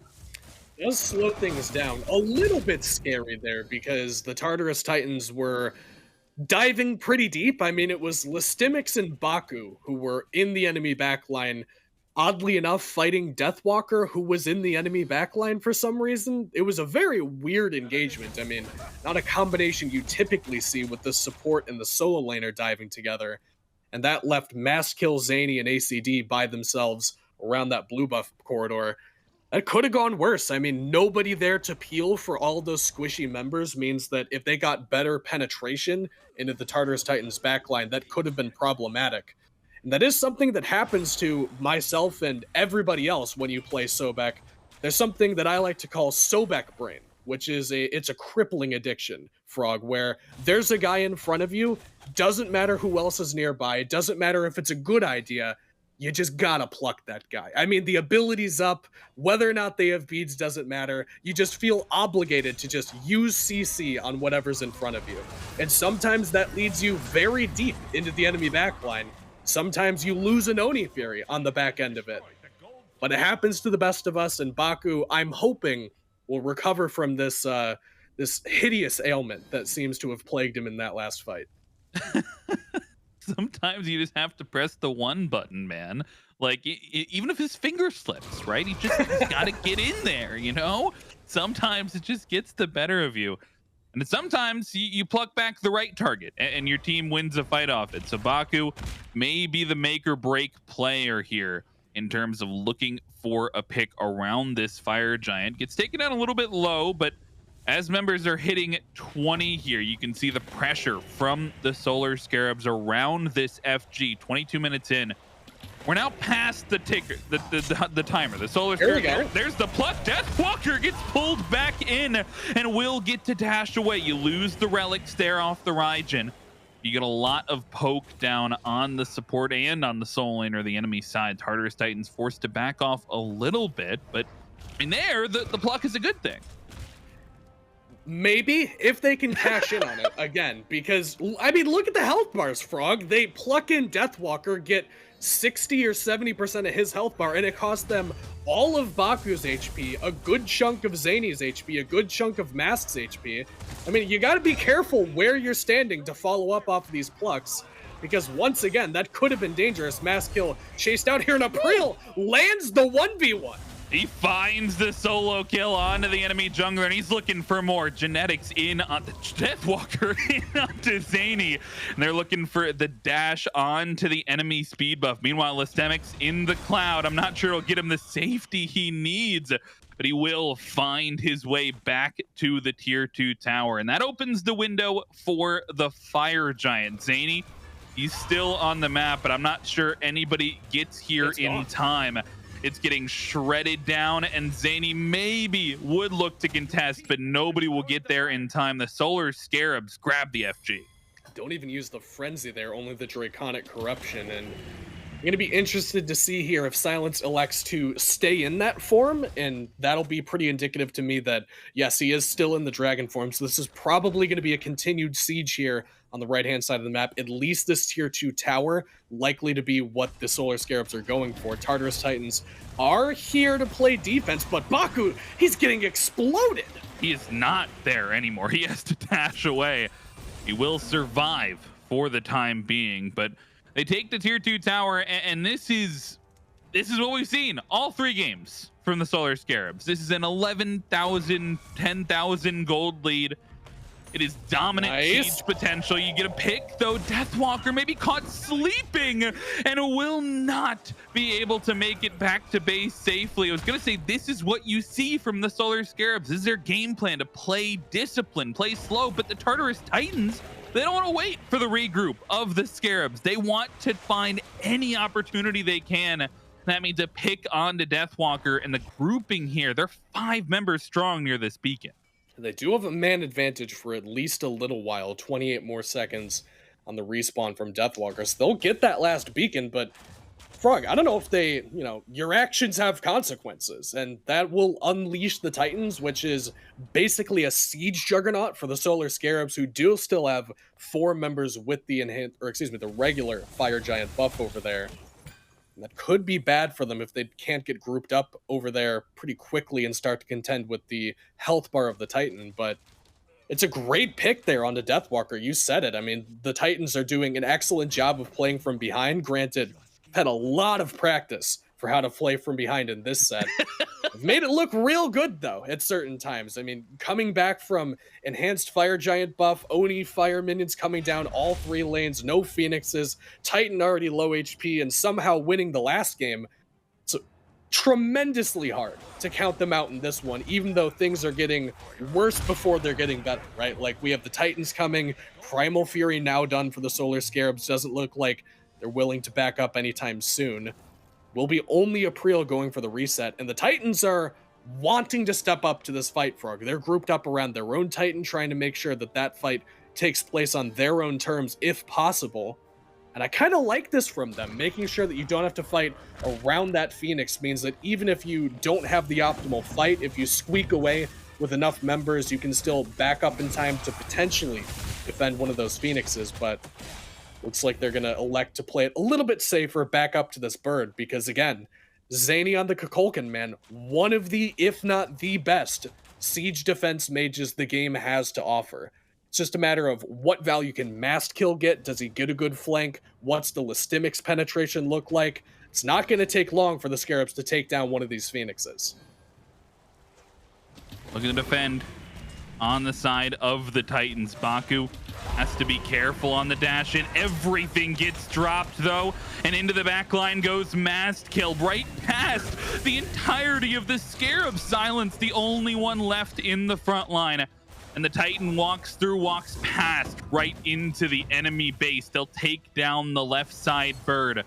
It does slow things down. A little bit scary there, because the Tartarus Titans were diving pretty deep. I mean, it was lestimics and Bakú who were in the enemy backline, oddly enough fighting Deathwalker, who was in the enemy backline for some reason. It was a very weird engagement. I mean, not a combination you typically see with the support and the solo laner diving together. And that left MastKiII, Zhainy, and AicyD by themselves around that blue buff corridor. That could have gone worse. I mean, nobody there to peel for all those squishy members means that if they got better penetration into the Tartarus Titans backline, that could have been problematic. And that is something that happens to myself and everybody else when you play Sobek. There's something that I like to call Sobek brain, which is it's a crippling addiction, Frog, where there's a guy in front of you, doesn't matter who else is nearby, it doesn't matter if it's a good idea, you just gotta pluck that guy. I mean, the ability's up, whether or not they have beads doesn't matter, you just feel obligated to just use CC on whatever's in front of you. And sometimes that leads you very deep into the enemy backline. Sometimes you lose an Oni Fury on the back end of it. But it happens to the best of us, and Bakú, I'm hoping, will recover from this this hideous ailment that seems to have plagued him in that last fight. Sometimes you just have to press the 1 button, man. Like, even if his finger slips, right? He's got to get in there, you know? Sometimes it just gets the better of you. And sometimes you pluck back the right target and your team wins a fight off it. So Bakú may be the make or break player here in terms of looking for a pick around this fire giant. Gets taken down a little bit low, but as members are hitting 20 here, you can see the pressure from the Solar Scarabs around this FG. 22 minutes in. We're now past the ticker, the timer. The Solar Scarab. There's the pluck. Deathwalker gets pulled back in and will get to dash away. You lose the relics there off the Raijin. You get a lot of poke down on the support and on the soul lane or the enemy side. Tartarus Titans forced to back off a little bit, but in there, the pluck is a good thing. Maybe if they can cash in on it again, because I mean, look at the health bars, Frog. They pluck in Deathwalker, get 60 or 70% of his health bar, and it cost them all of Bakú's HP, a good chunk of Zhainy's HP, a good chunk of MastKiI's HP. I mean, you got to be careful where you're standing to follow up off of these plucks, because once again, that could have been dangerous. MastKiII chased out here in Apreel, lands the 1v1. He finds the solo kill onto the enemy jungler, and he's looking for more. Genetics in on the Deathwalker in onto Zhainy. And they're looking for the dash onto the enemy speed buff. Meanwhile, lestimics in the cloud. I'm not sure it'll get him the safety he needs, but he will find his way back to the tier 2 tower. And that opens the window for the fire giant. Zhainy, he's still on the map, but I'm not sure anybody gets here in time. It's getting shredded down, and Zhainy maybe would look to contest, but nobody will get there in time. The Solar Scarabs grab the FG. Don't even use the Frenzy there, only the Draconic Corruption, and I'm going to be interested to see here if Silence elects to stay in that form, and that'll be pretty indicative to me that, yes, he is still in the Dragon form, so this is probably going to be a continued siege here on the right-hand side of the map. At least this tier 2 tower, likely to be what the Solar Scarabs are going for. Tartarus Titans are here to play defense, but Bakú, he's getting exploded. He is not there anymore. He has to dash away. He will survive for the time being, but they take the tier 2 tower, and this is what we've seen all 3 games from the Solar Scarabs. This is an 11,000, 10,000 gold lead. It is dominant siege potential. You get a pick, though. Deathwalker may be caught sleeping and will not be able to make it back to base safely. I was going to say, this is what you see from the Solar Scarabs. This is their game plan, to play discipline, play slow. But the Tartarus Titans, they don't want to wait for the regroup of the Scarabs. They want to find any opportunity they can. That means a pick onto Deathwalker, and the grouping here, they're 5 members strong near this beacon. They do have a man advantage for at least a little while, 28 more seconds on the respawn from Deathwalker. So they'll get that last beacon, but Frog, I don't know if they, your actions have consequences, and that will unleash the Titans, which is basically a siege juggernaut for the Solar Scarabs, who do still have 4 members with the the regular Fire Giant buff over there. And that could be bad for them if they can't get grouped up over there pretty quickly and start to contend with the health bar of the Titan. But it's a great pick there on the Deathwalker. You said it. I mean, the Titans are doing an excellent job of playing from behind. Granted, had a lot of practice for how to play from behind in this set. Made it look real good, though, at certain times. I mean, coming back from enhanced Fire Giant buff, Oni Fire minions coming down all 3 lanes, no Phoenixes, Titan already low HP, and somehow winning the last game. It's tremendously hard to count them out in this one, even though things are getting worse before they're getting better, right? Like, we have the Titans coming, Primal Fury now done for the Solar Scarabs. Doesn't look like they're willing to back up anytime soon. Will be only Apreel going for the reset, and the Titans are wanting to step up to this fight, Frog. They're grouped up around their own Titan, trying to make sure that that fight takes place on their own terms, if possible. And I kind of like this from them. Making sure that you don't have to fight around that Phoenix means that even if you don't have the optimal fight, if you squeak away with enough members, you can still back up in time to potentially defend one of those Phoenixes, but looks like they're going to elect to play it a little bit safer back up to this bird, because again, Zhainy on the Kukulkan, man, one of the, if not the best, siege defense mages the game has to offer. It's just a matter of what value can MastKiII get. Does he get a good flank? What's the lestimics penetration look like? It's not going to take long for the Scarabs to take down one of these Phoenixes. Looking to defend on the side of the Titans. Bakú has to be careful on the dash in. Everything gets dropped though, and into the back line goes MastKiII, right past the entirety of the Scarab. Silence, the only one left in the front line. And the Titan walks past right into the enemy base. They'll take down the left side bird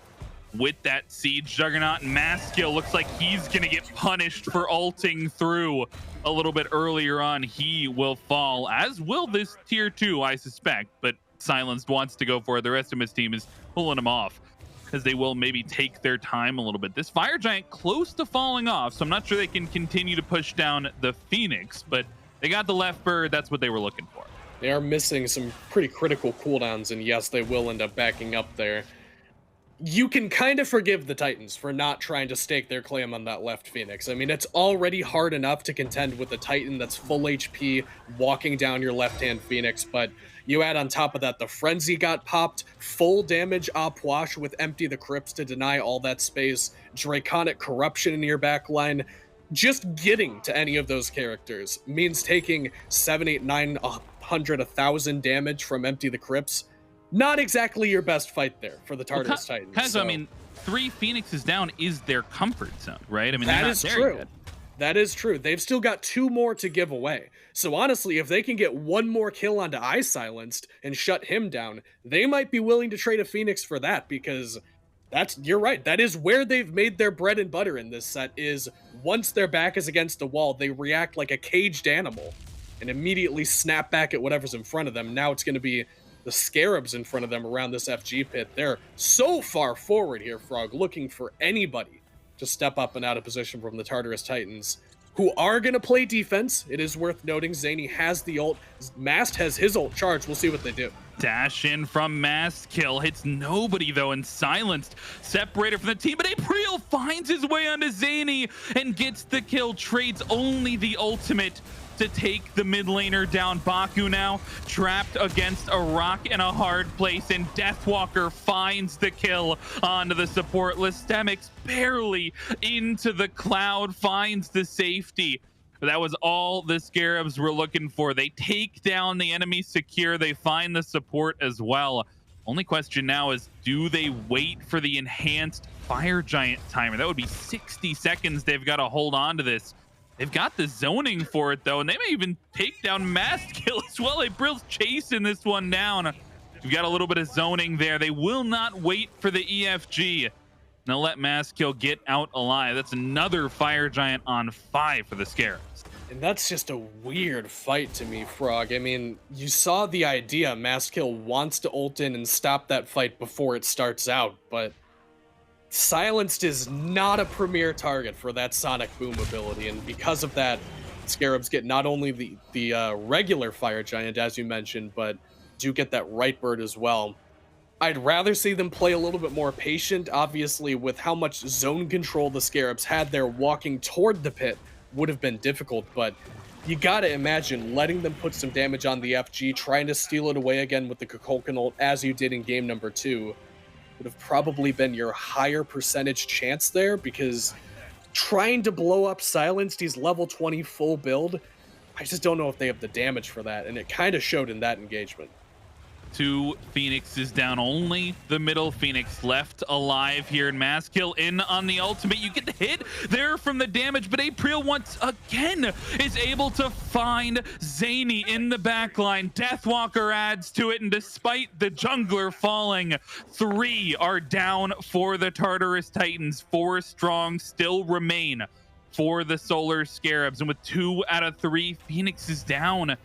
with that siege juggernaut. And MastKiII looks like he's gonna get punished for ulting through a little bit earlier on. He will fall, as will this tier 2, I suspect, but Silenced wants to go for it. The rest of his team is pulling him off because they will maybe take their time a little bit. This Fire Giant close to falling off, so I'm not sure they can continue to push down the Phoenix, but they got the left bird. That's what they were looking for. They are missing some pretty critical cooldowns, and yes, they will end up backing up there. You can kind of forgive the Titans for not trying to stake their claim on that left Phoenix. I mean, it's already hard enough to contend with a Titan that's full HP walking down your left-hand Phoenix, but you add on top of that the Frenzy got popped, full damage Opwash with Empty the Crypts to deny all that space, Draconic Corruption in your backline. Just getting to any of those characters means taking 7, 8, 9, 100, 1,000 damage from Empty the Crypts. Not exactly your best fight there for the Tartarus Titans. Kind of, so. I mean, 3 Phoenixes down is their comfort zone, right? I mean, that is true. Yet. That is true. They've still got 2 more to give away. So honestly, if they can get 1 more kill onto iSilenced and shut him down, they might be willing to trade a Phoenix for that, because you're right. That is where they've made their bread and butter in this set, is once their back is against the wall, they react like a caged animal and immediately snap back at whatever's in front of them. Now it's going to be the Scarabs in front of them around this FG pit. They're so far forward here, Frog, looking for anybody to step up and out of position from the Tartarus Titans, who are going to play defense. It is worth noting Zhainy has the ult. Mast has his ult charged. We'll see what they do. Dash in from MastKiII. Hits nobody, though, and Silenced. Separated from the team, but apreel finds his way onto Zhainy and gets the kill. Trades only the ultimate to take the mid laner down. Bakú now trapped against a rock in a hard place, and Deathwalker finds the kill onto the support. Lestimics barely into the cloud, finds the safety. But that was all the Scarabs were looking for. They take down the enemy secure. They find the support as well. Only question now is, do they wait for the enhanced Fire Giant timer? That would be 60 seconds they've got to hold on to this. They've got the zoning for it, though, and they may even take down MastKiII as well. Apreel's chasing this one down. We've got a little bit of zoning there. They will not wait for the EFG. They'll let MastKiII get out alive. That's another Fire Giant on 5 for the Scarabs. And that's just a weird fight to me, Frog. I mean, you saw the idea. MastKiII wants to ult in and stop that fight before it starts out, but Silenced is not a premier target for that Sonic Boom ability, and because of that, Scarabs get not only the regular Fire Giant, as you mentioned, but do get that right bird as well. I'd rather see them play a little bit more patient. Obviously, with how much zone control the Scarabs had there, walking toward the pit would have been difficult, but you gotta imagine letting them put some damage on the FG, trying to steal it away again with the Kukulkan ult, as you did in game number 2, would have probably been your higher percentage chance there, because trying to blow up Silenced, he's level 20 full build, I just don't know if they have the damage for that, and it kind of showed in that engagement. 2 Phoenixes down, only the middle Phoenix left alive here, and MastKiII in on the ultimate. You get the hit there from the damage, but apreel once again is able to find Zhainy in the backline. Deathwalker adds to it, and despite the jungler falling, 3 are down for the Tartarus Titans. 4 strong still remain for the Solar Scarabs, and with 2 out of 3 Phoenixes down,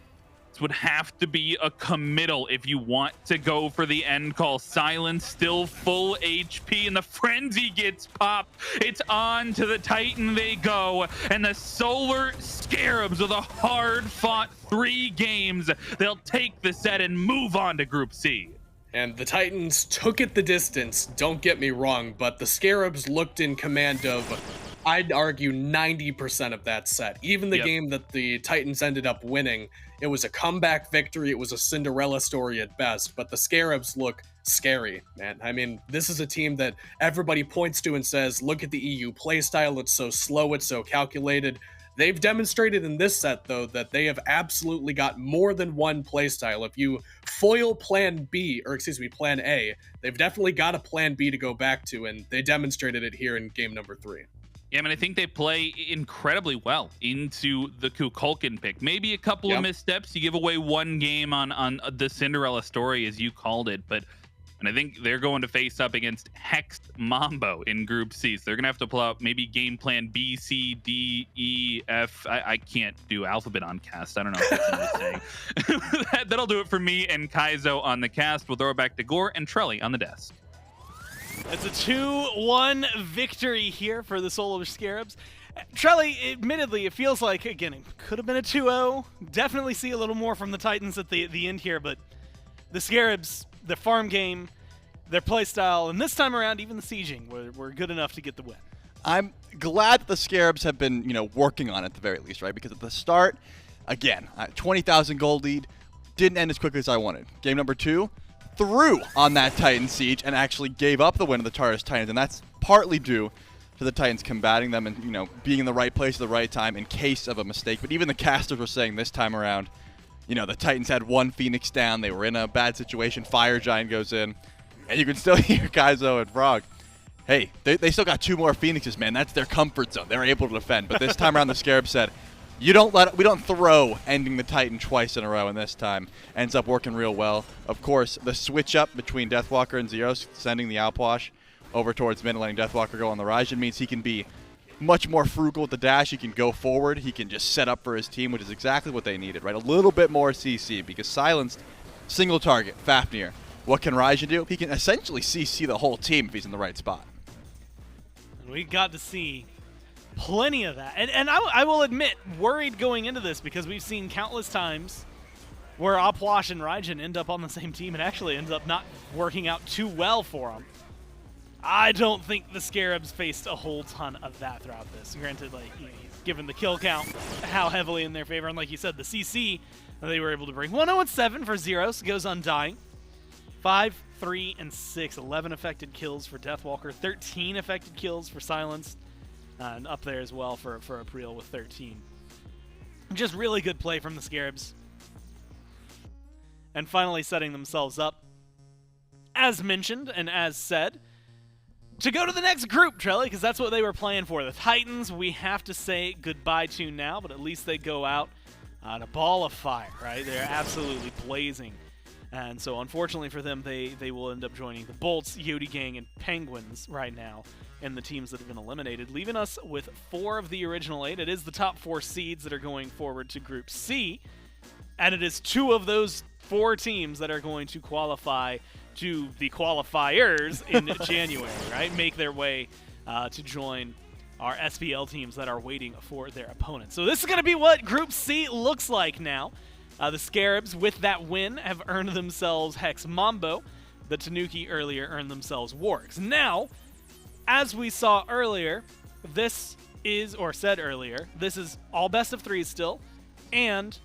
would have to be a committal if you want to go for the end call. Silence still full HP, and the frenzy gets popped. It's on to the Titan they go, and the Solar Scarabs with a hard-fought 3 games, they'll take the set and move on to Group C. And the Titans took it the distance, don't get me wrong, but the Scarabs looked in command of I'd argue 90% of that set. Even the game that the Titans ended up winning, it was a comeback victory. It was a Cinderella story at best, but the Scarabs look scary, man. I mean, this is a team that everybody points to and says, look at the EU playstyle. It's so slow. It's so calculated. They've demonstrated in this set, though, that they have absolutely got more than one playstyle. If you foil plan A, they've definitely got a plan B to go back to, and they demonstrated it here in game number 3. Yeah, I mean, I think they play incredibly well into the Kukulkan pick. Maybe a couple of missteps. You give away one game on the Cinderella story, as you called it, and I think they're going to face up against Hexed Mambo in Group C. So they're going to have to pull out maybe game plan B, C, D, E, F. I can't do alphabet on cast. I don't know if that's what I'm saying. That'll do it for me and Kaizo on the cast. We'll throw it back to Gore and Trelly on the desk. It's a 2-1 victory here for the Solar Scarabs. Trelly, admittedly, it feels like, again, it could have been a 2-0. Definitely see a little more from the Titans at the end here, but the Scarabs, their farm game, their playstyle, and this time around, even the sieging were good enough to get the win. I'm glad that the Scarabs have been, working on it at the very least, right? Because at the start, again, 20,000 gold lead, didn't end as quickly as I wanted. Game number 2, threw on that Titan siege and actually gave up the win of the Tartarus Titans, and that's partly due to the Titans combating them and being in the right place at the right time in case of a mistake. But even the casters were saying this time around, the Titans had one Phoenix down, they were in a bad situation, Fire Giant goes in, and you can still hear Kaizo and Frog. Hey, they still got 2 more Phoenixes, man. That's their comfort zone. They're able to defend. But this time around, the Scarab said, we don't throw ending the Titan twice in a row, and this time ends up working real well. Of course, the switch up between Deathwalker and Zyrhoes, sending the outwash over towards mid and letting Deathwalker go on the Raijin means he can be much more frugal with the dash. He can go forward. He can just set up for his team, which is exactly what they needed, right? A little bit more CC because silenced, single target, Fafnir. What can Raijin do? He can essentially CC the whole team if he's in the right spot. And we got to see plenty of that. And I will admit, worried going into this because we've seen countless times where Opwash and Raijin end up on the same team and actually ends up not working out too well for them. I don't think the Scarabs faced a whole ton of that throughout this. Granted, given the kill count, how heavily in their favor, and like you said, the CC they were able to bring. 1-0-7 for Zyrhoes, goes undying. 5, 3, and 6, 11 affected kills for Deathwalker, 13 affected kills for Silenced, and up there as well for Apreel with 13. Just really good play from the Scarabs. And finally setting themselves up, as mentioned and as said, to go to the next group, Trelly, because that's what they were playing for. The Titans, we have to say goodbye to now, but at least they go out on a ball of fire, right? They're absolutely blazing. And so unfortunately for them, they will end up joining the Bolts, Yodi Gang, and Penguins right now in the teams that have been eliminated, leaving us with 4 of the original 8. It is the top 4 seeds that are going forward to Group C, and it is 2 of those 4 teams that are going to qualify to the qualifiers in January, right? Make their way to join our SPL teams that are waiting for their opponents. So this is going to be what Group C looks like now. The Scarabs, with that win, have earned themselves Hex Mambo. The Tanuki earlier earned themselves Wargs. Now, as we saw earlier, this is all best of 3 still, and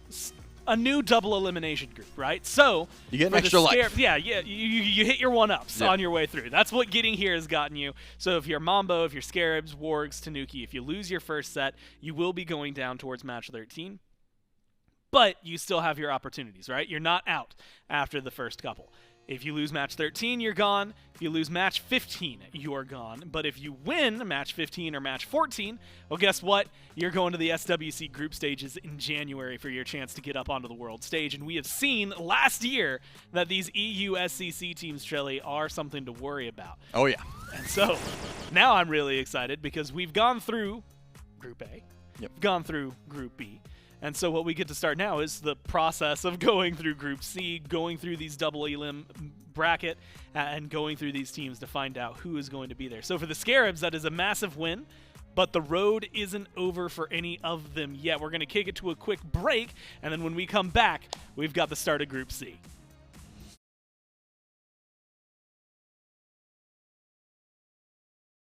a new double elimination group, right? So you get an extra life. Yeah, you hit your 1-ups on your way through. That's what getting here has gotten you. So if you're Mambo, if you're Scarabs, Wargs, Tanuki, if you lose your first set, you will be going down towards match 13. But you still have your opportunities, right? You're not out after the first couple. If you lose match 13, you're gone. If you lose match 15, you're gone. But if you win match 15 or match 14, well, guess what? You're going to the SWC group stages in January for your chance to get up onto the world stage. And we have seen last year that these EU SCC teams, Trelly, are something to worry about. Oh, yeah. And so now I'm really excited because we've gone through Group A, gone through Group B. And so what we get to start now is the process of going through Group C, going through these double elim bracket, and going through these teams to find out who is going to be there. So for the Scarabs, that is a massive win, but the road isn't over for any of them yet. We're going to kick it to a quick break, and then when we come back, we've got the start of Group C.